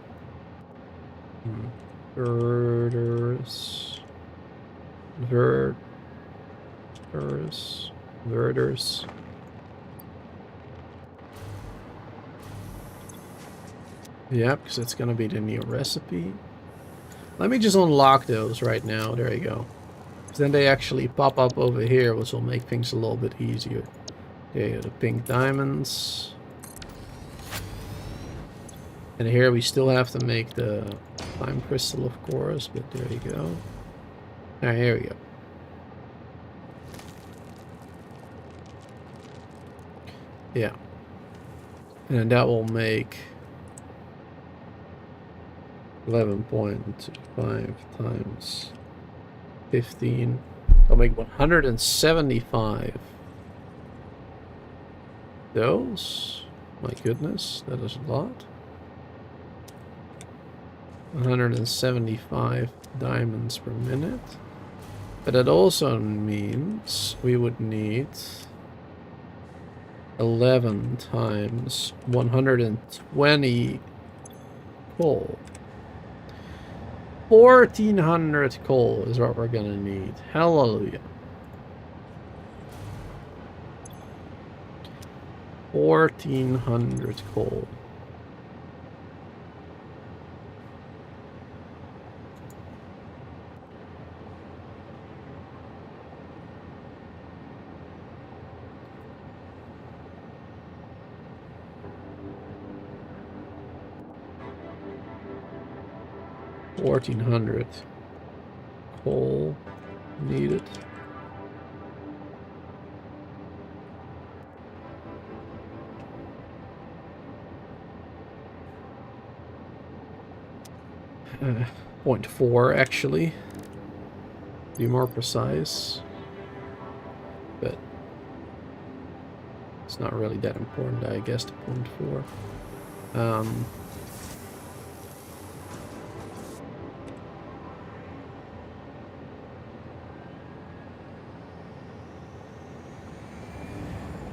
Verters. Verters. Yep, because it's going to be the new recipe. Let me just unlock those right now. There you go. Then they actually pop up over here, which will make things a little bit easier. There you go, the pink diamonds. And here we still have to make the time crystal, of course, but there you go. Alright, here we go. Yeah. And that will make 11.5 times 15. I'll make 175. Those? My goodness, that is a lot. 175 diamonds per minute. But that also means we would need 11 times 120 coal. 1400 coal is what we're gonna need. Hallelujah. 1400 coal. $1,400 coal needed. Uh, 0.4 actually. Be more precise. But it's not really that important, I guess, to 0.4.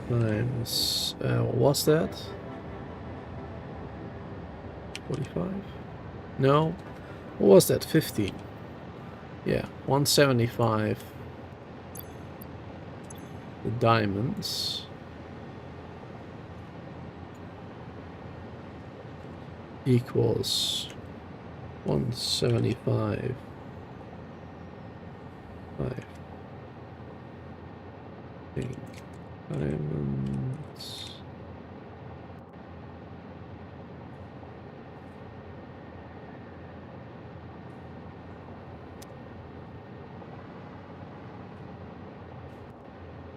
Times, what was that? 45? No. What was that? 15. Yeah, 175. The diamonds. Equals 175. 5. Pink diamonds.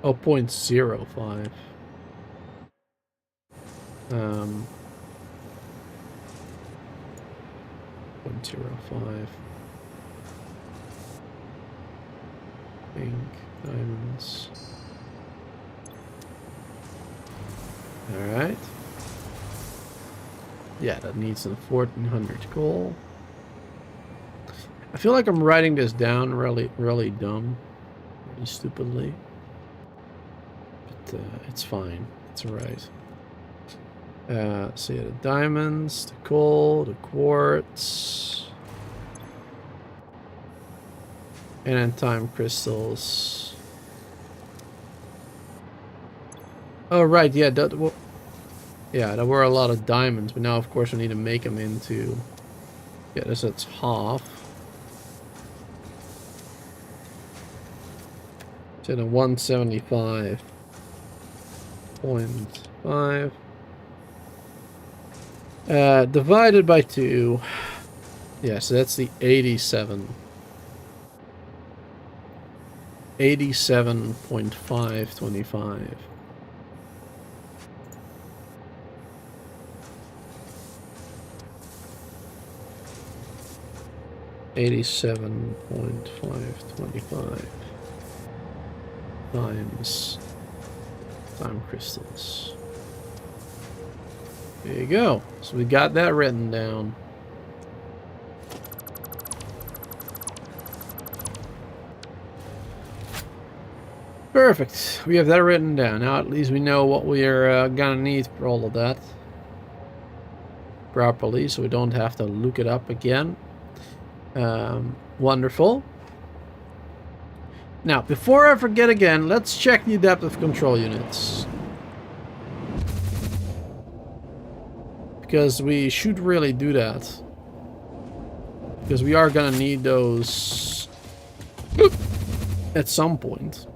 Oh, 0.05. 0.05. Pink diamonds. Alright. Yeah, that needs some 1400 coal. I feel like I'm writing this down really dumb. Really stupidly. But it's fine. It's alright. So yeah, the diamonds, the coal, the quartz. And then time crystals. Oh, right, yeah, there were a lot of diamonds, but now, of course, we need to make them into... Yeah, this it's half. So the 175.5. Divided by 2. Yeah, so that's the 87. 87.525. 87.525 times time crystals. There you go. So we got that written down. Perfect. We have that written down. Now at least we know what we are gonna need for all of that properly, so we don't have to look it up again. Wonderful. Now, before I forget again, let's check the adaptive control units. Because we should really do that. Because we are gonna need those at some point.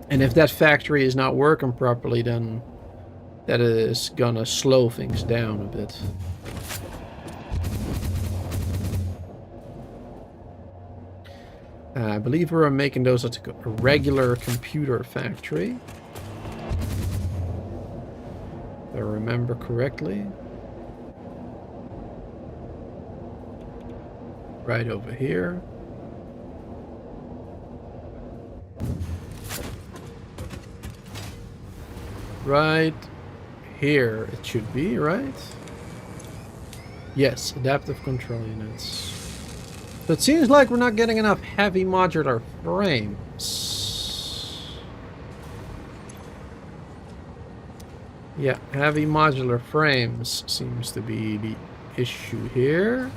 And if that factory is not working properly, then that is gonna slow things down a bit. I believe we're making those at a regular computer factory. If I remember correctly. Right over here. Right here it should be, right? Yes, adaptive control units. So it seems like we're not getting enough heavy modular frames. Yeah, heavy modular frames seems to be the issue here.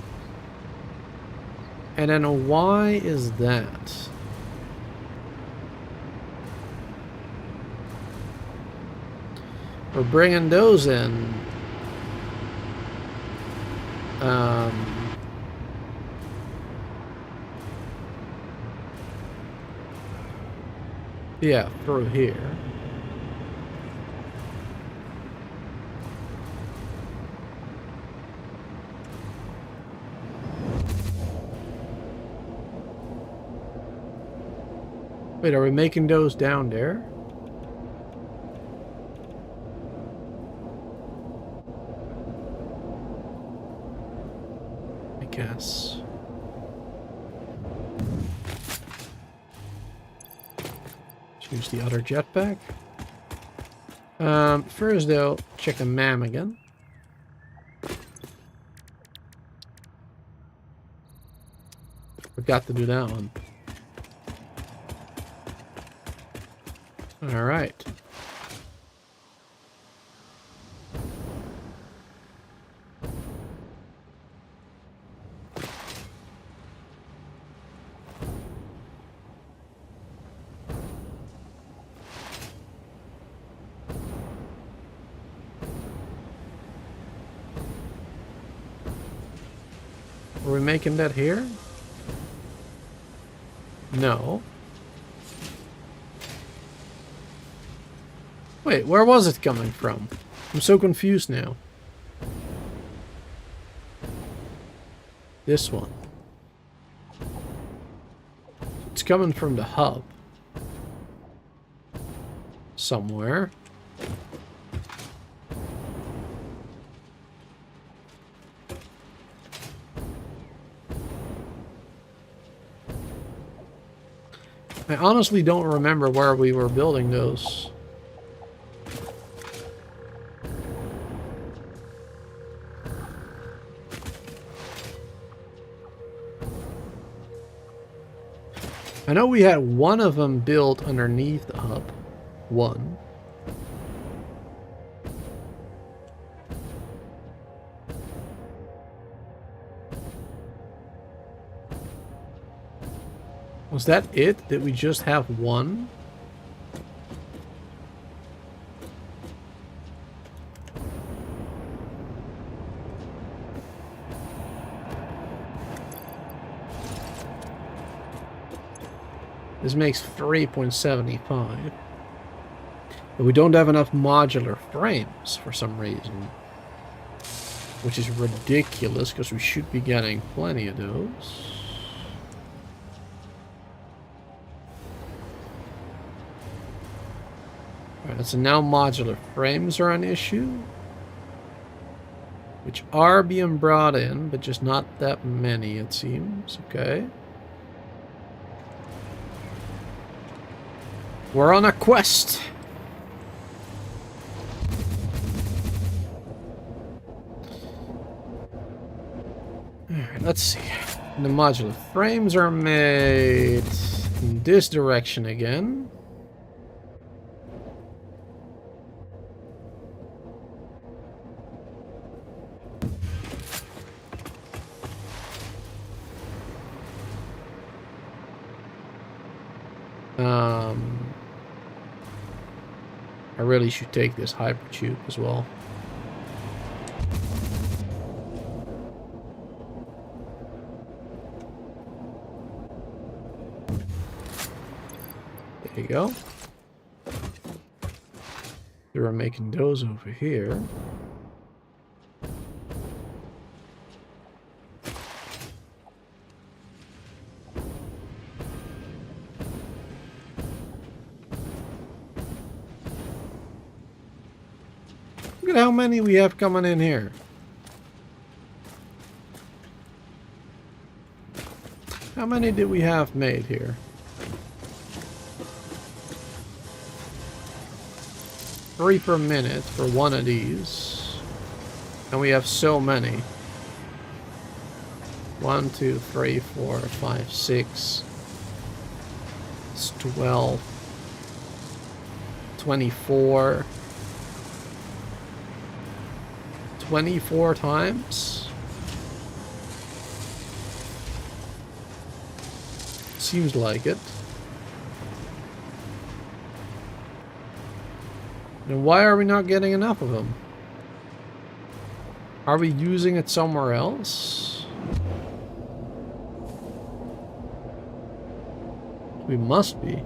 And then why is that? We're bringing those in. Yeah, through here. Wait, are we making those down there? I guess. Use the other jetpack. First though, check the MAM again. Forgot to do that one. Alright. Are we making that here? No. Wait, where was it coming from? I'm so confused now. This one. It's coming from the hub. Somewhere. I honestly don't remember where we were building those. I know we had one of them built underneath the hub. One. Was that it? Did we just have one? This makes 3.75. But we don't have enough modular frames for some reason. Which is ridiculous, because we should be getting plenty of those. Alright, so now modular frames are an issue. which are being brought in, but just not that many, it seems. Okay. We're on a quest. Alright, let's see. The modular frames are made in this direction again. I really should take this hyper tube as well. There you go. We're making those over here. Look at how many we have coming in here. How many did we have made here? 3 per minute for one of these. And we have so many. 1, 2, 3, 4, 5, 6. It's 12. 24. 24 times? Seems like it. Then why are we not getting enough of them? Are we using it somewhere else? We must be.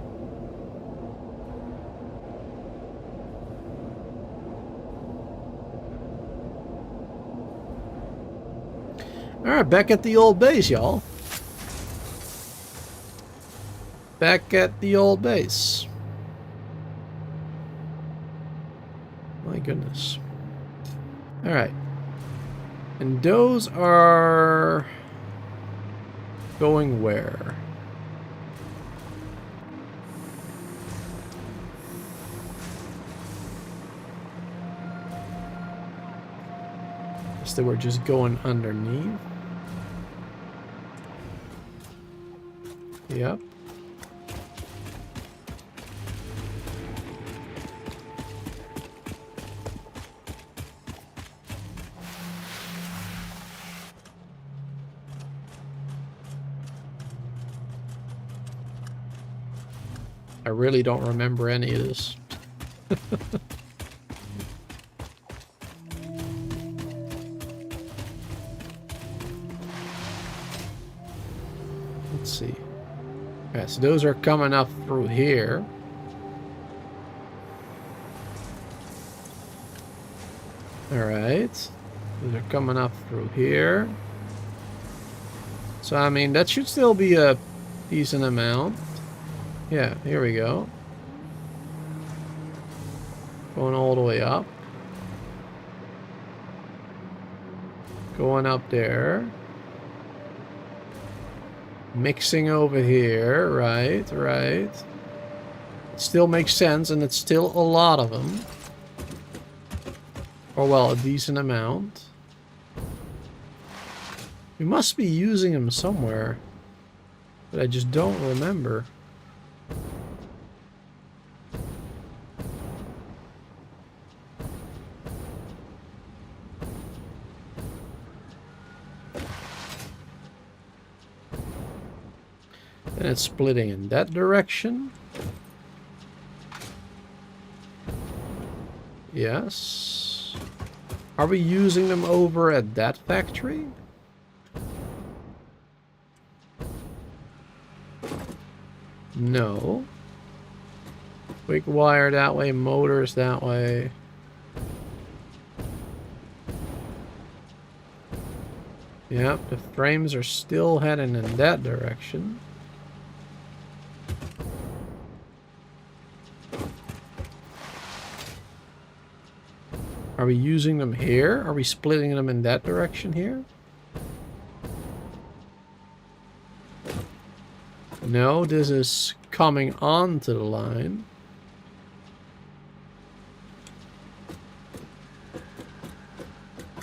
Alright, back at the old base, y'all. Back at the old base. My goodness. Alright. And those are going where? Guess they were just going underneath. Yep. I really don't remember any of this. Let's see. Okay, so those are coming up through here. Alright. Those are coming up through here. So, I mean, that should still be a decent amount. Yeah, here we go. Going all the way up. Going up there. Mixing over here. Right, right. It still makes sense, and it's still a lot of them. Or, well, a decent amount. We must be using them somewhere. But I just don't remember. And it's splitting in that direction. Yes. Are we using them over at that factory? No. Quick wire that way, motors that way. Yep, the frames are still heading in that direction. Are we using them here? Are we splitting them in that direction here? No, this is coming onto the line.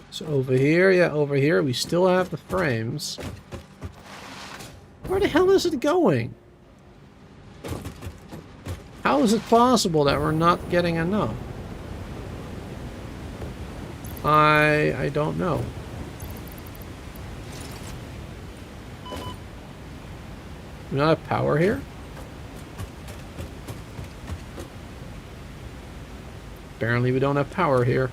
So over here, yeah, over here, we still have the frames. Where the hell is it going? How is it possible that we're not getting enough? I don't know. We don't have power here? Apparently we don't have power here.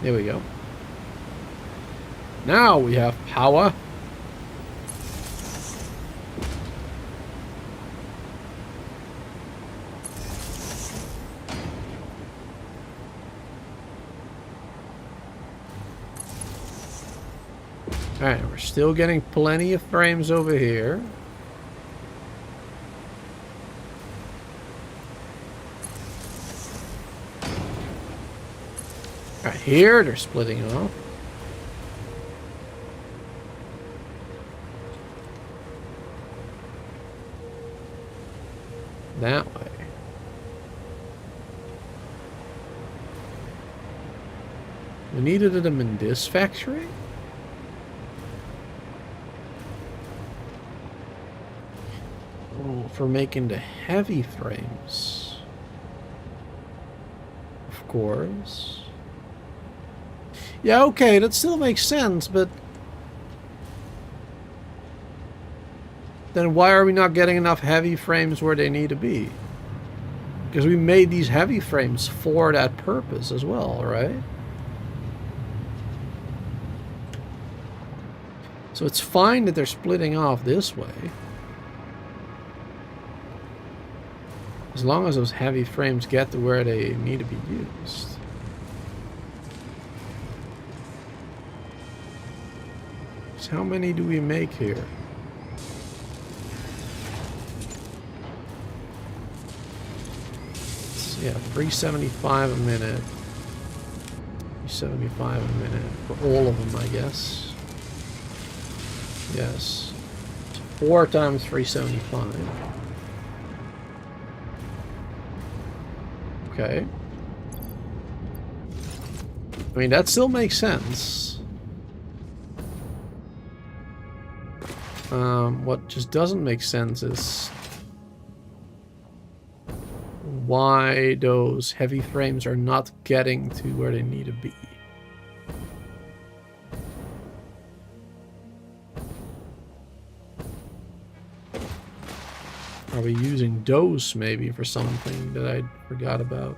There we go. Now we have power. Alright, we're still getting plenty of frames over here. Alright, here they're splitting off. That way. We needed them in this factory? Oh, for making the heavy frames. Of course. Yeah, okay, that still makes sense, but then why are we not getting enough heavy frames where they need to be? Because we made these heavy frames for that purpose as well, right? So it's fine that they're splitting off this way. As long as those heavy frames get to where they need to be used. So how many do we make here? Yeah, 375 a minute. 375 a minute for all of them, I guess. Yes. 4 times 375. Okay. I mean, that still makes sense. What just doesn't make sense is why those heavy frames are not getting to where they need to be. Are we using those maybe for something that I forgot about?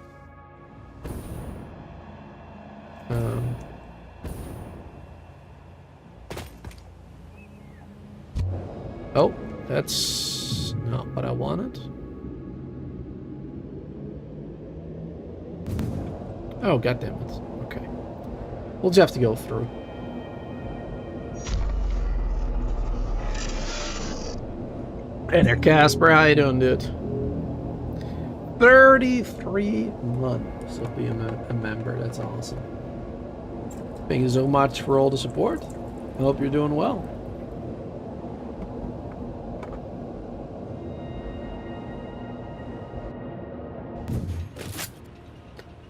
Oh, that's not what I wanted. Oh, goddammit. Okay. We'll just have to go through. Hey there, Casper. How you doing, dude? 33 months of being a member. That's awesome. Thank you so much for all the support. I hope you're doing well.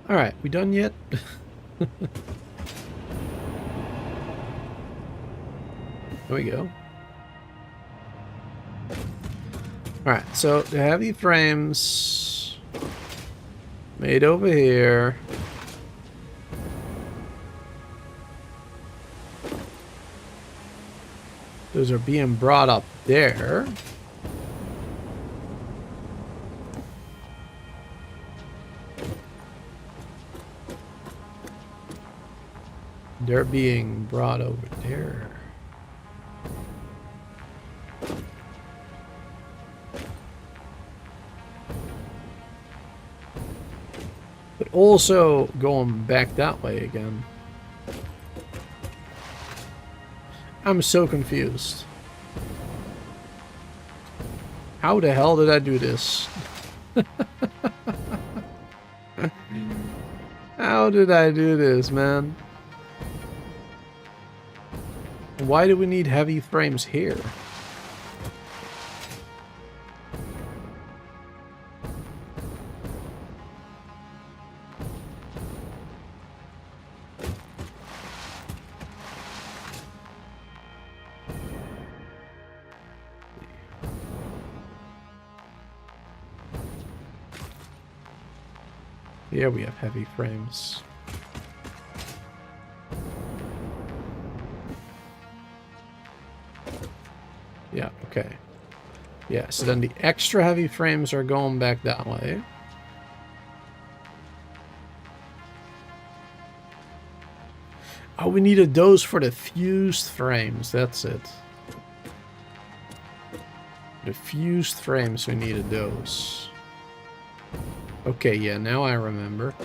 Alright, we done yet? There we go. Alright, so the heavy frames made over here. Those are being brought up there. They're being brought over there. But also going back that way again. I'm so confused. How the hell did I do this? How did I do this, man? Why do we need heavy frames here? Here we have heavy frames. Yeah, okay. Yeah, so then the extra heavy frames are going back that way. Oh, we needed those for the fused frames, that's it. The fused frames, we needed those. Okay, yeah, now I remember.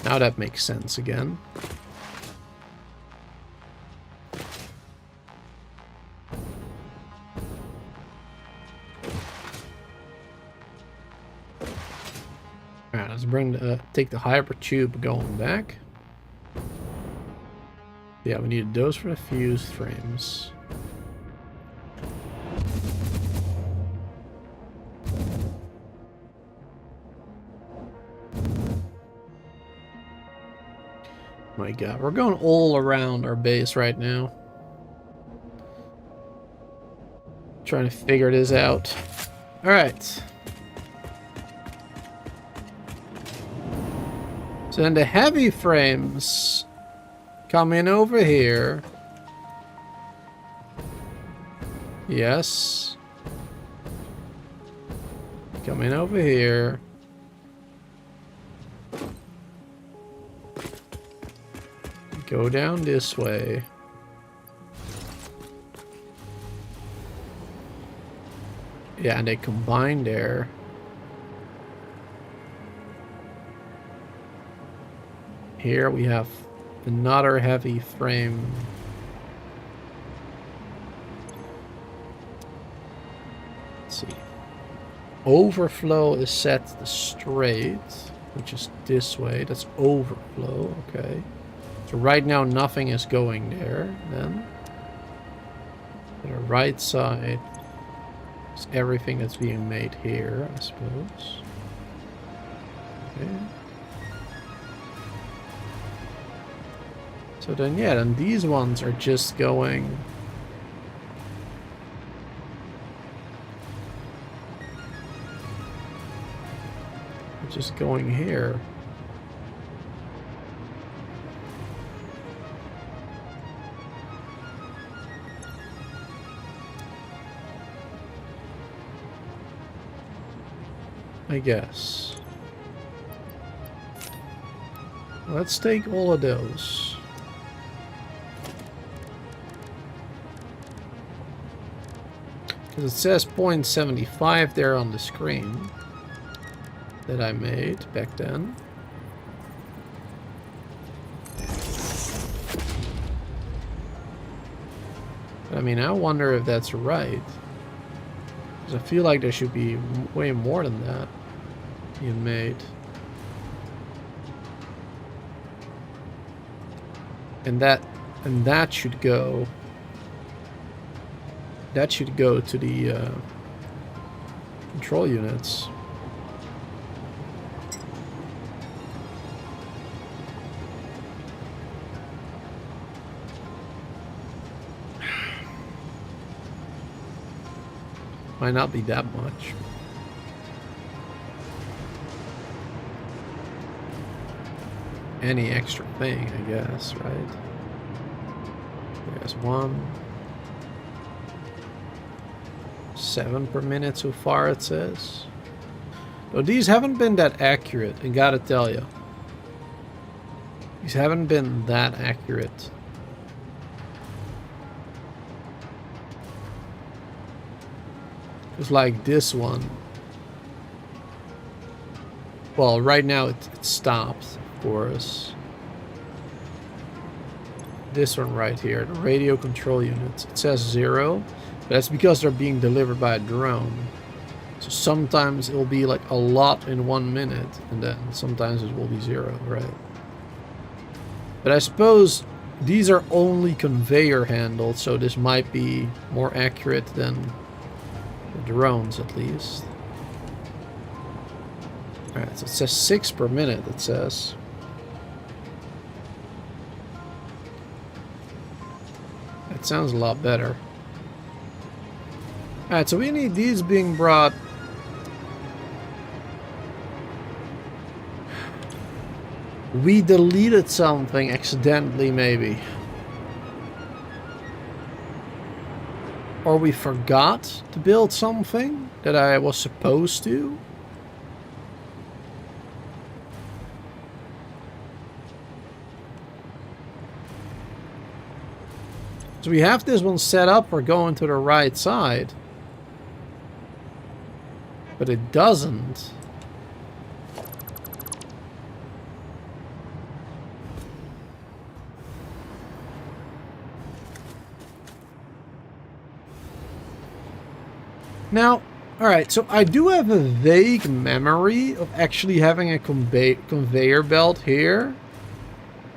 Now that makes sense again. Alright, let's bring the, take the hyper tube going back. Yeah, we needed those for the fused frames. My god, we're going all around our base right now. Trying to figure this out. Alright. So then the heavy frames come in over here. Yes. Come in over here. Go down this way. Yeah, and they combine there. Here we have another heavy frame. Let's see. Overflow is set to straight, which is this way. That's overflow, okay. So right now nothing is going there, then. To the right side is everything that's being made here, I suppose. Okay. So then, yeah, then these ones are just going... just going here. I guess. Let's take all of those. Because it says 0.75 there on the screen that I made back then. But I mean, I wonder if that's right. Because I feel like there should be way more than that being made. And that should go. That should go to the control units. Might not be that much. Any extra thing, I guess, right? There's one. 7 per minute so far, it says. But these haven't been that accurate, I gotta tell you. These haven't been that accurate. It's like this one. Well, right now it stopped, of course. This one right here, the radio control units. It says 0, but that's because they're being delivered by a drone. So sometimes it will be like a lot in 1 minute, and then sometimes it will be 0, right? But I suppose these are only conveyor handled, so this might be more accurate than the drones at least. Alright, so it says 6 per minute, it says. That sounds a lot better. Alright, so we need these being brought. We deleted something accidentally, maybe. Or we forgot to build something that I was supposed to. So we have this one set up for going to the right side. But it doesn't. Now, alright, so I do have a vague memory of actually having a conveyor belt here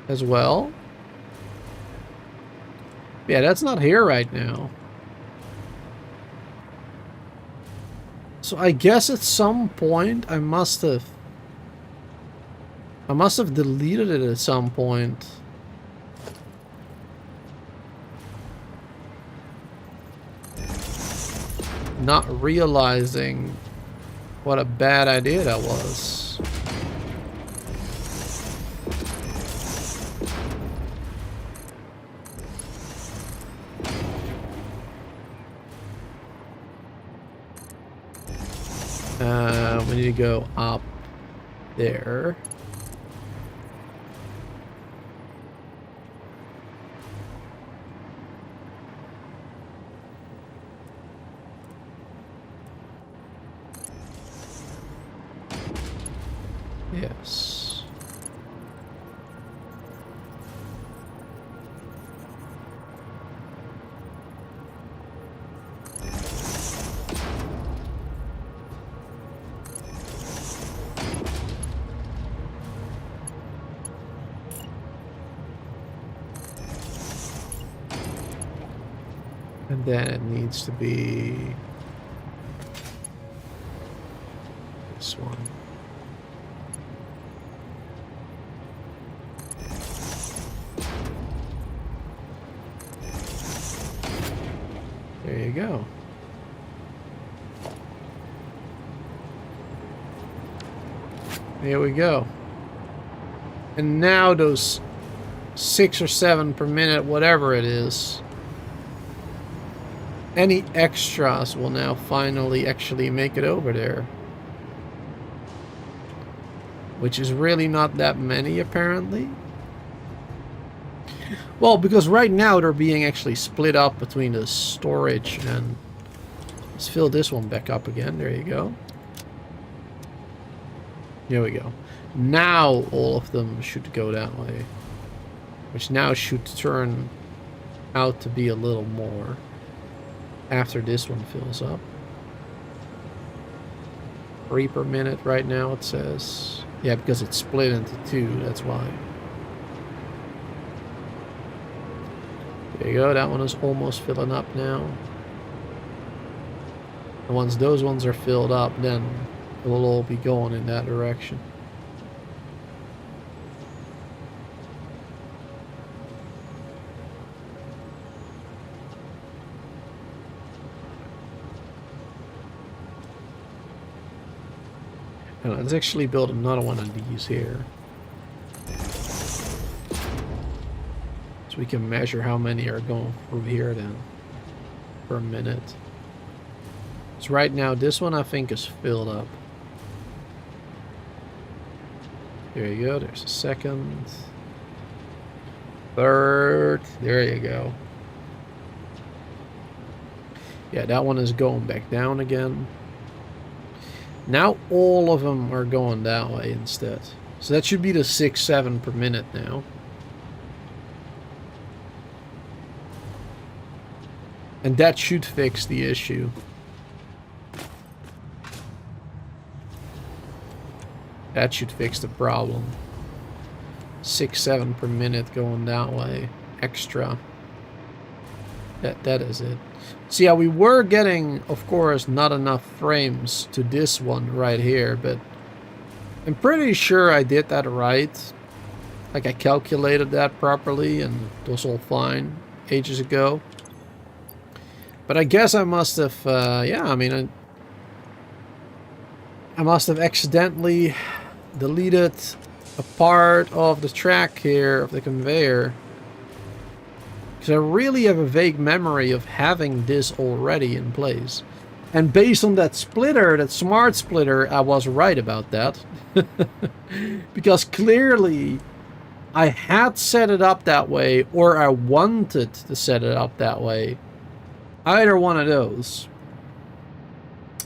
as well. Yeah, that's not here right now. So I guess at some point I must have deleted it at some point. Not realizing what a bad idea that was. We need to go up there. Yes. And then it needs to be this one. There you go. There we go. And now those 6 or 7 per minute, whatever it is, any extras will now finally actually make it over there. Which is really not that many, apparently. Well, because right now they're being actually split up between the storage and... Let's fill this one back up again. There you go. Here we go. Now all of them should go that way. Which now should turn out to be a little more. After this one fills up. 3 per minute right now, it says. Yeah, because it's split into 2, that's why. There you go, that one is almost filling up now. And once those ones are filled up, then it will all be going in that direction. And let's actually build another one of these here. So we can measure how many are going through here then. Per minute. So right now this one I think is filled up. There you go, there's a second. Third, there you go. Yeah, that one is going back down again. Now all of them are going that way instead. So that should be the 6, 7 per minute now. And that should fix the issue. That should fix the problem. 6, 7 per minute going that way. Extra. That is it. So yeah, we were getting, of course, not enough frames to this one right here, but I'm pretty sure I did that right. Like I calculated that properly and it was all fine ages ago. But I guess I must have, yeah, I mean, I must have accidentally deleted a part of the track here, of the conveyor. Because I really have a vague memory of having this already in place. And based on that splitter, that smart splitter, I was right about that. Because clearly I had set it up that way, or I wanted to set it up that way. Either one of those.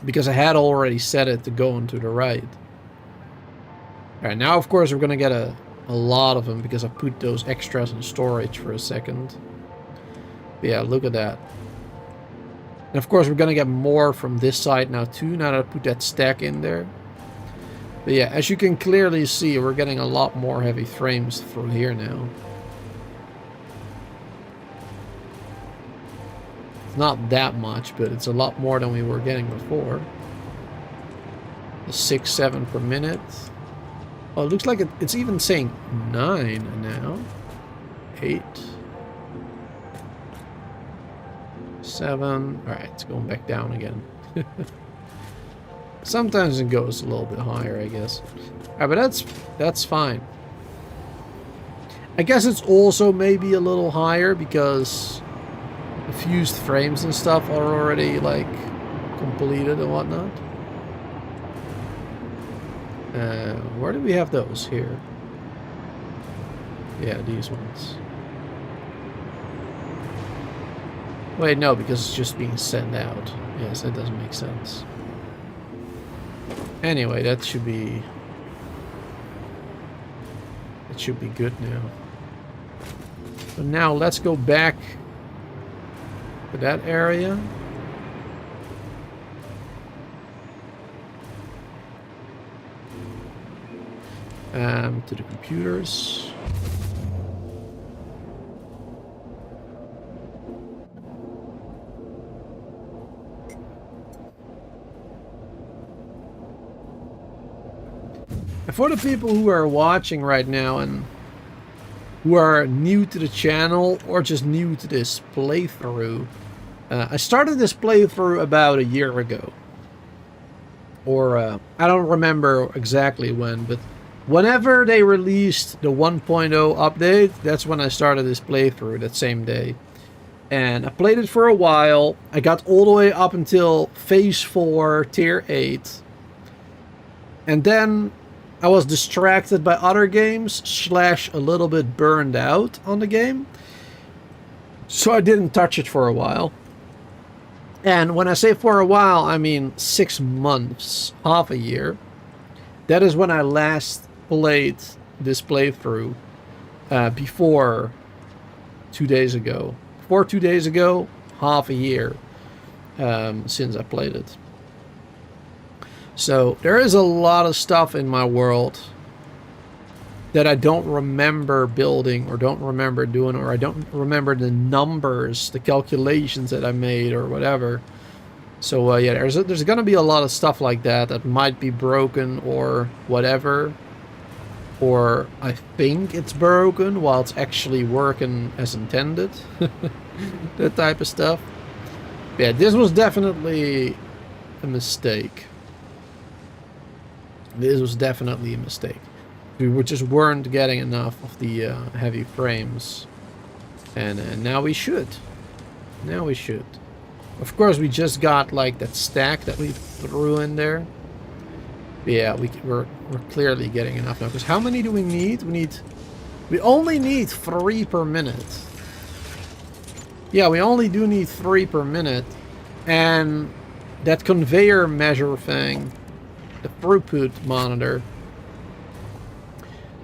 Because I had already set it to go into the right. Alright, now of course we're going to get a lot of them because I put those extras in storage for a second. But yeah, look at that. And of course we're going to get more from this side now too, now that I put that stack in there. But yeah, as you can clearly see, we're getting a lot more heavy frames from here now. Not that much, but it's a lot more than we were getting before. 6, 7 per minute. Oh, it looks like it's even saying 9 now. 8. 7. Alright, it's going back down again. Sometimes it goes a little bit higher, I guess. Alright, but that's fine. I guess it's also maybe a little higher because the fused frames and stuff are already like completed and whatnot. Where do we have those? Here. Yeah, these ones. Wait, no, because it's just being sent out. Yes, that doesn't make sense. Anyway, that should be good now. So now let's go back to that area. To the computers. And for the people who are watching right now and who are new to the channel or just new to this playthrough, I started this playthrough about a year ago. Or I don't remember exactly when, but whenever they released the 1.0 update, that's when I started this playthrough, that same day. And I played it for a while. I got all the way up until Phase 4, Tier 8. And then I was distracted by other games, / a little bit burned out on the game. So I didn't touch it for a while. And when I say for a while, I mean 6 months, half a year. That is when I last played this playthrough before 2 days ago. Before 2 days ago, half a year since I played it. So there is a lot of stuff in my world that I don't remember building or don't remember doing, or I don't remember the numbers, the calculations that I made or whatever. So yeah, there's going to be a lot of stuff like that that might be broken or whatever. Or I think it's broken while it's actually working as intended. That type of stuff. Yeah, this was definitely a mistake. This was definitely a mistake. We just weren't getting enough of the heavy frames. And now we should. Now we should. Of course, we just got like that stack that we threw in there. But yeah, we're clearly getting enough now. Because how many do we need? We only need 3 per minute. Yeah, we only do need 3 per minute. And that conveyor measure thing the throughput monitor.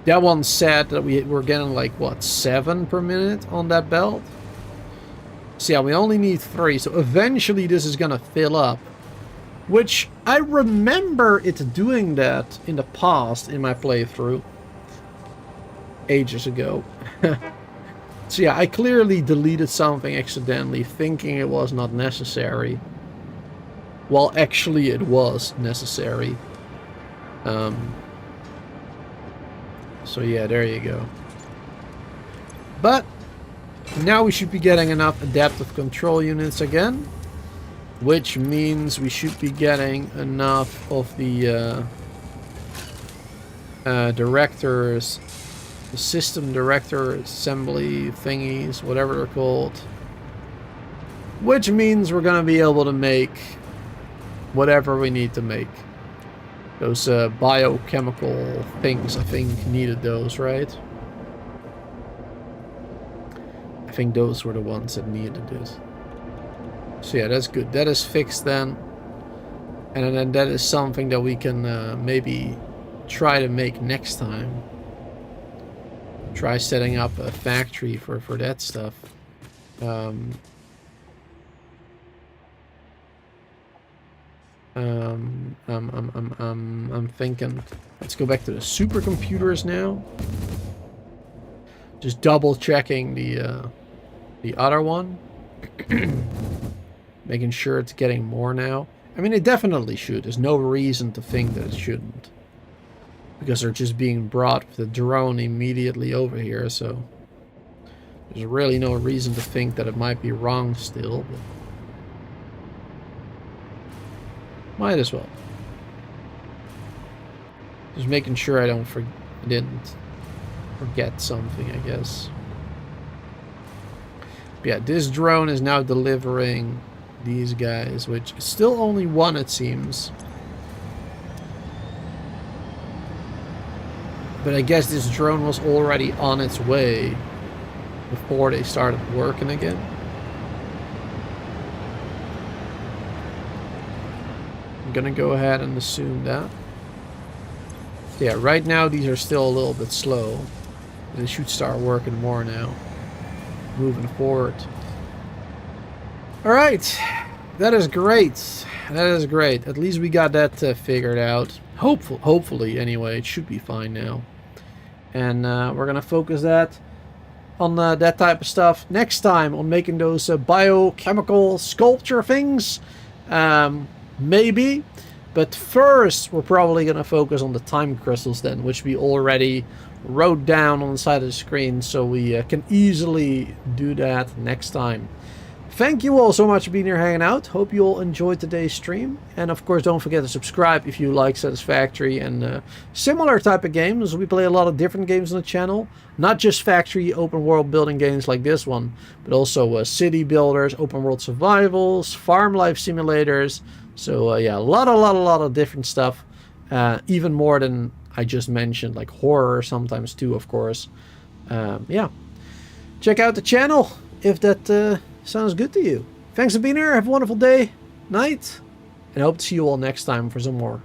That one said that we're getting like, what, 7 per minute on that belt? So yeah, we only need 3, so eventually this is gonna fill up. Which, I remember it doing that in the past in my playthrough. Ages ago. So yeah, I clearly deleted something accidentally, thinking it was not necessary. Well, actually it was necessary. So yeah, there you go. But now we should be getting enough adaptive control units again, which means we should be getting enough of the directors, the system director assembly thingies, whatever they're called, which means we're gonna be able to make whatever we need to make. Those biochemical things, I think, needed those, right? I think those were the ones that needed this. So yeah, that's good. That is fixed then. And then that is something that we can maybe try to make next time. Try setting up a factory for that stuff. I'm thinking, let's go back to the supercomputers now. Just double checking the other one. Making sure it's getting more now. I mean, it definitely should. There's no reason to think that it shouldn't. Because they're just being brought with the drone immediately over here, so there's really no reason to think that it might be wrong still. But might as well. Just making sure I didn't forget something, I guess. But yeah, this drone is now delivering these guys, which is still only one, it seems. But I guess this drone was already on its way before they started working again. I'm gonna go ahead and assume that. Yeah, right now these are still a little bit slow. They should start working more now. Moving forward. Alright, that is great. That is great. At least we got that figured out. Hopefully, anyway, it should be fine now. And we're gonna focus that on that type of stuff next time, on making those biochemical sculpture things. Maybe. But first, we're probably gonna focus on the time crystals then, which we already wrote down on the side of the screen, so we can easily do that next time. Thank you all so much for being here hanging out. Hope you all enjoyed today's stream. And of course, don't forget to subscribe if you like Satisfactory and similar type of games. We play a lot of different games on the channel. Not just factory open world building games like this one, but also city builders, open world survivals, farm life simulators. So yeah, a lot of different stuff. Even more than I just mentioned, like horror sometimes too, of course. Yeah, check out the channel if that sounds good to you. Thanks for being here. Have a wonderful day, night, and I hope to see you all next time for some more